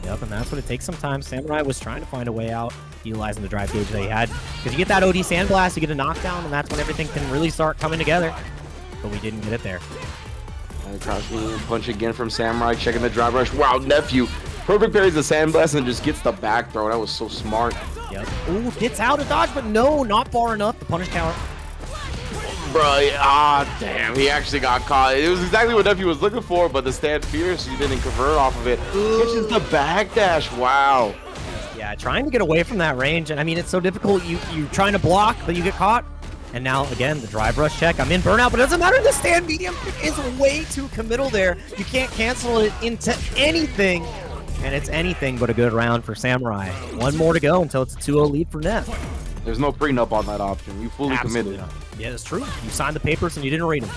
Yep, and that's what it takes sometimes. Samurai was trying to find a way out, utilizing the drive gauge that he had. Because you get that OD Sandblast, you get a knockdown, and that's when everything can really start coming together. But we didn't get it there. Crouch medium punch again from Samurai, checking the drive rush. Wow, Nephew. Perfect parries the Sandblast and just gets the back throw. That was so smart. Yep. Ooh, gets out of dodge, but no, not far enough. The punish counter. Bro, damn, he actually got caught. It was exactly what Nephew was looking for, but the stand fierce, he didn't convert off of it. Catches the backdash, wow. Yeah, trying to get away from that range, and I mean, it's so difficult. You're trying to block, but you get caught. And now, again, the drive rush check. I'm in burnout, but it doesn't matter. The stand medium is way too committal there. You can't cancel it into anything, and it's anything but a good round for Samurai. 1 more to go until it's a 2-0 lead for Neff. There's no prenup on that option. You fully committed. Not. Yeah, it's true. You signed the papers and you didn't read them.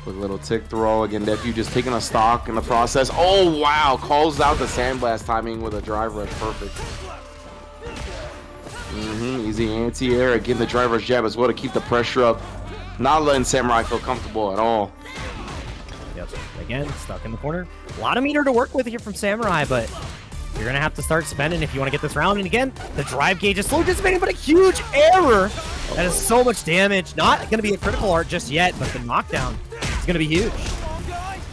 With a little tick throw. Again, Nephew just taking a stock in the process. Oh, wow. Calls out the Sandblast timing with a drive rush. Perfect. Easy anti-air. Again, the drive rush jab as well to keep the pressure up. Not letting Samurai feel comfortable at all. Yep. Again, stuck in the corner. A lot of meter to work with here from Samurai, but you're going to have to start spending if you want to get this round. And again, the drive gauge is slowly dissipating, but a huge error. That is so much damage. Not going to be a critical art just yet, but the knockdown is going to be huge.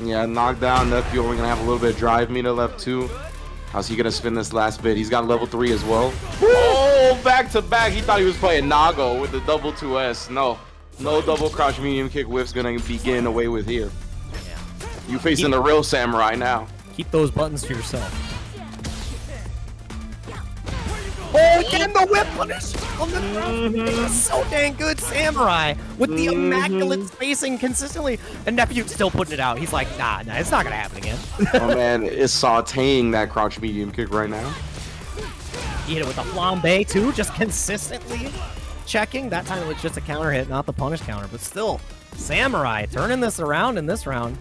Yeah, knockdown. Nephew only going to have a little bit of drive meter left too. How's he going to spin this last bit? He's got level 3 as well. Oh, back to back. He thought he was playing Nago with the double 2S. No double crouch medium kick whiff's going to be getting away with here. Yeah. You facing the real Samurai now. Keep those buttons to yourself. Oh, again, the whip punish on the ground. So dang good, Samurai, with the immaculate spacing consistently. And Nephew still putting it out. He's like, nah, it's not going to happen again. Oh, man, it's sauteing that crouch medium kick right now. He hit it with a flambe, too, just consistently checking. That time it was just a counter hit, not the punish counter. But still, Samurai turning this around in this round.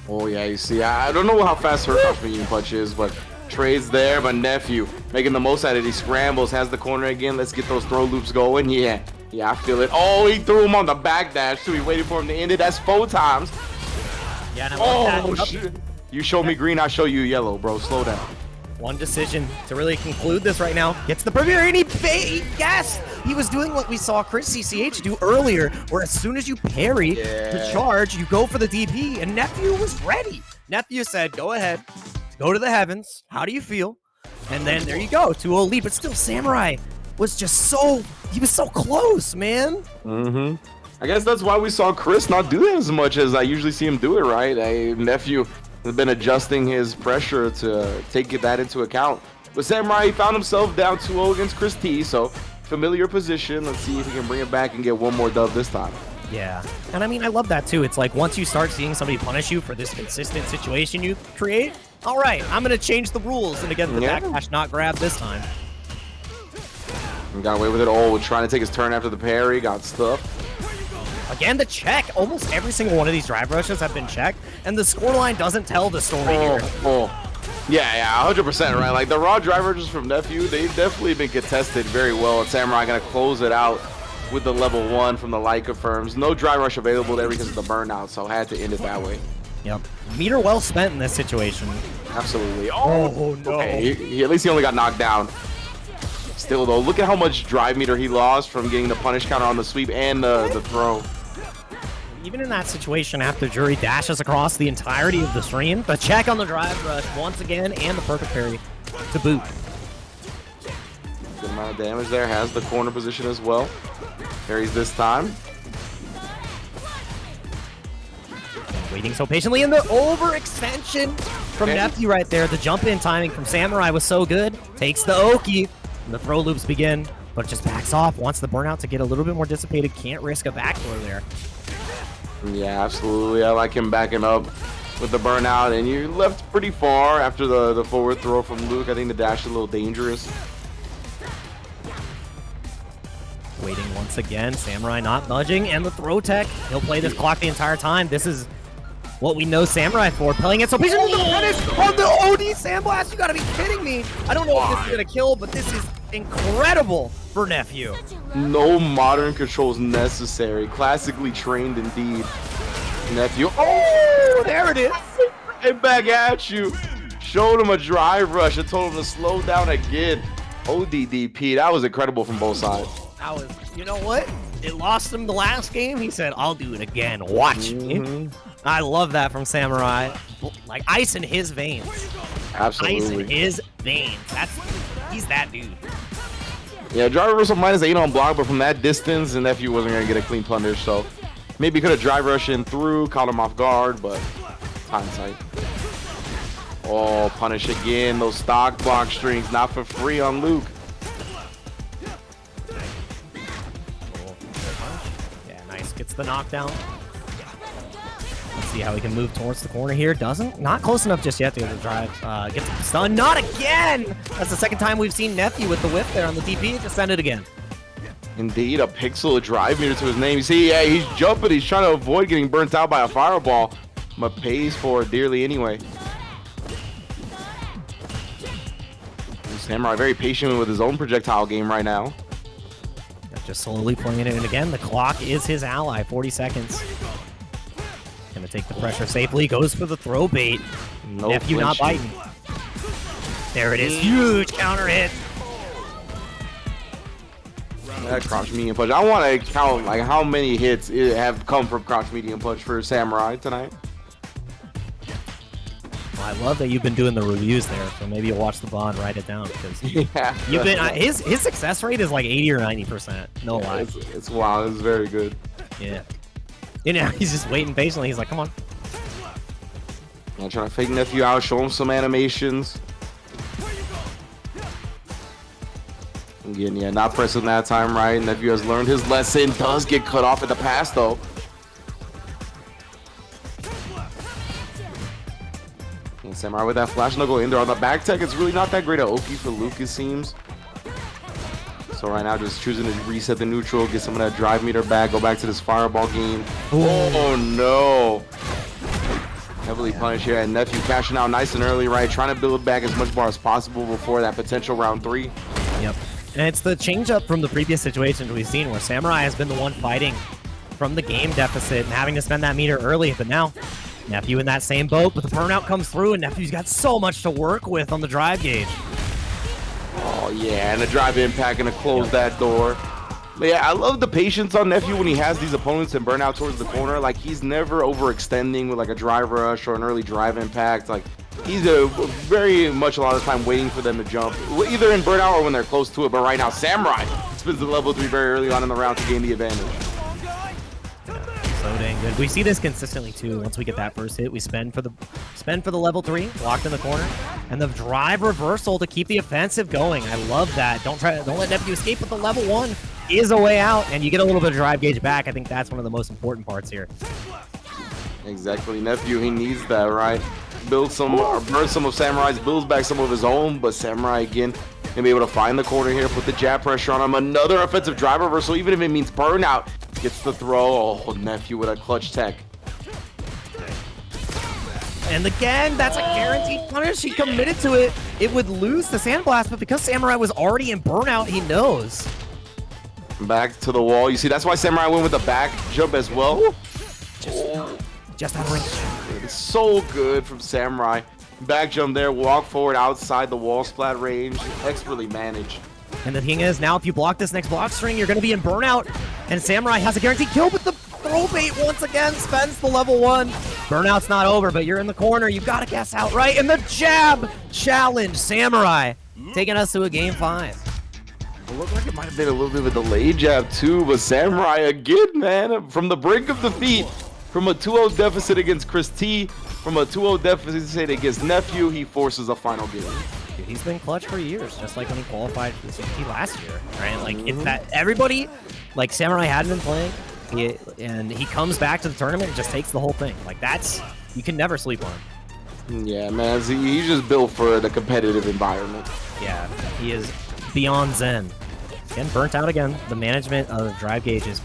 Oh, yeah, you see, I don't know how fast her crouch medium punch is, but trades there, but Nephew making the most out of these scrambles, has the corner again. Let's get those throw loops going. Yeah, I feel it. Oh, he threw him on the back dash too. He waited for him to end it. That's 4 times. Yeah, oh, shit. You show me green, I show you yellow, bro. Slow down. One decision to really conclude this right now. Gets the premiere, and yes! He was doing what we saw Chris CCH do earlier, where as soon as you parry the charge, you go for the DP, and Nephew was ready. Nephew said, go ahead. Go to the heavens. How do you feel? And then there you go, 2-0 lead. But still, Samurai was just he was so close, man. I guess that's why we saw Chris not do that as much as I usually see him do it, right? Nephew has been adjusting his pressure to take that into account. But Samurai, he found himself down 2-0 against Chris T, so familiar position. Let's see if he can bring it back and get one more dub this time. Yeah, and I mean, I love that too. It's like once you start seeing somebody punish you for this consistent situation you create, all right, I'm going to change the rules. And again, the backdash not grab this time. He got away with it. Oh, trying to take his turn after the parry. Got stuffed. Again, the check. Almost every single one of these drive rushes have been checked, and the scoreline doesn't tell the story here. Yeah, 100%, right? Like, the raw drive rushes from Nephew, they've definitely been contested very well. And Samurai going to close it out with the level 1 from the Leica firms. No drive rush available there because of the burnout, so had to end it that way. Yep. Meter well spent in this situation. Absolutely. Oh no. Okay, at least he only got knocked down. Still, though, look at how much drive meter he lost from getting the punish counter on the sweep and the throw. Even in that situation, after Jury dashes across the entirety of the stream, the check on the drive rush once again, and the perfect parry to boot. Good amount of damage there. Has the corner position as well. Parries this time. Waiting so patiently, and the overextension from Nephew right there. The jump-in timing from Samurai was so good. Takes the Oki, and the throw loops begin, but it just backs off. Wants the burnout to get a little bit more dissipated. Can't risk a backdoor there. Yeah, absolutely. I like him backing up with the burnout, and you left pretty far after the forward throw from Luke. I think the dash is a little dangerous. Waiting once again. Samurai not nudging, and the throw tech. He'll play this clock the entire time. This is what we know Samurai for, playing it so patiently. The finish on the OD Sandblast. You gotta be kidding me. I don't know if this is gonna kill, but this is incredible for Nephew. No modern controls necessary. Classically trained indeed. Nephew. Oh, there it is. Right back at you. Showed him a drive rush and told him to slow down again. ODDP. That was incredible from both sides. That was, you know what? It lost him the last game. He said, I'll do it again. Watch me. I love that from Samurai. Like ice in his veins. Absolutely. Ice in his veins. He's that dude. Yeah, drive reversal -8 on block, but from that distance, and Nephew wasn't going to get a clean punish, so maybe could have drive rushed in through, caught him off guard, but hindsight. Oh, punish again. Those stock block strings, not for free on Luke. Yeah, nice. Gets the knockdown. Let's see how he can move towards the corner here. Doesn't. Not close enough just yet to get the drive. Gets the stun. Not again! That's the second time we've seen Nephew with the whip there on the DP. Just send it again. Indeed, a pixel drive meter to his name. You see, yeah, he's jumping. He's trying to avoid getting burnt out by a fireball, but pays for it dearly anyway. Samurai very patient with his own projectile game right now. Just slowly playing it in again. The clock is his ally. 40 seconds. Gonna take the pressure safely, goes for the throw bait. No Nephew not flinching. biting. There it is, huge counter hit. That crouch medium punch. I want to count like how many hits have come from crouch medium punch for Samurai tonight. Well, I love that you've been doing the reviews there, so maybe you'll watch the VOD and write it down because Yeah, you've been his success rate is like 80 or 90%. No lie. it's wild. It's very good. Yeah. You know, he's just waiting patiently. He's like, come on. I'm trying to fake Nephew out, show him some animations. Again, yeah, not pressing that time right. Nephew has learned his lesson. Does get cut off at the pass though. And Samurai with that flash knuckle in there on the back tech. It's really not that great at Oki for Luke, it seems. So right now, just choosing to reset the neutral, get some of that drive meter back, go back to this fireball game. Oh no! Heavily punished here, and Nephew cashing out nice and early, right? Trying to build back as much bar as possible before that potential round 3. Yep. And it's the change up from the previous situations we've seen where Samurai has been the one fighting from the game deficit and having to spend that meter early, but now Nephew in that same boat, but the burnout comes through and Nephew's got so much to work with on the drive gauge. Oh yeah, and a drive impact gonna close that door. But yeah, I love the patience on Nephew when he has these opponents and burnout towards the corner. Like, he's never overextending with like a drive rush or an early drive impact. Like, he's very much a lot of the time waiting for them to jump, either in burnout or when they're close to it. But right now, Samurai spins the level 3 very early on in the round to gain the advantage. So dang good. We see this consistently too. Once we get that first hit, we spend for the level 3, locked in the corner, and the drive reversal to keep the offensive going. I love that. Don't let Nephew escape with the level 1 is a way out, and you get a little bit of drive gauge back. I think that's one of the most important parts here. Exactly, Nephew, he needs that, right? Build some, or burn some of Samurai's, builds back some of his own, but Samurai again gonna be able to find the corner here, put the jab pressure on him. Another offensive drive reversal, even if it means burnout. Gets the throw. Oh, Nephew with a clutch tech. And again, that's a guaranteed punish. He committed to it. It would lose the Sandblast, but because Samurai was already in burnout, he knows. Back to the wall. You see, that's why Samurai went with the back jump as well. Just out of range. It's so good from Samurai. Back jump there, walk forward outside the wall splat range. Expertly managed. And the thing is, now if you block this next block string, you're going to be in burnout. And Samurai has a guaranteed kill, but the throw bait once again spends the level 1. Burnout's not over, but you're in the corner. You've got to guess out right. And the jab challenge, Samurai, taking us to a game 5. It looked like it might have been a little bit of a delayed jab too, but Samurai again, man, from the brink of defeat, from a 2-0 deficit against Chris T, from a 2-0 deficit against Nephew, he forces a final game. Dude, he's been clutch for years, just like when he qualified for the CT last year, right? Like, it's that everybody, like Samurai hadn't been playing, and he comes back to the tournament and just takes the whole thing. Like, that's, you can never sleep on him. Yeah, man, he's just built for the competitive environment. Yeah, he is beyond zen. Again, burnt out again. The management of drive gauges,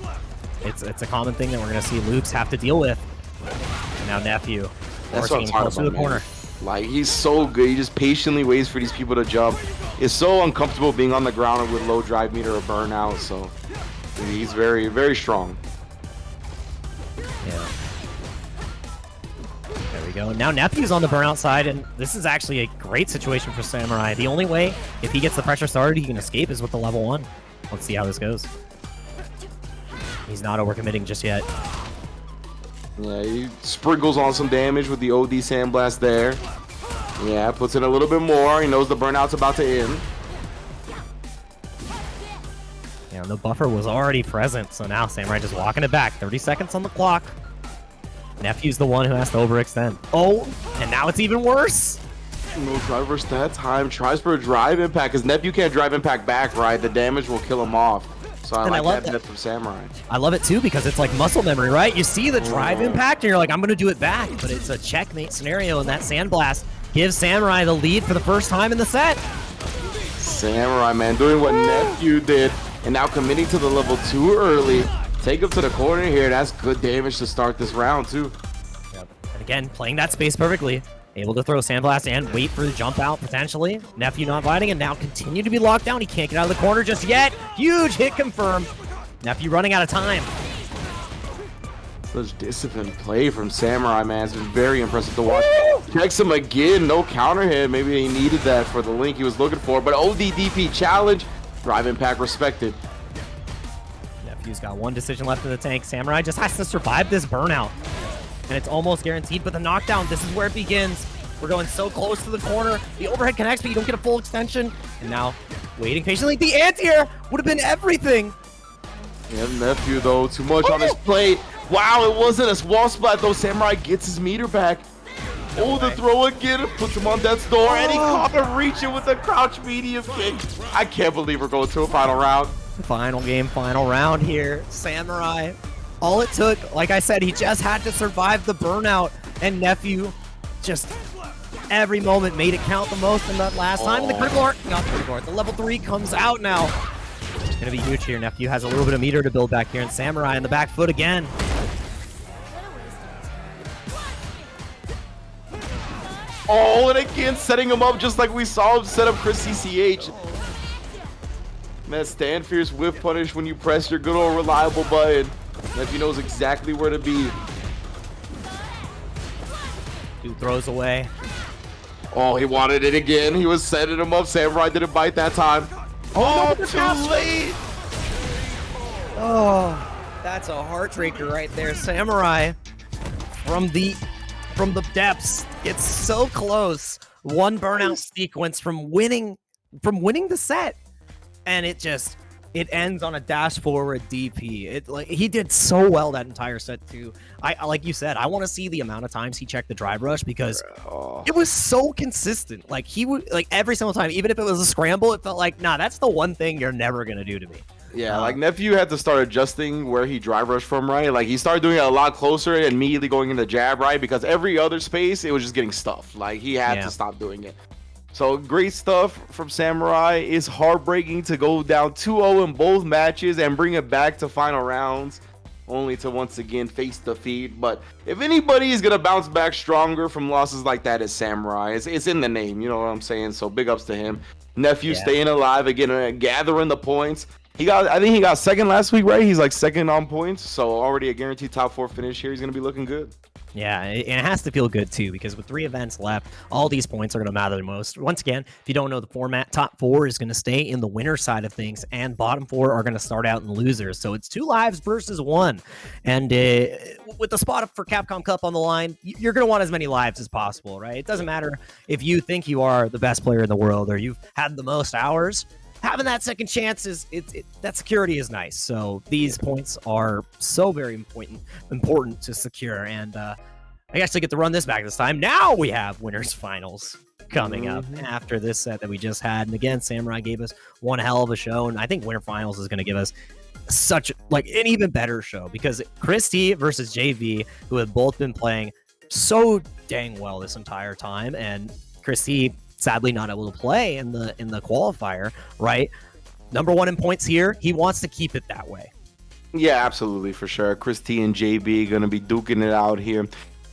it's a common thing that we're gonna see Luke's have to deal with. And now Nephew, that's what I'm talking about, to the corner. Like, he's so good. He just patiently waits for these people to jump. It's so uncomfortable being on the ground with low drive meter or burnout. So he's very, very strong. Yeah. There we go. Now Nephew's on the burnout side, and this is actually a great situation for Samurai. The only way, if he gets the pressure started, he can escape is with the level 1. Let's see how this goes. He's not overcommitting just yet. Yeah, he sprinkles on some damage with the OD Sandblast there. Yeah, puts in a little bit more. He knows the burnout's about to end. Yeah, the buffer was already present, so now Samurai just walking it back. 30 seconds on the clock. Nephew's the one who has to overextend. Oh, and now it's even worse. No drive versus that time. Tries for a drive impact, because Nephew can't drive impact back, right? The damage will kill him off. So I like that from Samurai. I love it too, because it's like muscle memory, right? You see the drive impact and you're like, I'm going to do it back. But it's a checkmate scenario, and that Sandblast gives Samurai the lead for the first time in the set. Samurai, man, doing what Nephew did, and now committing to the level 2 early. Take him to the corner here. That's good damage to start this round too. Yep. And again, playing that space perfectly. Able to throw Sandblast and wait for the jump out, potentially. Nephew not biting, and now continue to be locked down. He can't get out of the corner just yet. Huge hit confirmed. Nephew running out of time. Such disciplined play from Samurai, man. It's been very impressive to watch. Checks him again. No counter hit. Maybe he needed that for the link he was looking for. But ODDP challenge. Drive impact respected. Nephew's got one decision left in the tank. Samurai just has to survive this burnout. And it's almost guaranteed. But the knockdown, this is where it begins. We're going so close to the corner. The overhead connects, but you don't get a full extension. And now, waiting patiently. The anti-air would have been everything. Yeah, Nephew, though, too much on his plate. Wow, it wasn't a wall splat, though. Samurai gets his meter back. Oh, the throw again. Puts him on death's door, and he caught him reaching with a crouch medium kick. I can't believe we're going to a final round. Final game, final round here. Samurai. All it took, like I said, he just had to survive the burnout. And Nephew just every moment made it count the most in that last time. The critical art, not the critical art, the level 3 comes out now. It's gonna be huge here. Nephew has a little bit of meter to build back here, and Samurai in the back foot again. Oh, and again, setting him up just like we saw him set up Chris CCH. Man, stand fierce whiff punish when you press your good old reliable button. Nephew knows exactly where to be. Dude throws away. Oh, he wanted it again. He was setting him up. Samurai didn't bite that time. Oh, no, too late. Oh, that's a heartbreaker right there. Samurai from the depths. It's so close. One burnout sequence from winning the set, and it ends on a dash forward DP. He did so well that entire set too. I like you said, I want to see the amount of times he checked the drive rush because it was so consistent. Like he would every single time, even if it was a scramble, it felt like, nah, that's the one thing you're never gonna do to me. Yeah, like Nephew had to start adjusting where he drive rushed from, right? Like he started doing it a lot closer and immediately going into jab, right? Because every other space, it was just getting stuffed. Like he had to stop doing it. So great stuff from Samurai. It's heartbreaking to go down 2-0 in both matches and bring it back to final rounds, only to once again face defeat. But if anybody is going to bounce back stronger from losses like that, it's Samurai. It's in the name, you know what I'm saying? So big ups to him. Nephew staying alive again, gathering the points. I think he got second last week, right? He's like second on points, so already a guaranteed top 4 finish here. He's going to be looking good. Yeah, and it has to feel good too, because with 3 events left, all these points are going to matter the most. Once again, if you don't know the format, top 4 is going to stay in the winner side of things, and bottom 4 are going to start out in losers. So it's 2 lives versus 1. And with the spot for Capcom Cup on the line, you're going to want as many lives as possible, right? It doesn't matter if you think you are the best player in the world or you've had the most hours. Having that second chance that security is nice. So these points are so very important to secure. And I actually get to run this back this time. Now we have winners finals coming up after this set that we just had. And again, Samurai gave us one hell of a show, and I think winner finals is going to give us such an even better show, because Chris T versus JV, who have both been playing so dang well this entire time, and Chris T sadly not able to play in the qualifier, right? Number 1 in points here. He wants to keep it that way. Yeah, absolutely, for sure. Chris T and JB going to be duking it out here.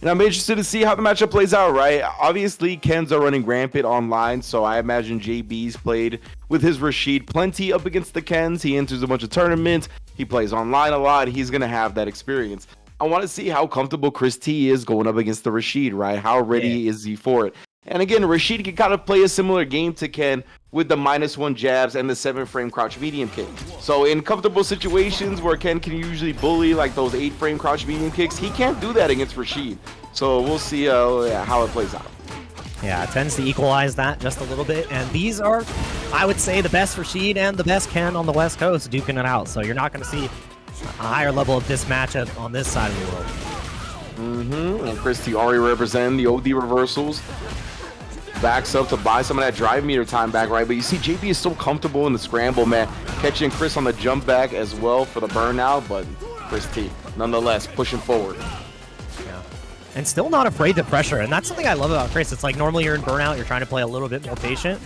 And I'm interested to see how the matchup plays out, right? Obviously, Kens are running rampant online, so I imagine JB's played with his Rashid plenty up against the Kens. He enters a bunch of tournaments. He plays online a lot. He's going to have that experience. I want to see how comfortable Chris T is going up against the Rashid, right? How ready is he for it? And again, Rashid can kind of play a similar game to Ken with the -1 jabs and the 7-frame crouch medium kick. So in comfortable situations where Ken can usually bully like those 8-frame crouch medium kicks, he can't do that against Rashid. So we'll see how it plays out. Yeah, it tends to equalize that just a little bit. And these are, I would say, the best Rashid and the best Ken on the West Coast duking it out. So you're not going to see a higher level of this matchup on this side of the world. And Chris T already representing the OD reversals. Backs up to buy some of that drive meter time back, right? But you see JB is so comfortable in the scramble, man. Catching Chris on the jump back as well for the burnout, but Chris T, nonetheless, pushing forward. Yeah. And still not afraid to pressure. And that's something I love about Chris. It's like normally you're in burnout, you're trying to play a little bit more patient.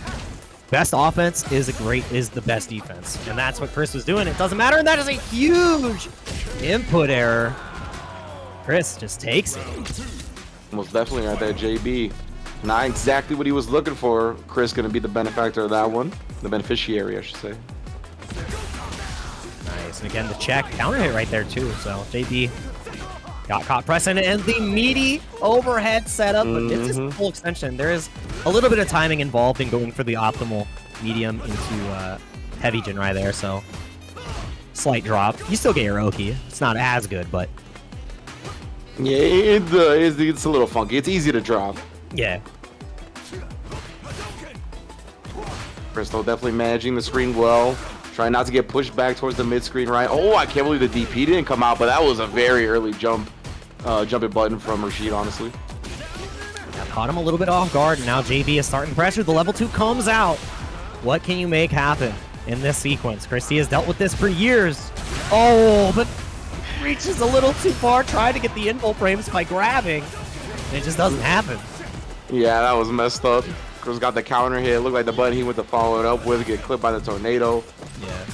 Best offense is the best defense. And that's what Chris was doing. It doesn't matter. And that is a huge input error. Chris just takes it. Most definitely right there, JB. Not exactly what he was looking for. Chris going to be the benefactor of that one. The beneficiary, I should say. Nice. And again, the check counter hit right there, too. So JB Got caught pressing and the meaty overhead setup, but this is full extension. There is a little bit of timing involved in going for the optimal medium into heavy Jinrai there, so slight drop. You still get your Oki. It's not as good, but yeah, it's a little funky. It's easy to drop. yeah. Crystal definitely managing the screen well. Trying not to get pushed back towards the mid-screen right. Oh, I can't believe the DP didn't come out, but that was a very early jumping button from Rashid, honestly. Yeah, caught him a little bit off guard, and now JB is starting pressure. The level 2 comes out. What can you make happen in this sequence? Christie has dealt with this for years. Oh, but reaches a little too far, trying to get the info frames by grabbing. And it just doesn't happen. Yeah, that was messed up. Chris got the counter hit. Looked like the button he went to follow it up with get clipped by the tornado. Yeah.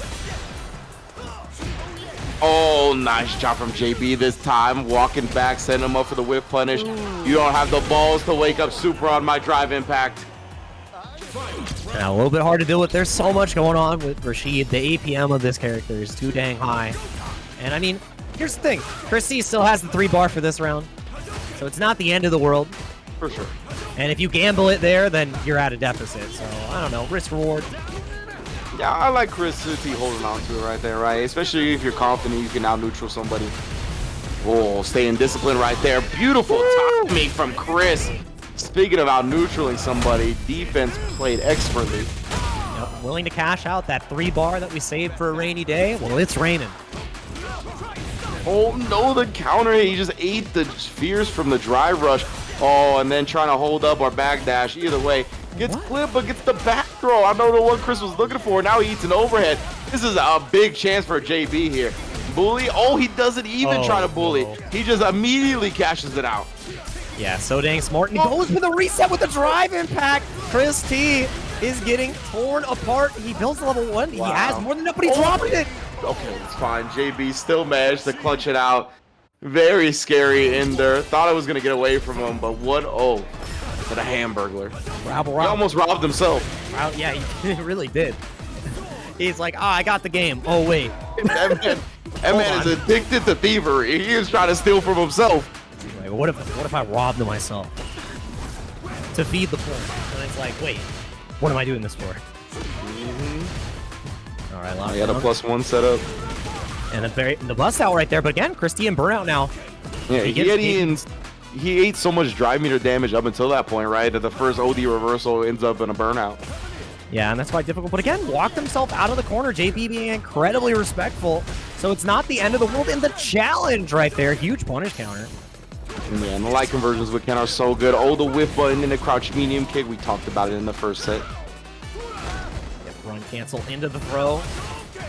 Oh, nice job from JB this time. Walking back, setting him up for the whip punish. You don't have the balls to wake up Super on my drive impact. Now, a little bit hard to deal with. There's so much going on with Rashid. The APM of this character is too dang high. And I mean, here's the thing. Christie still has the 3-bar for this round. So it's not the end of the world. For sure. And if you gamble it there, then you're at a deficit. So, I don't know, risk reward. Yeah, I like Chris CCH holding on to it right there, right? Especially if you're confident you can out neutral somebody. Oh, staying disciplined right there. Beautiful timing from Chris. Speaking of out neutraling somebody, defense played expertly. Yep, willing to cash out that 3-bar that we saved for a rainy day. Well, it's raining. Oh no, the counter hit. He just ate the spheres from the drive rush. Oh, and then trying to hold up our back dash. Either way, gets clipped, but gets the back throw. I don't know what Chris was looking for. Now he eats an overhead. This is a big chance for JB here. Bully. Oh, he doesn't even try to bully. No. He just immediately cashes it out. Yeah, so dang smart. And he goes for the reset with the drive impact. Chris T is getting torn apart. He builds level 1. Wow. He has more than enough, but he dropped it. Okay, it's fine. JB still managed to clutch it out. Very scary in there. Thought I was going to get away from him, but what? Oh, to the Hamburglar. Rabble, He almost robbed himself. Wow, yeah, he really did. He's like, I got the game. Oh, wait. That man is addicted to thievery. He is trying to steal from himself. Like, what if I robbed him myself? To feed the poor. And it's like, wait, what am I doing this for? All right, lock He had a down. +1 setup. And the bust out right there, but again, Christie and Burnout now. Yeah, he ate so much drive meter damage up until that point, right? That the first OD reversal ends up in a burnout. Yeah, and that's quite difficult. But again, walked himself out of the corner. JP being incredibly respectful. So it's not the end of the world. And the challenge right there, huge punish counter. Yeah, and the light conversions with Ken are so good. Oh, the whip button and the crouch medium kick. We talked about it in the first set. Yep, run cancel into the throw.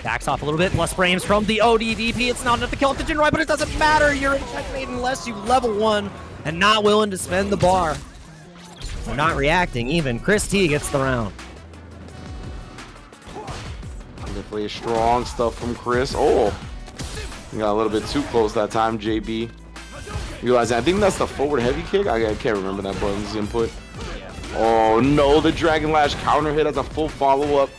Backs off a little bit, plus frames from the ODDP. It's not enough to kill the Jinrai, but it doesn't matter. You're in checkmate unless you level 1 and not willing to spend the bar. We're not reacting even. Chris T gets the round. Definitely strong stuff from Chris. Oh, he got a little bit too close that time, JB. Realizing, I think that's the forward heavy kick. I can't remember that button's input. Oh no, the Dragon Lash counter hit as a full follow-up.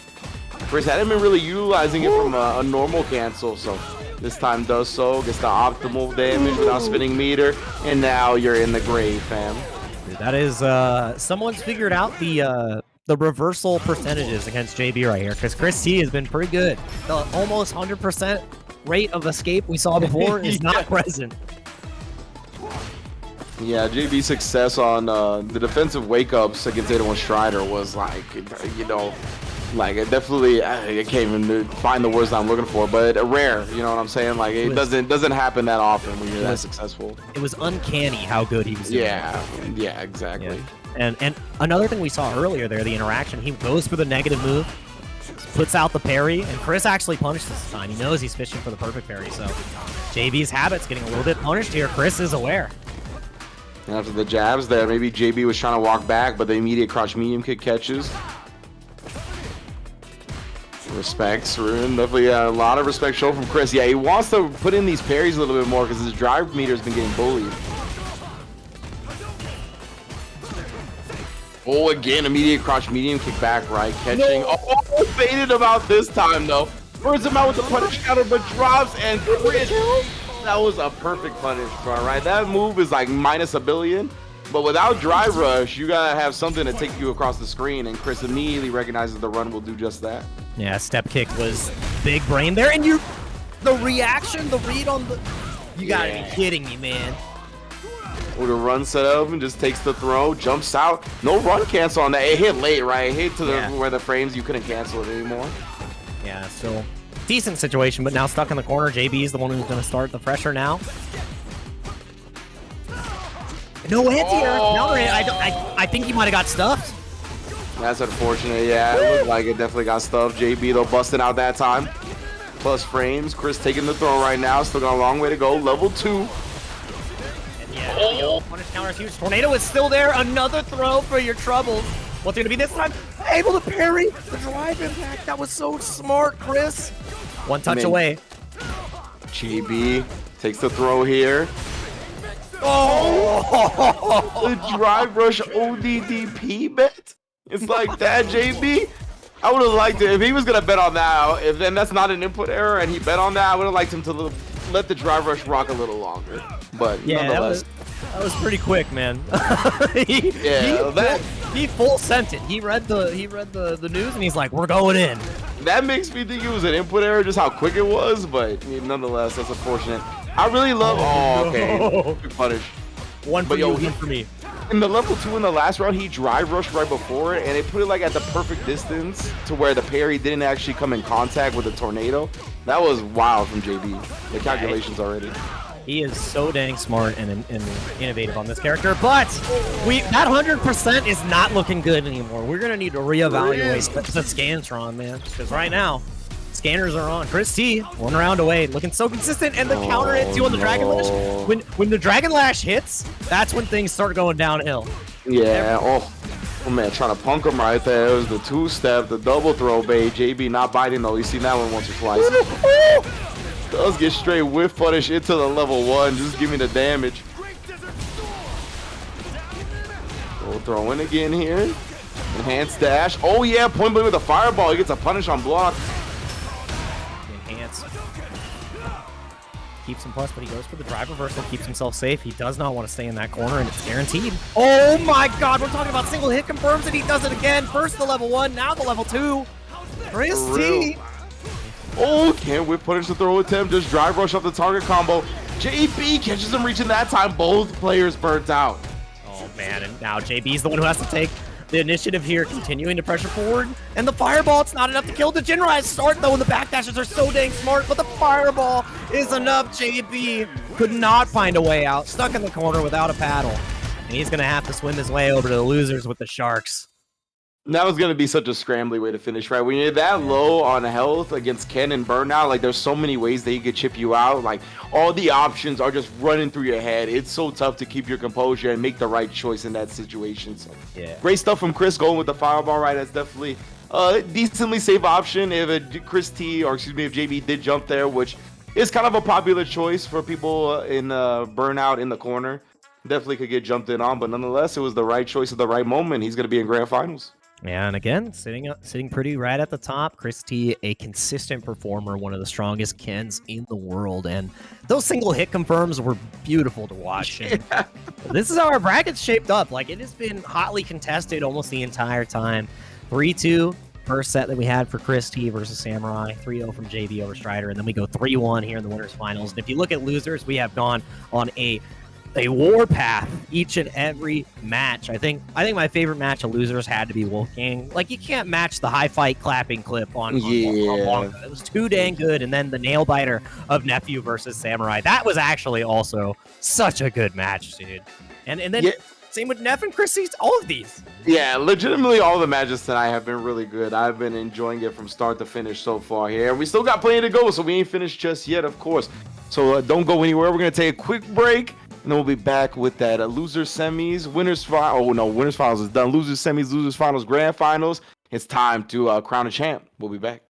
Chris hadn't been really utilizing it from a normal cancel, so this time does so. Gets the optimal damage without spinning meter, and now you're in the grave, fam. That is, someone's figured out the reversal percentages against JB right here, because Chris T has been pretty good. The almost 100% rate of escape we saw before is not present. Yeah, JB's success on the defensive wake-ups against 801 Strider was like, you know, like it definitely, I can't even find the words that I'm looking for, but rare, you know what I'm saying? Like it doesn't happen that often when you're that successful. It was uncanny how good he was doing. Yeah, exactly. Yeah. And another thing we saw earlier there, the interaction, he goes for the negative move, puts out the parry, and Chris actually punished this time. He knows he's fishing for the perfect parry, so JB's habit's getting a little bit punished here. Chris is aware. And after the jabs there, maybe JB was trying to walk back, but the immediate crouch medium kick catches. Respects, Rune. Definitely a lot of respect shown from Chris. Yeah, he wants to put in these parries a little bit more because his drive meter has been getting bullied. Oh, again, immediate crouch medium kick back, right? Catching. No. Oh, baited him out this time, though. Burns him out with the punish counter, but drops and Chris That was a perfect punish, bro, right? That move is like minus $1 billion, but without drive rush, you gotta have something to take you across the screen, and Chris immediately recognizes the run will do just that. Yeah, step kick was big brain there, and the reaction, the read on the, you gotta be kidding me, man. With a run set up and just takes the throw, jumps out. No run cancel on that. It hit late, right? It hit to the where the frames you couldn't cancel it anymore. Yeah, still decent situation, but now stuck in the corner. JB is the one who's going to start the pressure now. No hits here. No, I think he might have got stuffed. That's unfortunate. Yeah, it looked like it definitely got stuffed. JB though busting out that time. Plus frames. Chris taking the throw right now. Still got a long way to go. Level 2. Yeah, there we go. Punish counter is huge. Tornado is still there. Another throw for your troubles. What's it going to be this time? Able to parry the drive impact. That was so smart, Chris. One touch away. JB takes the throw here. Oh! The drive rush ODDP bet? It's like that, JB? I would have liked it. If he was going to bet on that, if then that's not an input error and he bet on that, I would have liked him to let the drive rush rock a little longer. But yeah, nonetheless. That was pretty quick, man. he full sent it. He read the news and he's like, "We're going in." That makes me think it was an input error, just how quick it was. But nonetheless, that's unfortunate. I really love. Oh, okay. Good punish. One for you, one for me. In the level 2 in the last round, he drive rushed right before it, and it put it like at the perfect distance to where the parry didn't actually come in contact with the tornado. That was wild from JB. The calculations already. He is so dang smart and innovative on this character, but that 100% is not looking good anymore. We're gonna need to reevaluate the Scantron, man, because right now scanners are on. Chris T, 1 round away, looking so consistent, and the counter hits you on the Dragon Lash. When the Dragon Lash hits, that's when things start going downhill. Yeah. Oh man, trying to punk him right there. It was the 2-step, the double throw bait. JB not biting though. You seen that one once or twice. Does get straight whiff punish into the level 1. Just give me the damage. We'll throw in again here. Enhanced dash. Oh yeah, point blank with a fireball. He gets a punish on block. Enhance. Keeps him plus, but he goes for the drive reversal, keeps himself safe. He does not want to stay in that corner, and it's guaranteed. Oh my god, we're talking about single hit confirms, and he does it again. First the level 1, now the level 2. Chris T. Oh, can't whip punish the throw attempt. Just drive rush off the target combo. JB catches him reaching that time. Both players burnt out. Oh man, and now JB's the one who has to take the initiative here, continuing to pressure forward. And the fireball, it's not enough to kill the Jinrai start though, and the backdashes are so dang smart, but the fireball is enough. JB could not find a way out, stuck in the corner without a paddle. And he's gonna have to swim his way over to the losers with the Sharks. That was going to be such a scrambly way to finish, right? When you're that low on health against Ken and Burnout, like there's so many ways that he could chip you out. Like all the options are just running through your head. It's so tough to keep your composure and make the right choice in that situation. So yeah, great stuff from Chris going with the fireball, right? That's definitely a decently safe option if Chris T, or excuse me, if JB did jump there, which is kind of a popular choice for people in Burnout in the corner. Definitely could get jumped in on, but nonetheless, it was the right choice at the right moment. He's going to be in grand finals. Yeah, and again, sitting pretty right at the top. Chris T, a consistent performer, one of the strongest Kens in the world, and those single hit confirms were beautiful to watch. And this is how our bracket's shaped up. Like, it has been hotly contested almost the entire time. 3-2, first set that we had for Chris T versus Samurai, 3-0 from JV over Strider, and then we go 3-1 here in the winners finals. And if you look at losers, we have gone on a war path each and every match. I think my favorite match of losers had to be Wolfgang. Like, you can't match the high fight clapping clip on Wonka. It was too dang good. And then the nail biter of Nephew versus Samurai. That was actually also such a good match, dude. And then same with Neff and Chris, all of these. Yeah, legitimately all the matches tonight have been really good. I've been enjoying it from start to finish so far here. We still got plenty to go, so we ain't finished just yet, of course. So don't go anywhere. We're going to take a quick break. And then we'll be back with that losers semis, winners final. Oh no, winners finals is done. Losers semis, losers finals, grand finals. It's time to crown a champ. We'll be back.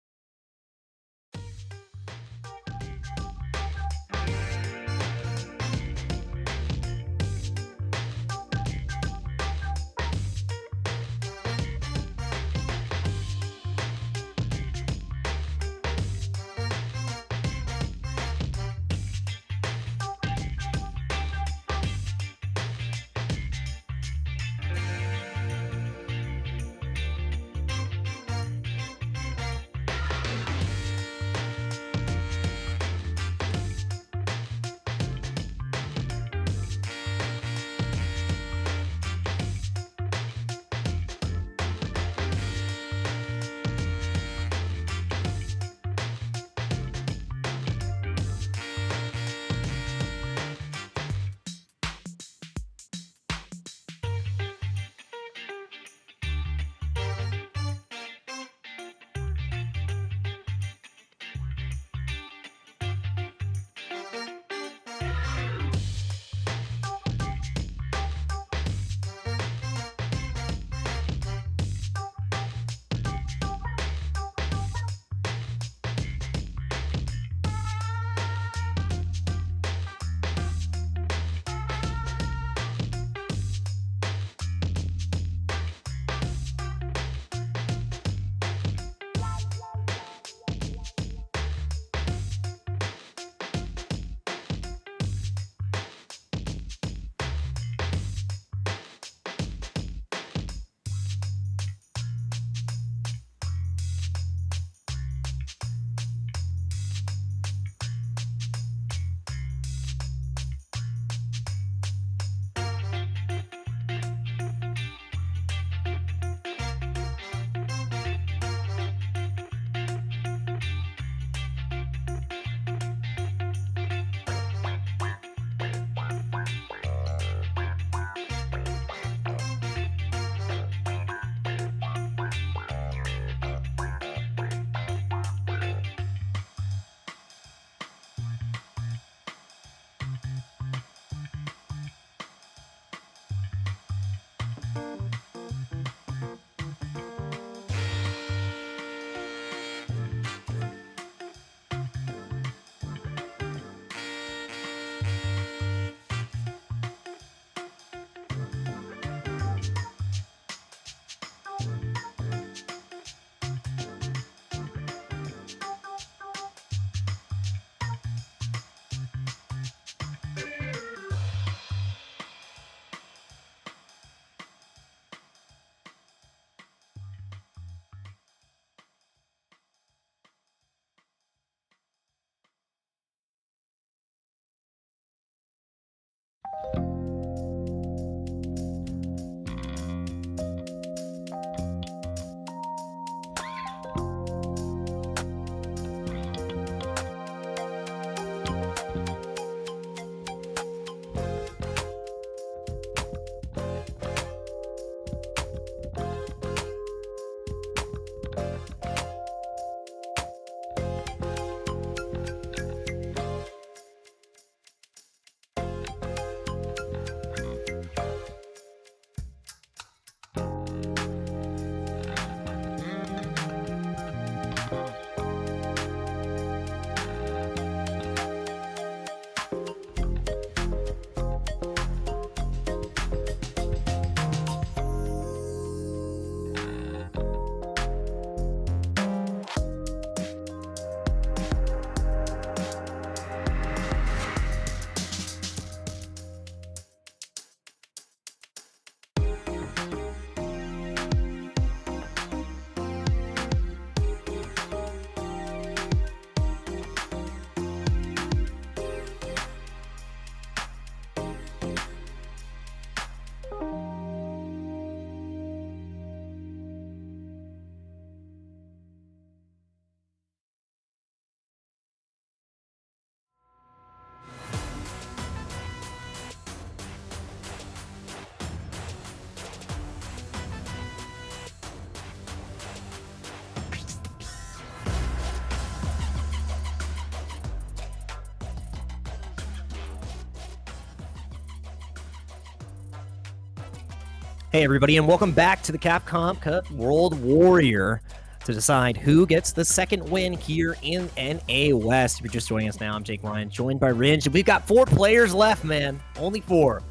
Hey everybody, and welcome back to the Capcom Cup World Warrior to decide who gets the second win here in NA West. If you're just joining us now, I'm Jake Ryan, joined by Ringe. We've got 4 players left, man. Only 4.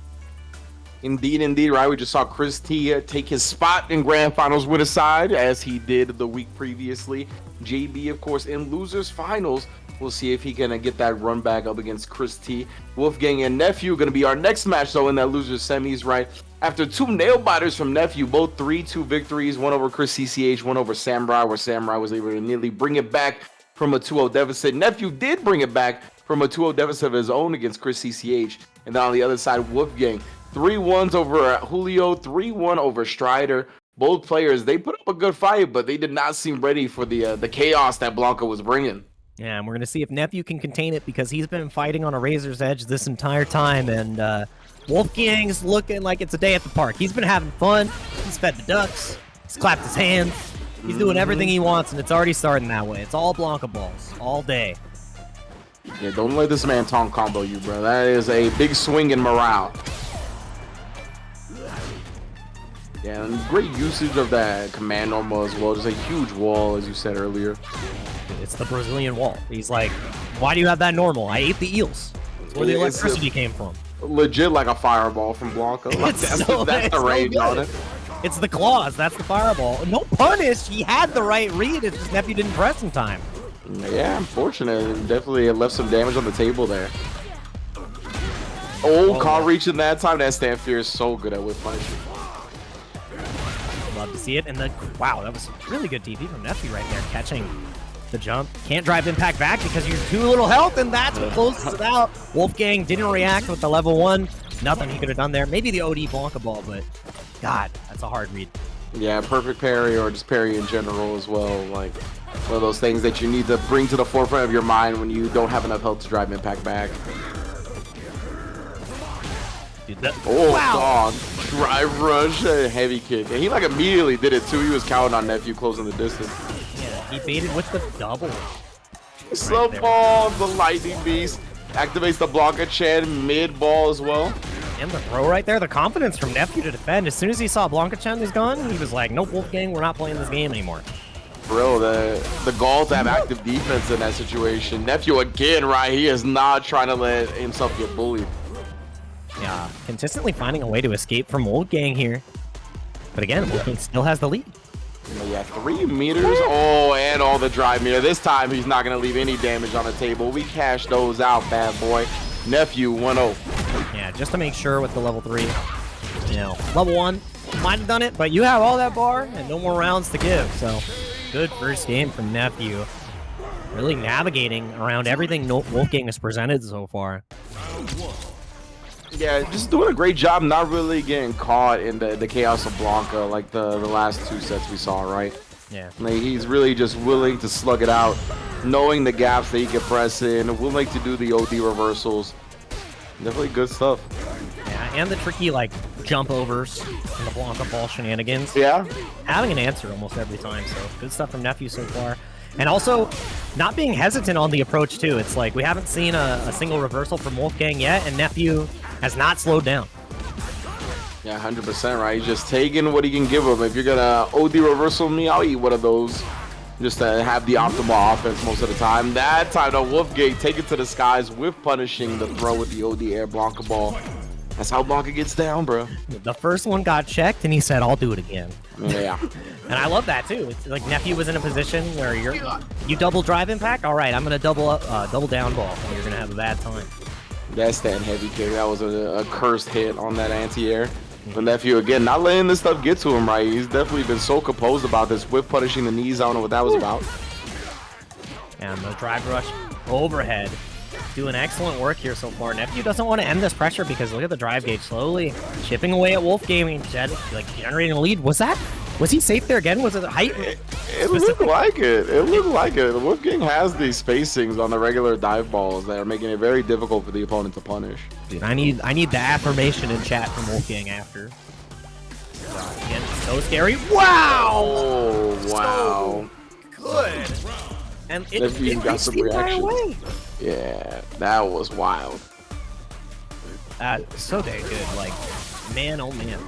Indeed, right? We just saw Chris T take his spot in Grand Finals win aside, as he did the week previously. JB, of course, in Losers Finals. We'll see if he can get that run back up against Chris T. Wolfgang and Nephew going to be our next match, though, in that Losers semis, right? After 2 nail-biters from Nephew, both 3-2 victories, one over Chris CCH, one over Samurai, where Samurai was able to nearly bring it back from a 2-0 deficit. Nephew did bring it back from a 2-0 deficit of his own against Chris CCH. And then on the other side, Wolfgang, 3-1s over Julio, 3-1 over Strider. Both players, they put up a good fight, but they did not seem ready for the chaos that Blanca was bringing. Yeah, and we're going to see if Nephew can contain it, because he's been fighting on a razor's edge this entire time, and Wolfgang's looking like it's a day at the park. He's been having fun. He's fed the ducks. He's clapped his hands. He's doing everything he wants, and it's already starting that way. It's all Blanca balls all day. Yeah, don't let this man taunt combo you, bro. That is a big swing in morale. Yeah, and great usage of that command normal as well. Just a huge wall, as you said earlier. It's the Brazilian wall. He's like, why do you have that normal? I ate the eels. That's where the electricity came from. Legit like a fireball from Blanca. Like, that's the range on it. It's the claws. That's the fireball. No punish. He had the right read. It's just Nephew didn't press in time. Yeah, unfortunate. Definitely left some damage on the table there. Call reaching that time. That stand fear is so good at whip punishing. Love to see it. And the wow, that was really good DP from Nephew right there, catching the jump. Can't drive impact back because you're too little health, and that's what closes it out. Wolfgang didn't react with the level 1. Nothing he could have done there. Maybe the OD Blanca ball, but God, that's a hard read. Yeah, perfect parry, or just parry in general as well. Like one of those things that you need to bring to the forefront of your mind when you don't have enough health to drive impact back. Dude, that, wow. Dog. Drive rush, heavy kick. And he like immediately did it too. He was counting on Nephew closing the distance. Yeah, he baited with the double. Slow ball, the lightning beast. Activates the Blanca Chan mid ball as well. And the throw right there, the confidence from Nephew to defend. As soon as he saw Blanca Chan was gone, he was like, nope, Wolfgang, we're not playing this game anymore. Bro, the goal to have active defense in that situation. Nephew again, right? He is not trying to let himself get bullied. Yeah, consistently finding a way to escape from Wolfgang here. But again, Wolfgang still has the lead. Yeah, 3 meters. Oh, and all the drive meter. This time, he's not going to leave any damage on the table. We cash those out, bad boy. Nephew 1-0. Yeah, just to make sure with the level 3. You know, level 1 might have done it, but you have all that bar and no more rounds to give. So, good first game from Nephew. Really navigating around everything Wolfgang has presented so far. Yeah, just doing a great job, not really getting caught in the chaos of Blanca like the last 2 sets we saw, right? Yeah. Like, he's really just willing to slug it out, knowing the gaps that he can press in, willing to do the OD reversals. Definitely good stuff. Yeah, and the tricky, like, jump overs and the Blanca ball shenanigans. Yeah. Having an answer almost every time, so good stuff from Nephew so far. And also, not being hesitant on the approach, too. It's like, we haven't seen a single reversal from Wolfgang yet, and Nephew has not slowed down. Yeah, 100%, right? He's just taking what he can give him. If you're going to OD reversal me, I'll eat one of those. just to have the optimal offense most of the time. That time, though, Wolfgang take it to the skies with punishing the throw with the OD air Blanca ball. That's how Blanca gets down, bro. The first one got checked, and he said, "I'll do it again." Yeah. And I love that too. It's like Nephew was in a position where you double drive impact. All right, I'm gonna double down ball, and you're gonna have a bad time. That's that heavy kick. That was a cursed hit on that anti-air. But Nephew, again, not letting this stuff get to him, right? He's definitely been so composed about this with punishing the knees. I don't know what that was about. And the drive rush overhead. Doing excellent work here so far. Nephew doesn't want to end this pressure because look at the drive gauge slowly chipping away at Wolfgang, like generating a lead. Was he safe there again? Was it height? It looked like it. It looked like it. Wolfgang has these spacings on the regular dive balls that are making it very difficult for the opponent to punish. Dude, I need the affirmation in chat from Wolfgang after. Again, so scary. Wow! Oh, wow. So good. And it got some reaction. Yeah, that was wild. So dang good. Like, man, oh man.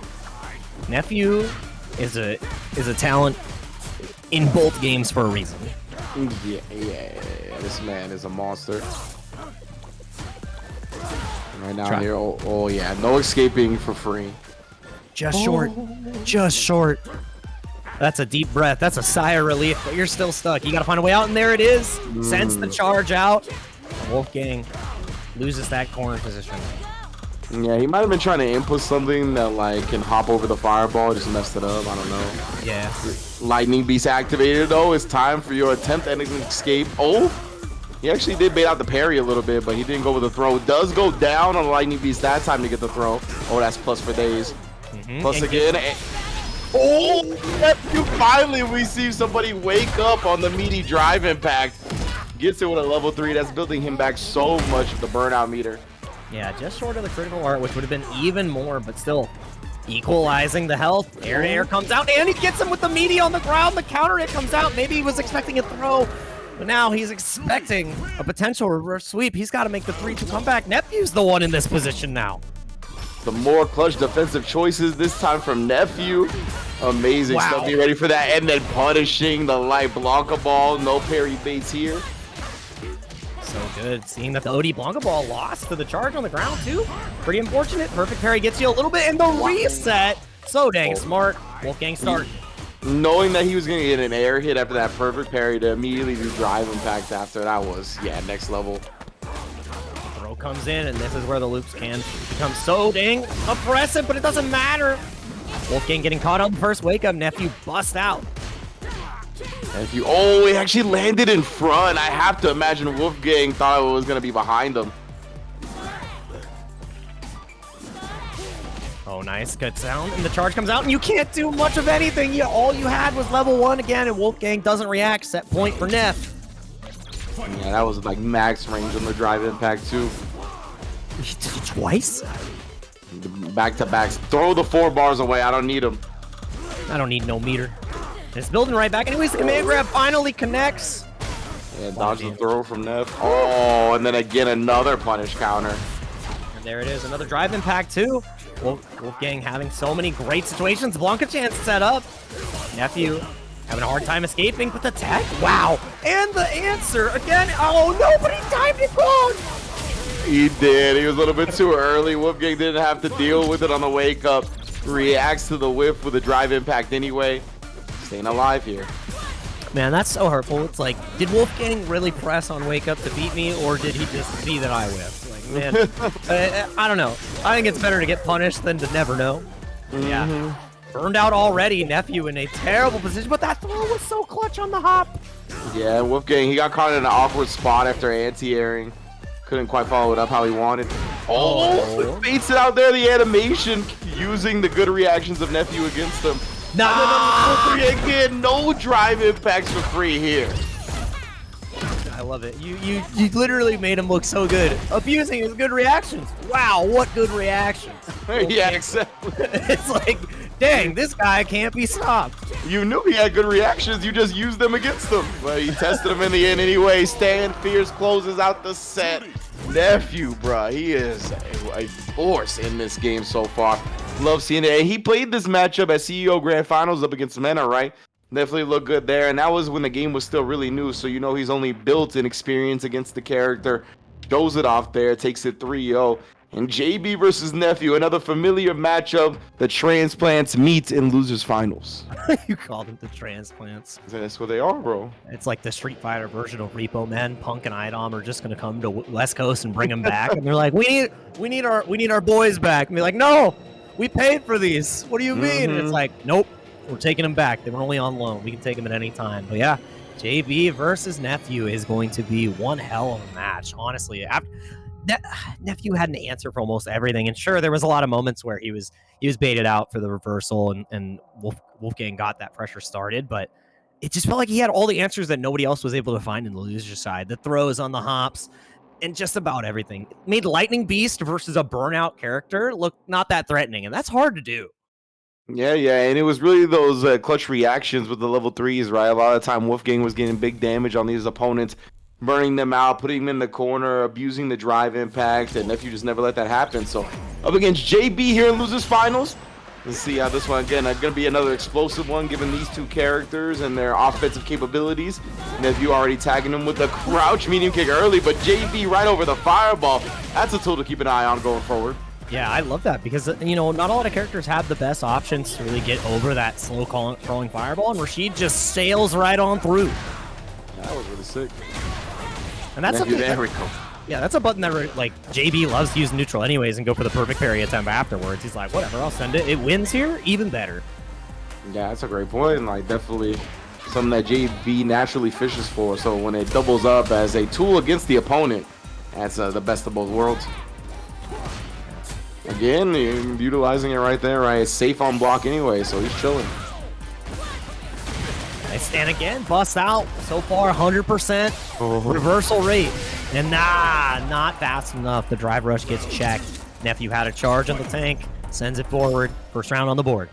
Nephew is a talent in both games for a reason. Yeah. This man is a monster. Right now here, oh yeah, no escaping for free. Just short. That's a deep breath. That's a sigh of relief, but you're still stuck. You got to find a way out, and there it is. Sends the charge out. Wolfgang loses that corner position. Yeah, he might have been trying to input something that like can hop over the fireball, just messed it up. I don't know. Yeah. Lightning Beast activated though. It's time for your attempt at an escape. Oh, he actually did bait out the parry a little bit, but he didn't go with the throw. Does go down on Lightning Beast that time to get the throw. Oh, that's plus for days. Plus again. Oh, Nephew finally we see somebody wake up on the meaty drive impact. Gets it with a level 3. That's building him back so much of the burnout meter. Yeah, just short of the critical art, which would have been even more, but still equalizing the health. Air to air comes out, and he gets him with the meaty on the ground. The counter hit comes out. Maybe he was expecting a throw, but now he's expecting a potential reverse sweep. He's got to make the 3-2 comeback. Nephew's the one in this position now. The more clutch defensive choices this time from Nephew. Amazing stuff. Be ready for that. And then punishing the light Blanca ball. No parry baits here. So good. Seeing that the OD Blanca ball lost to the charge on the ground too. Pretty unfortunate. Perfect parry gets you a little bit. And the reset. So dang smart. Wolfgang start. Knowing that he was going to get an air hit after that perfect parry to immediately do drive impact after, that was, yeah, next level. Throw comes in, and this is where the loops can become so dang oppressive, but it doesn't matter. Wolfgang getting caught up first wake up. Nephew bust out. Nephew, oh, he actually landed in front. I have to imagine Wolfgang thought it was going to be behind him. Oh, nice. Good sound. And the charge comes out, and you can't do much of anything. All you had was level 1 again, and Wolfgang doesn't react. Set point for Neff. Yeah, that was like max range on the drive impact, too. Twice? Back-to-backs. Throw the 4 bars away. I don't need them. I don't need no meter. And it's building right back. Anyways, the command grab finally connects. Yeah, dodge the throw from Neff. Oh, and then again, another punish counter. And there it is. Another drive impact, too. Wolfgang having so many great situations. Blanca chance set up. Nephew having a hard time escaping, but the tech, wow. And the answer again. Oh, nobody timed it wrong. He did. He was a little bit too early. Wolfgang didn't have to deal with it on the wake up. Reacts to the whiff with a drive impact anyway. Staying alive here. Man, that's so hurtful. It's like, did Wolfgang really press on wake up to beat me, or did he just see that I whiffed? Like, man, I don't know. I think it's better to get punished than to never know. Yeah. Burned out already. Nephew in a terrible position, but that throw was so clutch on the hop. Yeah, Wolfgang, he got caught in an awkward spot after anti-airing. Couldn't quite follow it up how he wanted. Oh, baits it out there, the animation, using the good reactions of Nephew against him. Nah! Again, no drive impacts for free here. I love it. You literally made him look so good. Abusing his good reactions. Wow, what good reactions. Yeah, exactly. It's like, dang, this guy can't be stopped. You knew he had good reactions. You just used them against him. But he tested them in the end anyway. Stand Fierce closes out the set. Nephew, bruh, he is a force in this game so far. Love seeing it. He played this matchup at CEO Grand Finals up against Mena, right? Definitely looked good there, and that was when the game was still really new, so you know he's only built in experience against the character. Shows it off there, takes it 3-0. And JB versus Nephew, another familiar matchup. The transplants meet in losers finals. You called them the transplants. That's what they are, bro. It's like the Street Fighter version of Repo Man. Punk and Idom are just gonna come to West Coast and bring them back, and they're like, we need our boys back. And be like, no, we paid for these. What do you mean? And it's like, nope, we're taking them back. They were only on loan. We can take them at any time. But yeah, JB versus Nephew is going to be one hell of a match. Honestly, Nephew had an answer for almost everything, and sure, there was a lot of moments where he was baited out for the reversal, and Wolfgang got that pressure started, but it just felt like he had all the answers that nobody else was able to find in the loser side. The throws on the hops, and just about everything. It made Lightning Beast versus a burnout character look not that threatening, and that's hard to do. Yeah, and it was really those clutch reactions with the level 3s, right? A lot of the time, Wolfgang was getting big damage on these opponents, burning them out, putting them in the corner, abusing the drive impact, and Nephew just never let that happen. So up against JB here in losers finals. Let's see how this one, again, going to be another explosive one given these two characters and their offensive capabilities. Nephew already tagging him with the crouch medium kick early, but JB right over the fireball. That's a tool to keep an eye on going forward. Yeah, I love that because, you know, not a lot of characters have the best options to really get over that slow crawling fireball, and Rashid just sails right on through. That was really sick. And that's there we go. Yeah, that's a button that like JB loves to use neutral anyways and go for the perfect parry attempt afterwards. He's like, whatever, I'll send it. It wins here, even better. Yeah, that's a great point. Like, definitely something that JB naturally fishes for. So when it doubles up as a tool against the opponent, that's the best of both worlds. Again, utilizing it right there, right? It's safe on block anyway, so he's chilling. And again, busts out. So far, 100% reversal rate. And not fast enough. The drive rush gets checked. Nephew had a charge on the tank, sends it forward. First round on the board.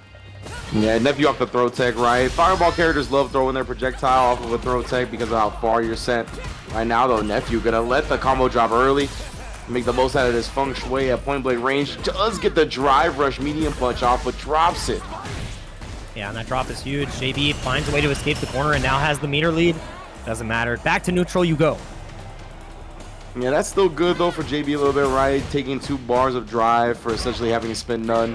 Yeah, Nephew off the throw tech, right? Fireball characters love throwing their projectile off of a throw tech because of how far you're sent. Right now, though, Nephew gonna let the combo drop early, make the most out of this feng shui at point blank range. Does get the drive rush medium punch off, but drops it. Yeah, and that drop is huge. JB finds a way to escape the corner and now has the meter lead. Doesn't matter. Back to neutral you go. Yeah, that's still good, though, for JB a little bit, right? Taking 2 bars of drive for essentially having to spend none.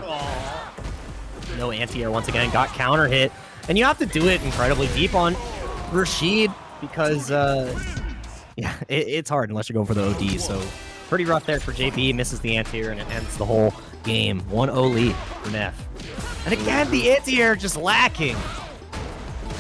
No anti-air once again. Got counter hit. And you have to do it incredibly deep on Rashid because, yeah, it's hard unless you're going for the OD. So pretty rough there for JB. Misses the anti-air and it ends the whole game. 1-0 lead for Neff. And again, the anti-air just lacking.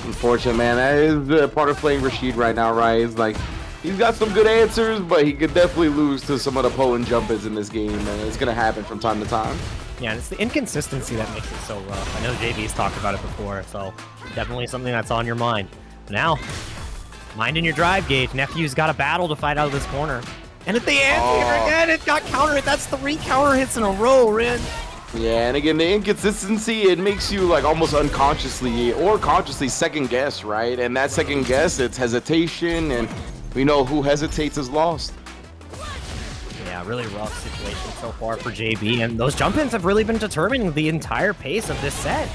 Unfortunate, man. That is part of playing Rashid right now, right? It's like, he's got some good answers, but he could definitely lose to some of the Poland jumpers in this game, and it's going to happen from time to time. Yeah, and it's the inconsistency that makes it so rough. I know JB's talked about it before, so definitely something that's on your mind. But now, mind in your drive gauge. Nephew's got a battle to fight out of this corner. And at the anti-air again, it got counter hit. That's 3 counter hits in a row, Rin. Yeah, and again, the inconsistency, it makes you like almost unconsciously or consciously second guess, right? And that second guess, it's hesitation, and we know who hesitates is lost. Yeah, really rough situation so far for JB, and those jump-ins have really been determining the entire pace of this set.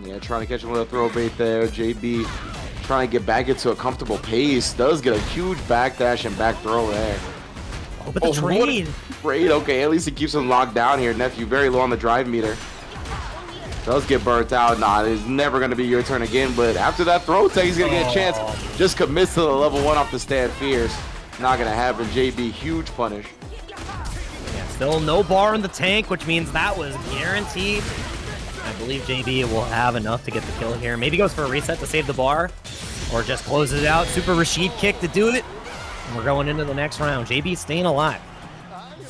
Yeah, trying to catch him with a throw bait there. JB trying to get back into a comfortable pace. Does get a huge backdash and back throw there. Oh, but the trade. Trade, okay, at least it keeps him locked down here. Nephew very low on the drive meter. Does get burnt out. Nah, it's never going to be your turn again, but after that throw tag, he's going to get a chance. Just commits to the level 1 off the stand fierce. Not going to happen. JB, huge punish. Yeah, still no bar in the tank, which means that was guaranteed. I believe JB will have enough to get the kill here. Maybe goes for a reset to save the bar, or just closes it out. Super Rashid kick to do it. And we're going into the next round. JB staying alive.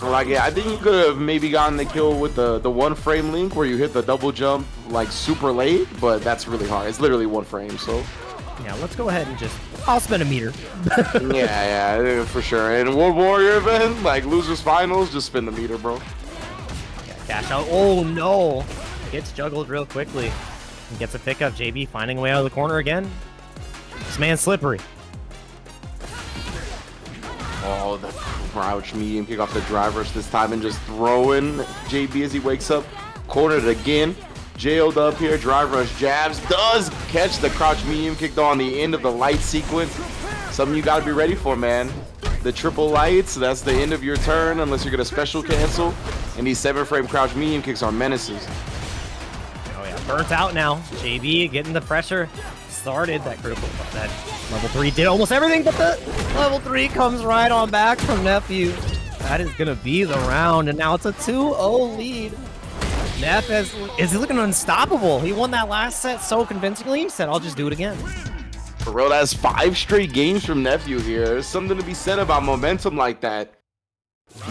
Like, yeah, I think you could have maybe gotten the kill with the 1 frame link where you hit the double jump like super late, but that's really hard. It's literally 1 frame, so. Yeah, let's go ahead and just, I'll spend a meter. yeah, for sure. And World Warrior event, like losers finals, just spin the meter, bro. Yeah, cash out. Oh no. Gets juggled real quickly. And gets a pickup. JB finding a way out of the corner again. This man's slippery. Oh, the crouch medium kick off the drive rush this time and just throwing JB as he wakes up. Cornered again. jailed up here. Drive rush jabs. Does catch the crouch medium kick though on the end of the light sequence. Something you got to be ready for, man. The triple lights, that's the end of your turn unless you're going to special cancel. And these 7-frame crouch medium kicks are menaces. Oh yeah, burnt out now. JB getting the pressure started. That critical, that level 3 did almost everything, but the level 3 comes right on back from Nephew. That is going to be the round, and now it's a 2-0 lead. Neff is looking unstoppable. He won that last set so convincingly. He said, I'll just do it again. For real, that's 5 straight games from Nephew here. There's something to be said about momentum like that.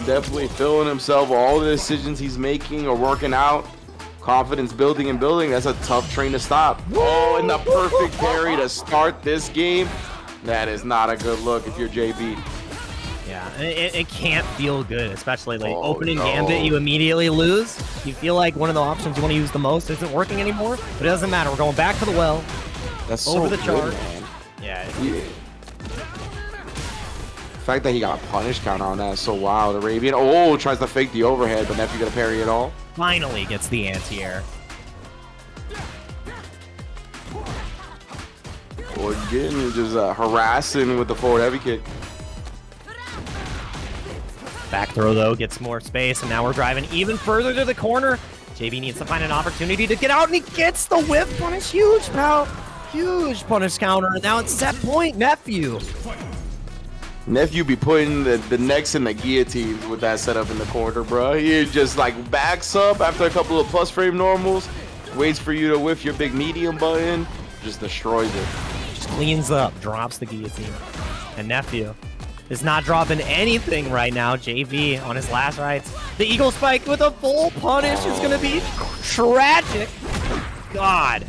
Definitely feeling himself. All the decisions he's making are working out. Confidence building and building. That's a tough train to stop. Oh, and the perfect parry to start this game. That is not a good look if you're JB. Yeah, it can't feel good, especially like opening gambit, you immediately lose. You feel like one of the options you want to use the most isn't working anymore, but it doesn't matter. We're going back to the well. That's over so the chart. Good, man. Yeah. The fact that he got a punish counter on that is so wild. Arabian, tries to fake the overhead, but Nephew gonna parry it all. Finally gets the anti-air. Again, just harassing with the forward heavy kick. Back throw, though, gets more space, and now we're driving even further to the corner. JB needs to find an opportunity to get out, and he gets the whip punish. Huge power. Huge punish counter, and now it's set point, Nephew. Nephew be putting the necks in the guillotines with that setup in the corner, bro. He just like backs up after a couple of plus frame normals, waits for you to whiff your big medium button, just destroys it. Just cleans up, drops the guillotine. And Nephew is not dropping anything right now. JV on his last rights. The Eagle Spike with a full punish is going to be tragic. God.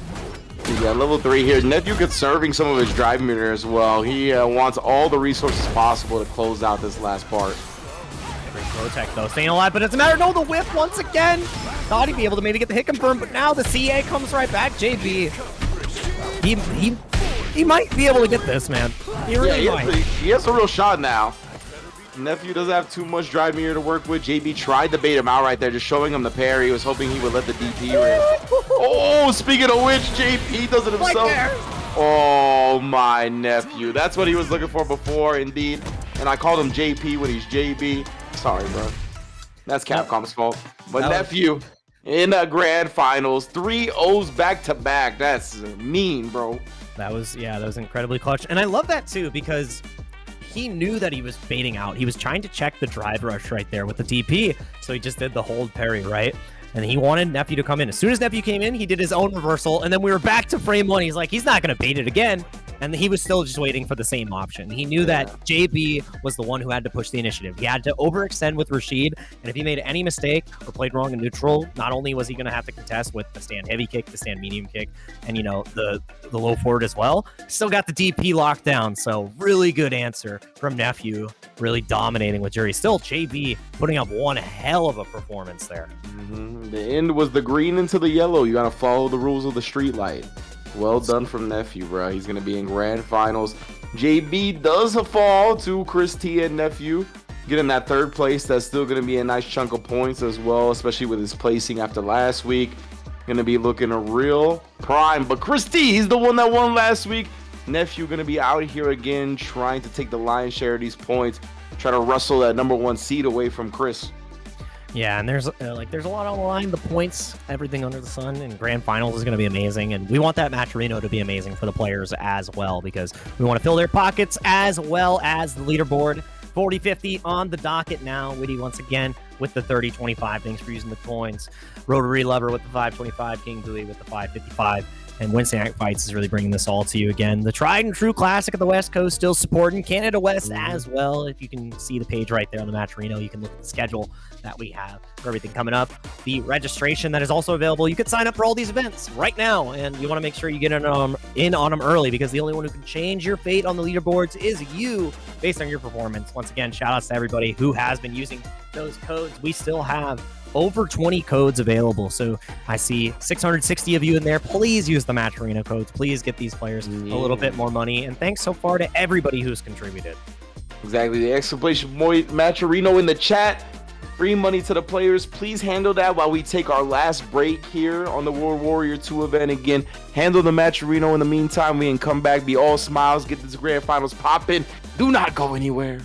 Yeah, level 3 here. Nephew conserving some of his drive meter as well. He wants all the resources possible to close out this last part. Great throw tech though, staying alive, but it doesn't matter. No, the whip once again. Thought he'd be able to maybe get the hit confirmed, but now the CA comes right back. JB, he might be able to get this, man. He really might. He has a real shot now. Nephew doesn't have too much drive meter to work with. JB tried to bait him out right there, just showing him the parry. He was hoping he would let the DP rip. Oh, speaking of which, JP does it himself. Oh, my Nephew. That's what he was looking for before, indeed. And I called him JP when he's JB. Sorry, bro. That's Capcom's fault. But Nephew in the grand finals, 3 O's back-to-back. That's mean, bro. That was incredibly clutch. And I love that, too, because he knew that he was baiting out. He was trying to check the drive rush right there with the DP, so he just did the hold parry, right? And he wanted Nephew to come in. As soon as Nephew came in, he did his own reversal, and then we were back to frame 1. He's like, he's not going to bait it again. And he was still just waiting for the same option. He knew that JB was the one who had to push the initiative. He had to overextend with Rashid, and if he made any mistake or played wrong in neutral, not only was he going to have to contest with the stand heavy kick, the stand medium kick, and, you know, the low forward as well, still got the DP locked down. So really good answer from Nephew, really dominating with Jury. Still JB putting up one hell of a performance there. The end was the green into the yellow. You got to follow the rules of the street light. Well done from Nephew, bro. He's going to be in grand finals. JB does fall to Chris T and Nephew. Getting that 3rd place. That's still going to be a nice chunk of points as well, especially with his placing after last week. Going to be looking a real prime. But Chris T, he's the one that won last week. Nephew going to be out here again trying to take the lion's share of these points. Try to wrestle that #1 seed away from Chris. Yeah, and there's a lot on the line. The points, everything under the sun, and grand finals is going to be amazing. And we want that Matcherino to be amazing for the players as well, because we want to fill their pockets as well as the leaderboard. 40-50 on the docket now. Witty once again with the 30-25. Thanks for using the coins. Rotary Lover with the 525. King Dewey with the 555. And Wednesday Night Fights is really bringing this all to you again. The tried and true classic of the West Coast still supporting Canada West as well. If you can see the page right there on the Matcherino, you can look at the schedule that we have for everything coming up. The registration that is also available. You could sign up for all these events right now, and you want to make sure you get in on them early, because the only one who can change your fate on the leaderboards is you, based on your performance. Once again, shout outs to everybody who has been using those codes. We still have over 20 codes available, so I see 660 of you in there. Please use the Matcherino codes. Please get these players a little bit more money, and thanks so far to everybody who's contributed. Exactly, the exclamation point Matcherino in the chat. free money to the players. Please handle that while we take our last break here on the World Warrior 2 event. Again, handle the match Reno in the meantime. We can come back, be all smiles, get this grand finals popping. Do not go anywhere.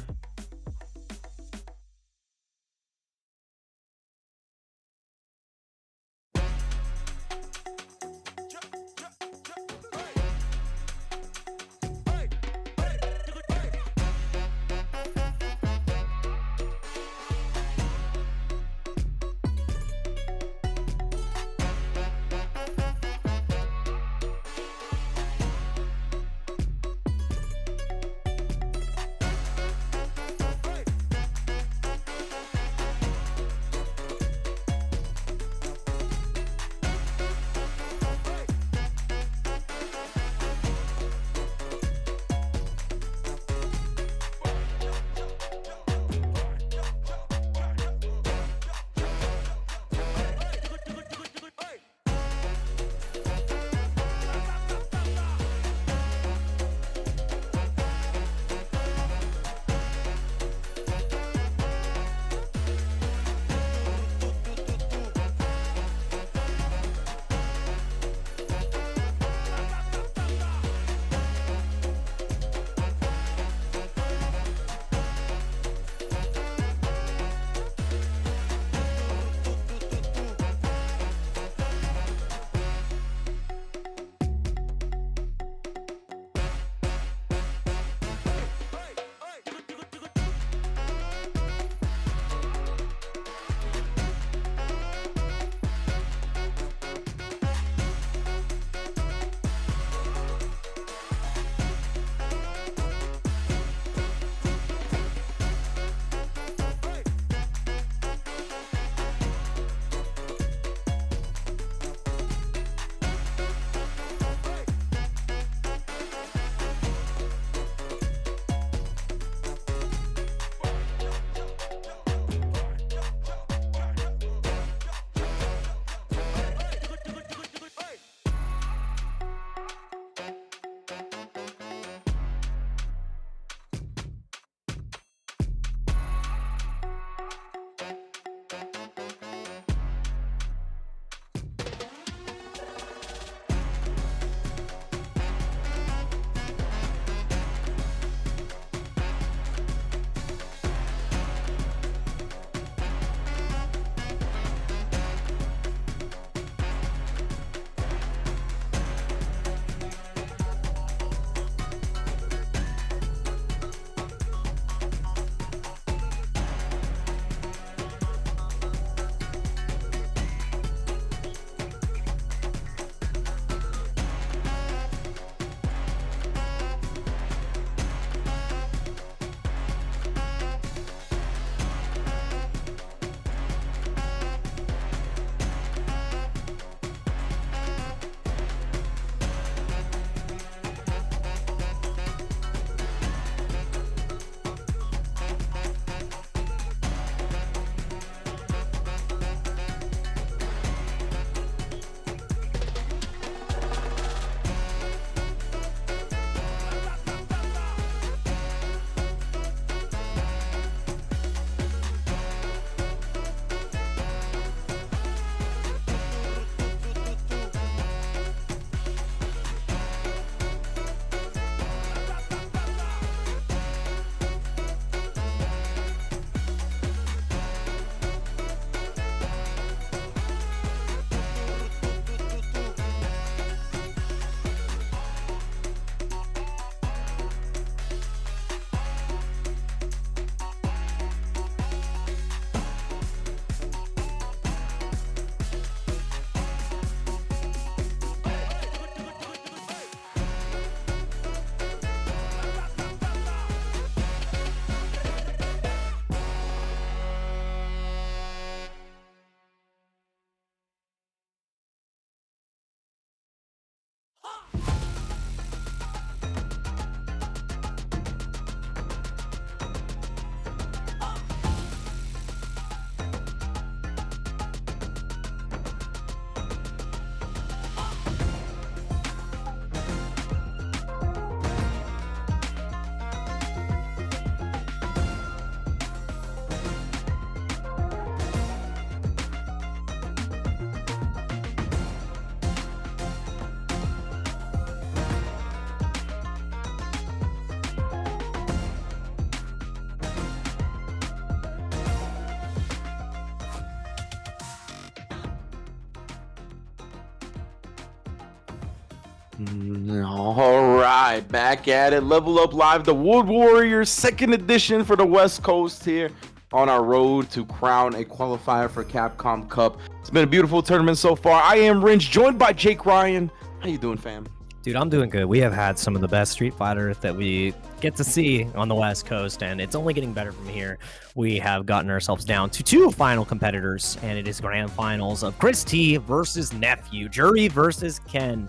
All right, back at it. Level Up Live, the Wood Warriors, second edition for the West Coast here on our road to crown a qualifier for Capcom Cup. It's been a beautiful tournament so far. I am Ringe, joined by Jake Ryan. How you doing, fam? Dude, I'm doing good. We have had some of the best Street Fighters that we get to see on the West Coast, and it's only getting better from here. We have gotten ourselves down to two final competitors, and it is grand finals of Chris T versus Nephew, Jury versus Ken.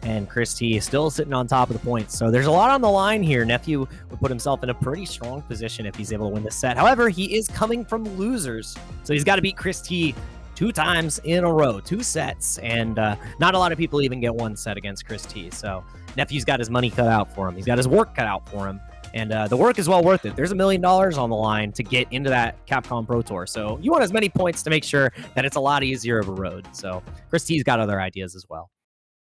And Chris T is still sitting on top of the points. So there's a lot on the line here. Nephew would put himself in a pretty strong position if he's able to win this set. However, he is coming from losers. So he's got to beat Chris T 2 times in a row, 2 sets. And not a lot of people even get 1 set against Chris T. So Nephew's got his money cut out for him. He's got his work cut out for him. And the work is well worth it. There's $1 million on the line to get into that Capcom Pro Tour. So you want as many points to make sure that it's a lot easier of a road. So Chris T's got other ideas as well.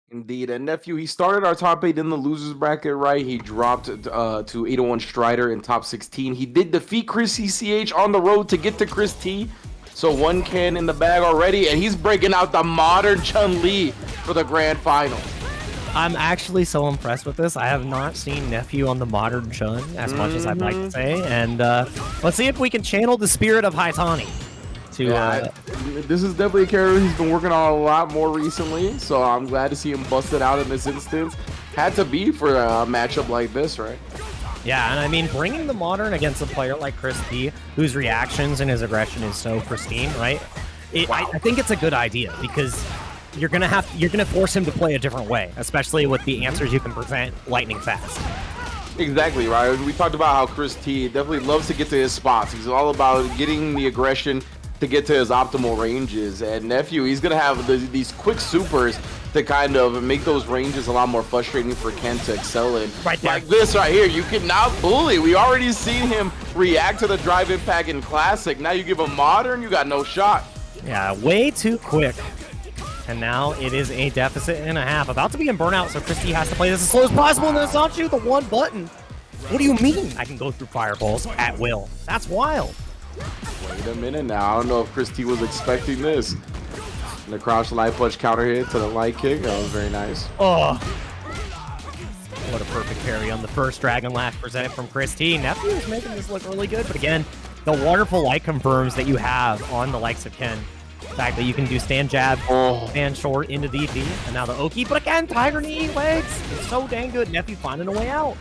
Indeed, and Nephew, he started our top 8 in the losers bracket, right? He dropped to 801 Strider in top 16. He did defeat Chris CCH on the road to get to Chris T. So 1 can in the bag already, and he's breaking out the modern Chun-Li for the grand final. I'm actually so impressed with this. I have not seen Nephew on the modern Chun as much as I'd like to say, and let's see if we can channel the spirit of Haitani. This is definitely a character he's been working on a lot more recently, so I'm glad to see him busted out in this instance. Had to be for a matchup like this, right? Yeah, and I mean, bringing the modern against a player like Chris T, whose reactions and his aggression is so pristine, right? I think it's a good idea because you're gonna force him to play a different way, especially with the answers you can present lightning fast. Exactly, right? We talked about how Chris T definitely loves to get to his spots. He's all about getting the aggression to get to his optimal ranges, and Nephew, he's gonna have these quick supers to kind of make those ranges a lot more frustrating for Ken to excel in. Right there. Like this right here, you cannot bully. We already seen him react to the drive impact in Classic. Now you give him modern, you got no shot. Yeah, way too quick. And now it is a deficit and a half. About to be in burnout, so Chris T has to play this as slow as possible, and then it's not you, the one button. What do you mean I can go through fireballs at will? That's wild. Wait a minute now. I don't know if Chris T was expecting this. And the crouch light punch counter hit to the light kick. That was very nice. Oh, what a perfect parry on the first Dragon Lash presented from Chris T. Nephew is making this look really good, but again, the wonderful light confirms that you have on the likes of Ken. The fact that you can do stand jab, stand short into DP, and now the Oki. But again, Tiger Knee legs. It's so dang good. Nephew finding a way out.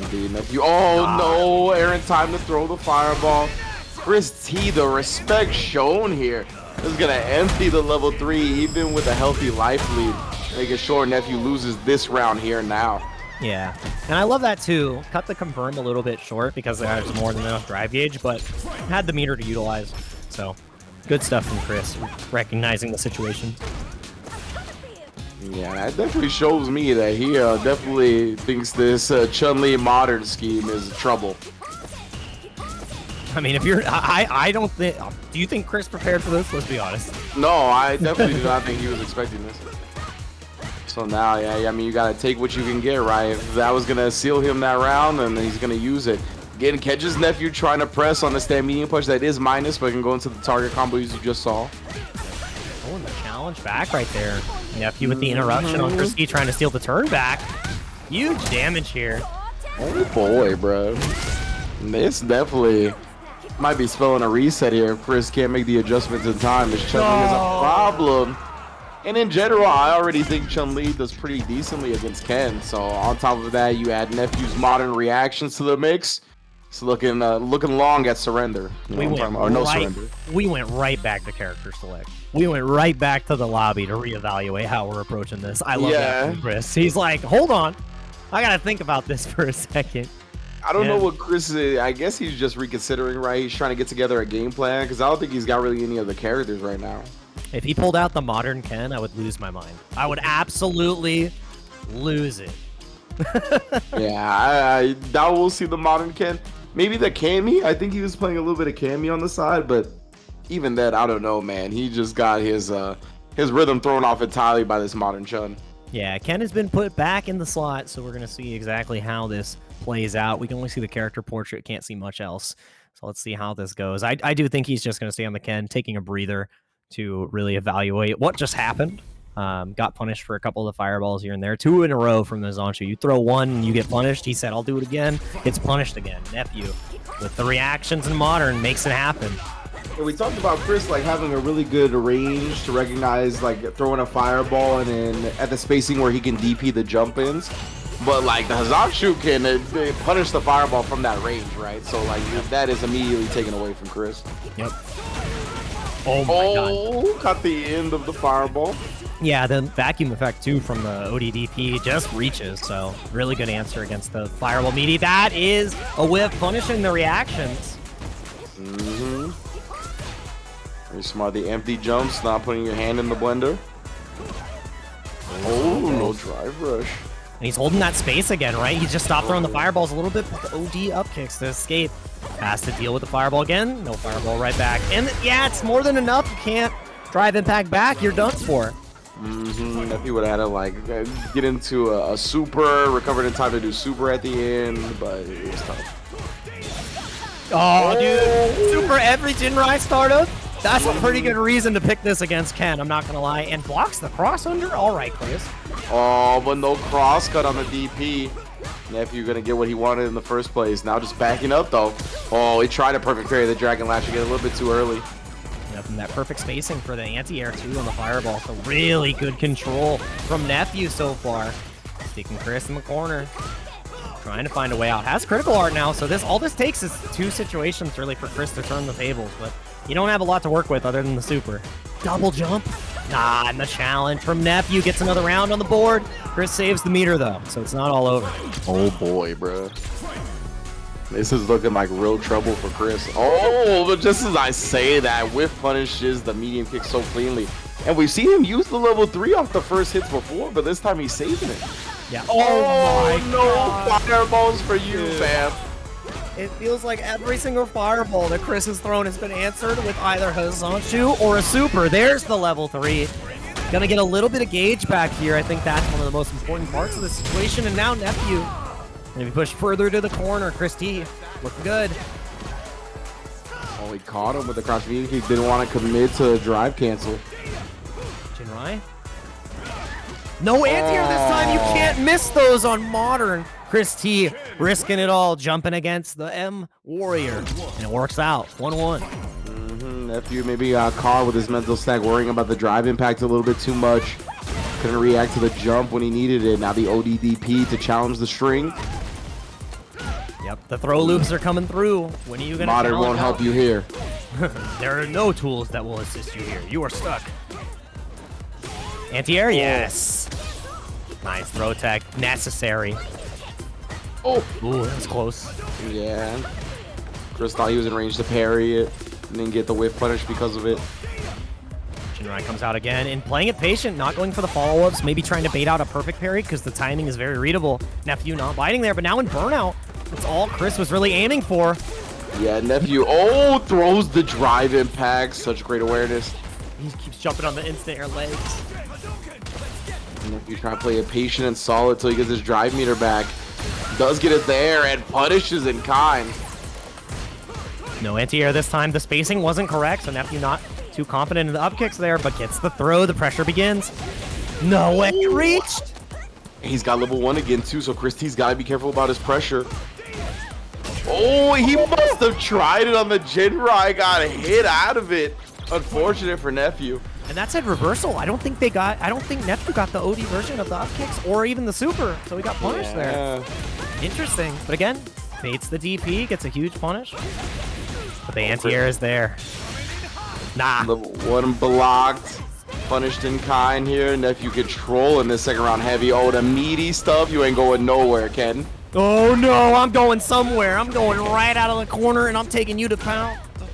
Indeed, Nephew. Oh no, Aaron, time to throw the fireball. Chris T, the respect shown here. This is gonna empty the level 3 even with a healthy life lead. Making sure Nephew loses this round here now. Yeah, and I love that too. Cut the confirm a little bit short because there's more than enough drive gauge, but had the meter to utilize. So good stuff from Chris, recognizing the situation. Yeah, that definitely shows me that he definitely thinks this Chun-Li modern scheme is trouble. I mean, if you're, I don't think, do you think Chris prepared for this? Let's be honest. No, I definitely do not think he was expecting this. So now, yeah, I mean, you got to take what you can get, right? If that was going to seal him that round, then he's going to use it. Again, catches Nephew trying to press on the stand medium punch that is minus, but can go into the target combos you just saw. Oh, and the challenge back right there. Nephew with the interruption on Chris T trying to steal the turn back. Huge damage here. Oh boy, bro. This definitely might be spelling a reset here if Chris can't make the adjustments in time. This Chun-Li is a problem. And in general, I already think Chun-Li does pretty decently against Ken. So on top of that, you add Nephew's modern reactions to the mix. It's looking long at surrender. We went right back to character select. We went right back to the lobby to reevaluate how we're approaching this. I love that from Chris. He's like, hold on, I gotta think about this for a second. I don't know what Chris is. I guess he's just reconsidering, right? He's trying to get together a game plan because I don't think he's got really any other characters right now. If he pulled out the modern Ken, I would lose my mind. I would absolutely lose it. Yeah, I doubt we'll see the modern Ken. Maybe the Cammy. I think he was playing a little bit of Cammy on the side, but even that, I don't know, man. He just got his rhythm thrown off entirely by this modern Chun. Yeah, Ken has been put back in the slot, so we're going to see exactly how this plays out. We can only see the character portrait, can't see much else. So let's see how this goes. I do think he's just going to stay on the Ken, taking a breather to really evaluate what just happened. Got punished for a couple of the fireballs here and there. 2 in a row from the Zanshu. You throw one and you get punished. He said, I'll do it again. Gets punished again. Nephew, with the reactions in Modern, makes it happen. Yeah, we talked about Chris like having a really good range to recognize like throwing a fireball and then at the spacing where he can DP the jump ins. But like the Zanshu can punish the fireball from that range, right? So like that is immediately taken away from Chris. Yep. Oh my god. Caught the end of the fireball. Yeah, the vacuum effect too from the ODDP just reaches, so really good answer against the fireball meaty. That is a whiff, punishing the reactions. Very smart. The empty jumps, not putting your hand in the blender. Oh, no drive rush. And he's holding that space again, right? He just stopped throwing the fireballs a little bit, but the OD up kicks to escape. Has to deal with the fireball again. No fireball right back. And yeah, it's more than enough. You can't drive impact back. You're done for. If he would have had to like get into a super, recovered in time to do super at the end, but it was tough. Oh, dude. Super every Jinrai startup. That's a pretty good reason to pick this against Ken, I'm not going to lie. And blocks the cross under? All right, Chris. Oh, but no cross cut on the DP. Nephew going to get what he wanted in the first place. Now just backing up, though. Oh, he tried a perfect parry of the Dragon Lash again a little bit too early. Yep, and that perfect spacing for the anti-air, too, on the fireball. So really good control from Nephew so far. Sticking Chris in the corner. Trying to find a way out. Has critical art now, so all this takes is 2 situations, really, for Chris to turn the tables. But you don't have a lot to work with other than the super. Double jump. Nah, and the challenge from Nephew gets another round on the board. Chris saves the meter, though, so it's not all over. Oh, boy, bro. This is looking like real trouble for Chris. Oh, but just as I say that, whiff punishes the medium kick so cleanly. And we've seen him use the level 3 off the first hits before, but this time he's saving it. Yeah. Oh, no fireballs for you, fam. It feels like every single fireball that Chris has thrown has been answered with either a Zanshu or a super. There's the level 3. Gonna get a little bit of gauge back here. I think that's one of the most important parts of the situation. And now Nephew. Maybe push further to the corner. Chris T. Looking good. Oh, he caught him with the cross medium kick. Didn't want to commit to a drive cancel. Jinrai. No anti-air this time. You can't miss those on Modern. Chris T risking it all, jumping against the M Warrior. And it works out. 1-1. Nephew maybe got caught with his mental stack, worrying about the drive impact a little bit too much. Couldn't react to the jump when he needed it. Now the ODDP to challenge the string. Yep, the throw loops are coming through. When are you going to Modern won't help you here. There are no tools that will assist you here. You are stuck. Anti-air, yes. Nice throw tech, necessary. Oh, ooh, that's close. Yeah. Chris thought he was in range to parry it, and then get the whiff punish because of it. Jinrai comes out again and playing it patient, not going for the follow-ups, maybe trying to bait out a perfect parry because the timing is very readable. Nephew not biting there, but now in burnout, that's all Chris was really aiming for. Yeah, Nephew, throws the drive impact. Such great awareness. He keeps jumping on the instant air legs. Nephew trying to play it patient and solid till he gets his drive meter back. Does get it there and punishes in kind. No anti-air this time. The spacing wasn't correct, so Nephew not too confident in the up kicks there, but gets the throw. The pressure begins. No, it reached. He's got level 1 again too, so Chris T's got to be careful about his pressure. Oh, he must have tried it on the Jinrai. Got hit out of it. Unfortunate for Nephew. And that said reversal. I don't think Nephew got the OD version of the up kicks or even the super, so he got punished there. Interesting. But again, baits the DP, gets a huge punish. But the anti-air is there. Nah. Level 1 blocked. Punished in kind here. Nephew control in this second round heavy. Oh, the meaty stuff. You ain't going nowhere, Ken. Oh no, I'm going somewhere. I'm going right out of the corner and I'm taking you to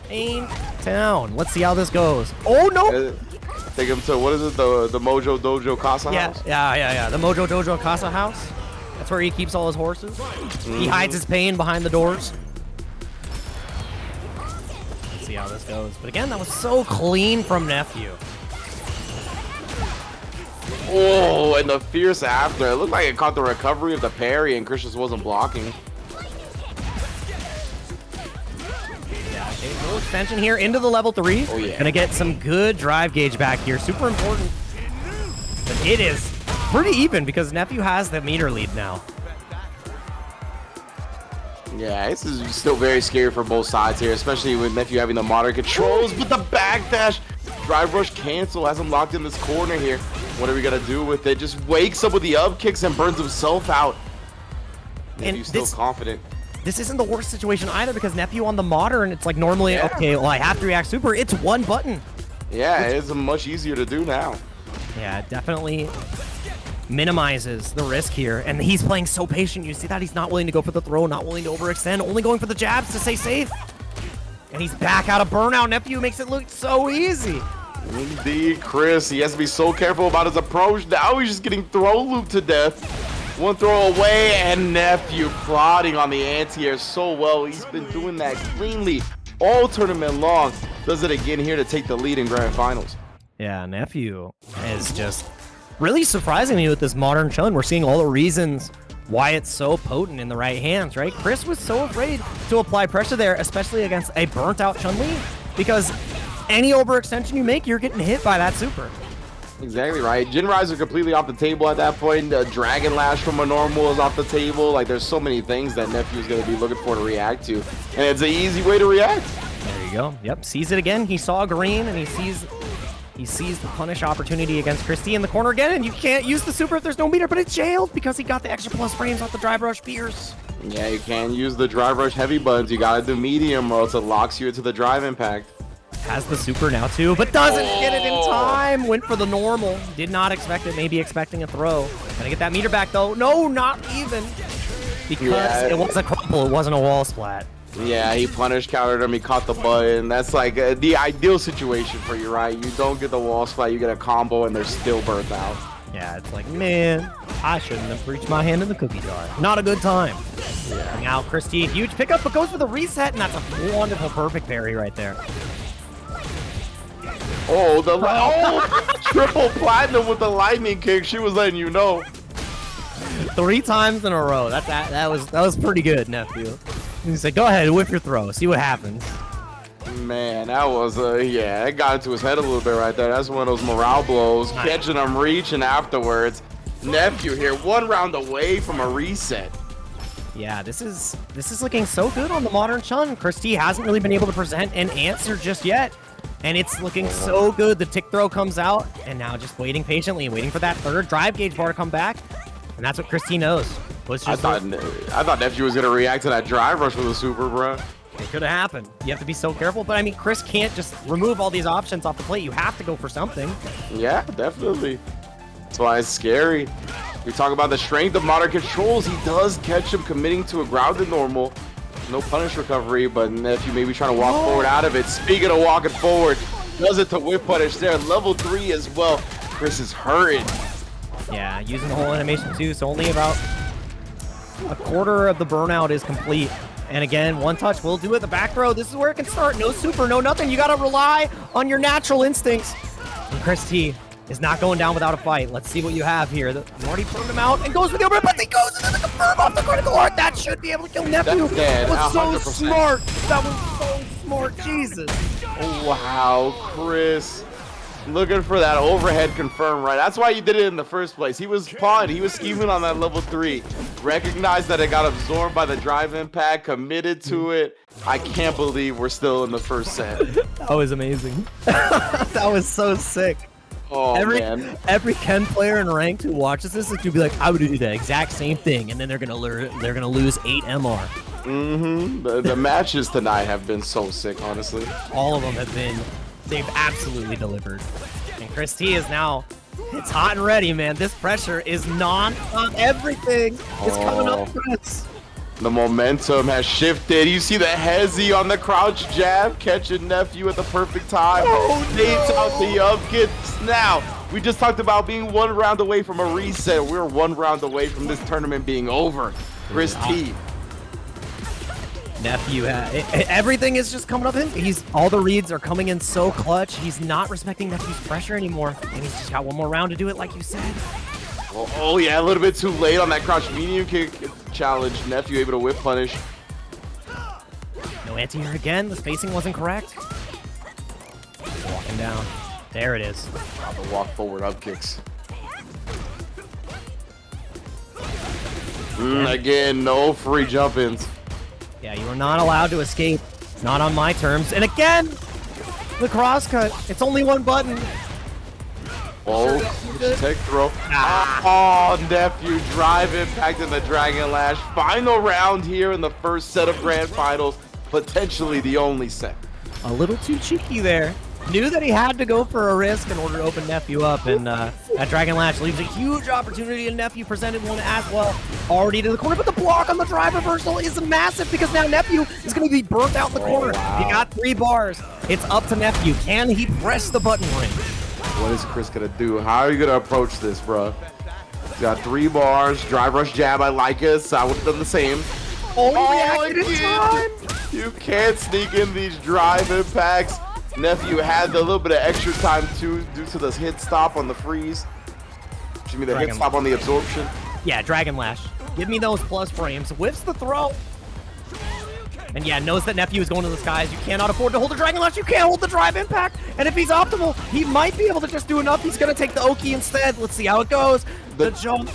Pain Town. Let's see how this goes. Oh no. Take him to, what is it, the Mojo Dojo Casa house? Yeah. The Mojo Dojo Casa house. That's where he keeps all his horses. He hides his pain behind the doors. Let's see how this goes. But again, that was so clean from Nephew. Oh, and the fierce after. It looked like it caught the recovery of the parry and Chris just wasn't blocking. Okay, no extension here into the level 3. Oh, yeah. Gonna get some good drive gauge back here. Super important. it is pretty even because Nephew has the meter lead now. Yeah, this is still very scary for both sides here, especially with Nephew having the modern controls, but the backdash drive rush cancel has him locked in this corner here. What are we gonna do with it? Just wakes up with the up kicks and burns himself out. Nephew's still confident. This isn't the worst situation either because Nephew on the modern, it's like normally, okay, well, I have to react super. It's one button. Yeah, it's much easier to do now. Yeah, definitely minimizes the risk here, and he's playing so patient. You see that he's not willing to go for the throw, not willing to overextend, only going for the jabs to stay safe. And he's back out of burnout. Nephew makes it look so easy. Indeed, Chris. He has to be so careful about his approach. Now he's just getting throw looped to death. One throw away, and Nephew plotting on the anti-air so well. He's been doing that cleanly all tournament long. Does it again here to take the lead in grand finals. Yeah, Nephew is just really surprising me with this modern Chun. We're seeing all the reasons why it's so potent in the right hands, right? Chris was so afraid to apply pressure there, especially against a burnt out Chun-Li, because any overextension you make, you're getting hit by that super. Exactly right. Jin Rise are completely off the table at that point. Dragon Lash from a normal is off the table. Like, there's so many things that Nephew is going to be looking for to react to, and it's an easy way to react. There you go. Yep, sees it again. He saw green, and he sees the punish opportunity against Christie in the corner again, and you can't use the super if there's no meter, but it's jailed because he got the extra plus frames off the drive rush pierce. Yeah, you can use the drive rush heavy buttons. You gotta do medium or else it locks you into the drive impact. Has the super now too, but doesn't get it in time. Went for the normal. Did not expect it, maybe expecting a throw. Gonna get that meter back though. No, not even. Because it was a crumple, it wasn't a wall splat. Yeah, he punished, countered him, he caught the button. That's like the ideal situation for you, right? You don't get the wall splat, you get a combo, and they're still burnt out. Yeah, it's like, man, I shouldn't have reached my hand in the cookie jar. Not a good time. Yeah. Now, Christie, huge pickup, but goes for the reset, and that's a wonderful, perfect parry right there. Oh, triple platinum with the lightning kick. She was letting you know. 3 times in a row. That was pretty good, Nephew. He said, go ahead, whip your throw, see what happens. Man, that was, yeah, it got into his head a little bit right there. That's one of those morale blows. Nice. Catching him reaching afterwards. Nephew here, 1 round away from a reset. Yeah, this is looking so good on the modern Chun. Christie hasn't really been able to present an answer just yet. And it's looking so good. The tick throw comes out, and now just waiting patiently, waiting for that third drive gauge bar to come back. And that's what Christie knows. I thought Nephew was going to react to that drive rush with a super, bro. It could have happened. You have to be so careful. But, I mean, Chris can't just remove all these options off the plate. You have to go for something. Yeah, definitely. That's why it's scary. We talk about the strength of modern controls. He does catch him committing to a grounded normal. No punish recovery, but Nephew maybe trying to walk forward out of it. Speaking of walking forward, does it to whip punish there. Level 3 as well. Chris is hurting. Yeah, using the whole animation too, so only about a quarter of the burnout is complete. And again, one touch will do it. The back throw, this is where it can start. No super, no nothing. You gotta rely on your natural instincts. And Chris T is not going down without a fight. Let's see what you have here. You already burned him out and goes for the over, but he goes into the confirm off the critical art. That should be able to kill Nephew. That was so smart. That was so smart. Jesus. Oh, wow, Chris. Looking for that overhead confirm, right? That's why he did it in the first place. He was pawned. He was scheming on that level 3. Recognized that it got absorbed by the drive impact, committed to it. I can't believe we're still in the first set. That was amazing. That was so sick. Oh, man. Every Ken player in ranked who watches this is gonna be like, I would do the exact same thing, and then they're gonna lose 8 MR. Mm-hmm. The matches tonight have been so sick, honestly. All of them have been. They've absolutely delivered. And Chris T is now, it's hot and ready, man. This pressure is on everything. It's coming up, Chris. The momentum has shifted. You see the hezzy on the crouch jab, catching Nephew at the perfect time. Nates out the up gets now. We just talked about being 1 round away from a reset. We're 1 round away from this tournament being over. Chris T. Nephew, everything is just coming up in. All the reads are coming in so clutch. He's not respecting Nephew's pressure anymore, and he's just got 1 more round to do it, like you said. Oh yeah, a little bit too late on that crouch medium kick challenge. Nephew able to whip punish. No anti-air again. The spacing wasn't correct. Walking down. There it is. The walk forward up kicks. Again, no free jump-ins. Yeah, you are not allowed to escape. Not on my terms. And again, the crosscut. It's only one button. Oh, tech throw. Oh, Nephew drive impact in the Dragon Lash. Final round here in the first set of Grand Finals. Potentially the only set. A little too cheeky there. Knew that he had to go for a risk in order to open Nephew up, and that Dragon Lash leaves a huge opportunity, and Nephew presented one as well. Already to the corner, but the block on the drive reversal is massive because now Nephew is going to be burnt out in the corner. Wow. He got 3 bars. It's up to Nephew. Can he press the button ring? What is Chris going to do? How are you going to approach this, bro? He's got 3 bars, drive rush jab, I like it, so I would have done the same. Reacted in time. You can't sneak in these drive impacts. Nephew had a little bit of extra time too due to the hit stop on the freeze. Excuse me, the hit stop on the absorption. Yeah, Dragon Lash. Give me those plus frames. Whiffs the throw. And yeah, knows that Nephew is going to the skies. You cannot afford to hold the Dragon Lash. You can't hold the drive impact. And if he's optimal, he might be able to just do enough. He's going to take the Oki instead. Let's see how it goes. The jump.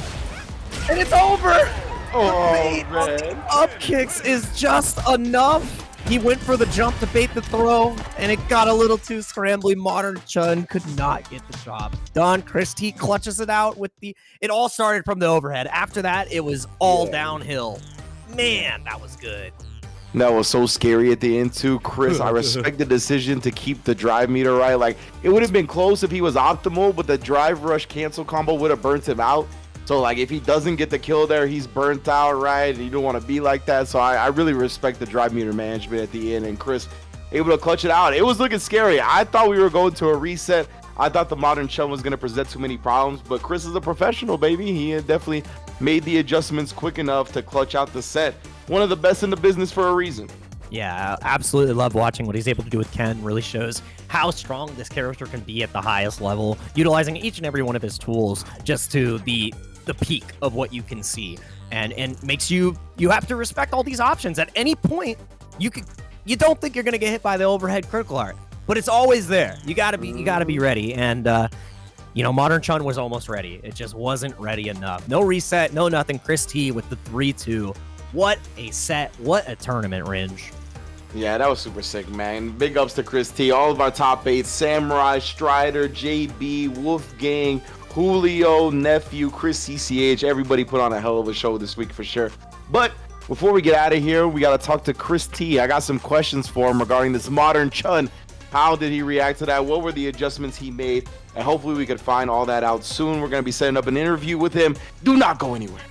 And it's over. Oh, man. Up kicks is just enough. He went for the jump to bait the throw, and it got a little too scrambly. Modern Chun could not get the job done. Chris T clutches it out with the... It all started from the overhead. After that, it was all downhill. Man, that was good. That was so scary at the end, too. Chris, I respect the decision to keep the drive meter right. Like, it would have been close if he was optimal, but the drive rush cancel combo would have burnt him out. So, like, if he doesn't get the kill there, he's burnt out, right? You don't want to be like that. So, I really respect the drive meter management at the end. And Chris able to clutch it out. It was looking scary. I thought we were going to a reset. I thought the Modern Chun was going to present too many problems. But Chris is a professional, baby. He definitely made the adjustments quick enough to clutch out the set. One of the best in the business for a reason. Yeah, absolutely love watching what he's able to do with Ken. Really shows how strong this character can be at the highest level, utilizing each and every one of his tools just to the peak of what you can see, and makes you have to respect all these options. At any point, you don't think you're gonna get hit by the overhead critical art, but it's always there. You gotta be ready. And you know, Modern Chun was almost ready. It just wasn't ready enough. No reset, no nothing. Chris T with the 3-2. What a set! What a tournament, Ringe. Yeah, that was super sick, man. Big ups to Chris T. All of our top 8: Samurai, Strider, JB, Wolfgang, Julio, Nephew, Chris CCH. Everybody put on a hell of a show this week for sure. But before we get out of here, we got to talk to Chris T. I got some questions for him regarding this Modern Chun. How did he react to that? What were the adjustments he made? And hopefully we could find all that out soon. We're going to be setting up an interview with him. Do not go anywhere.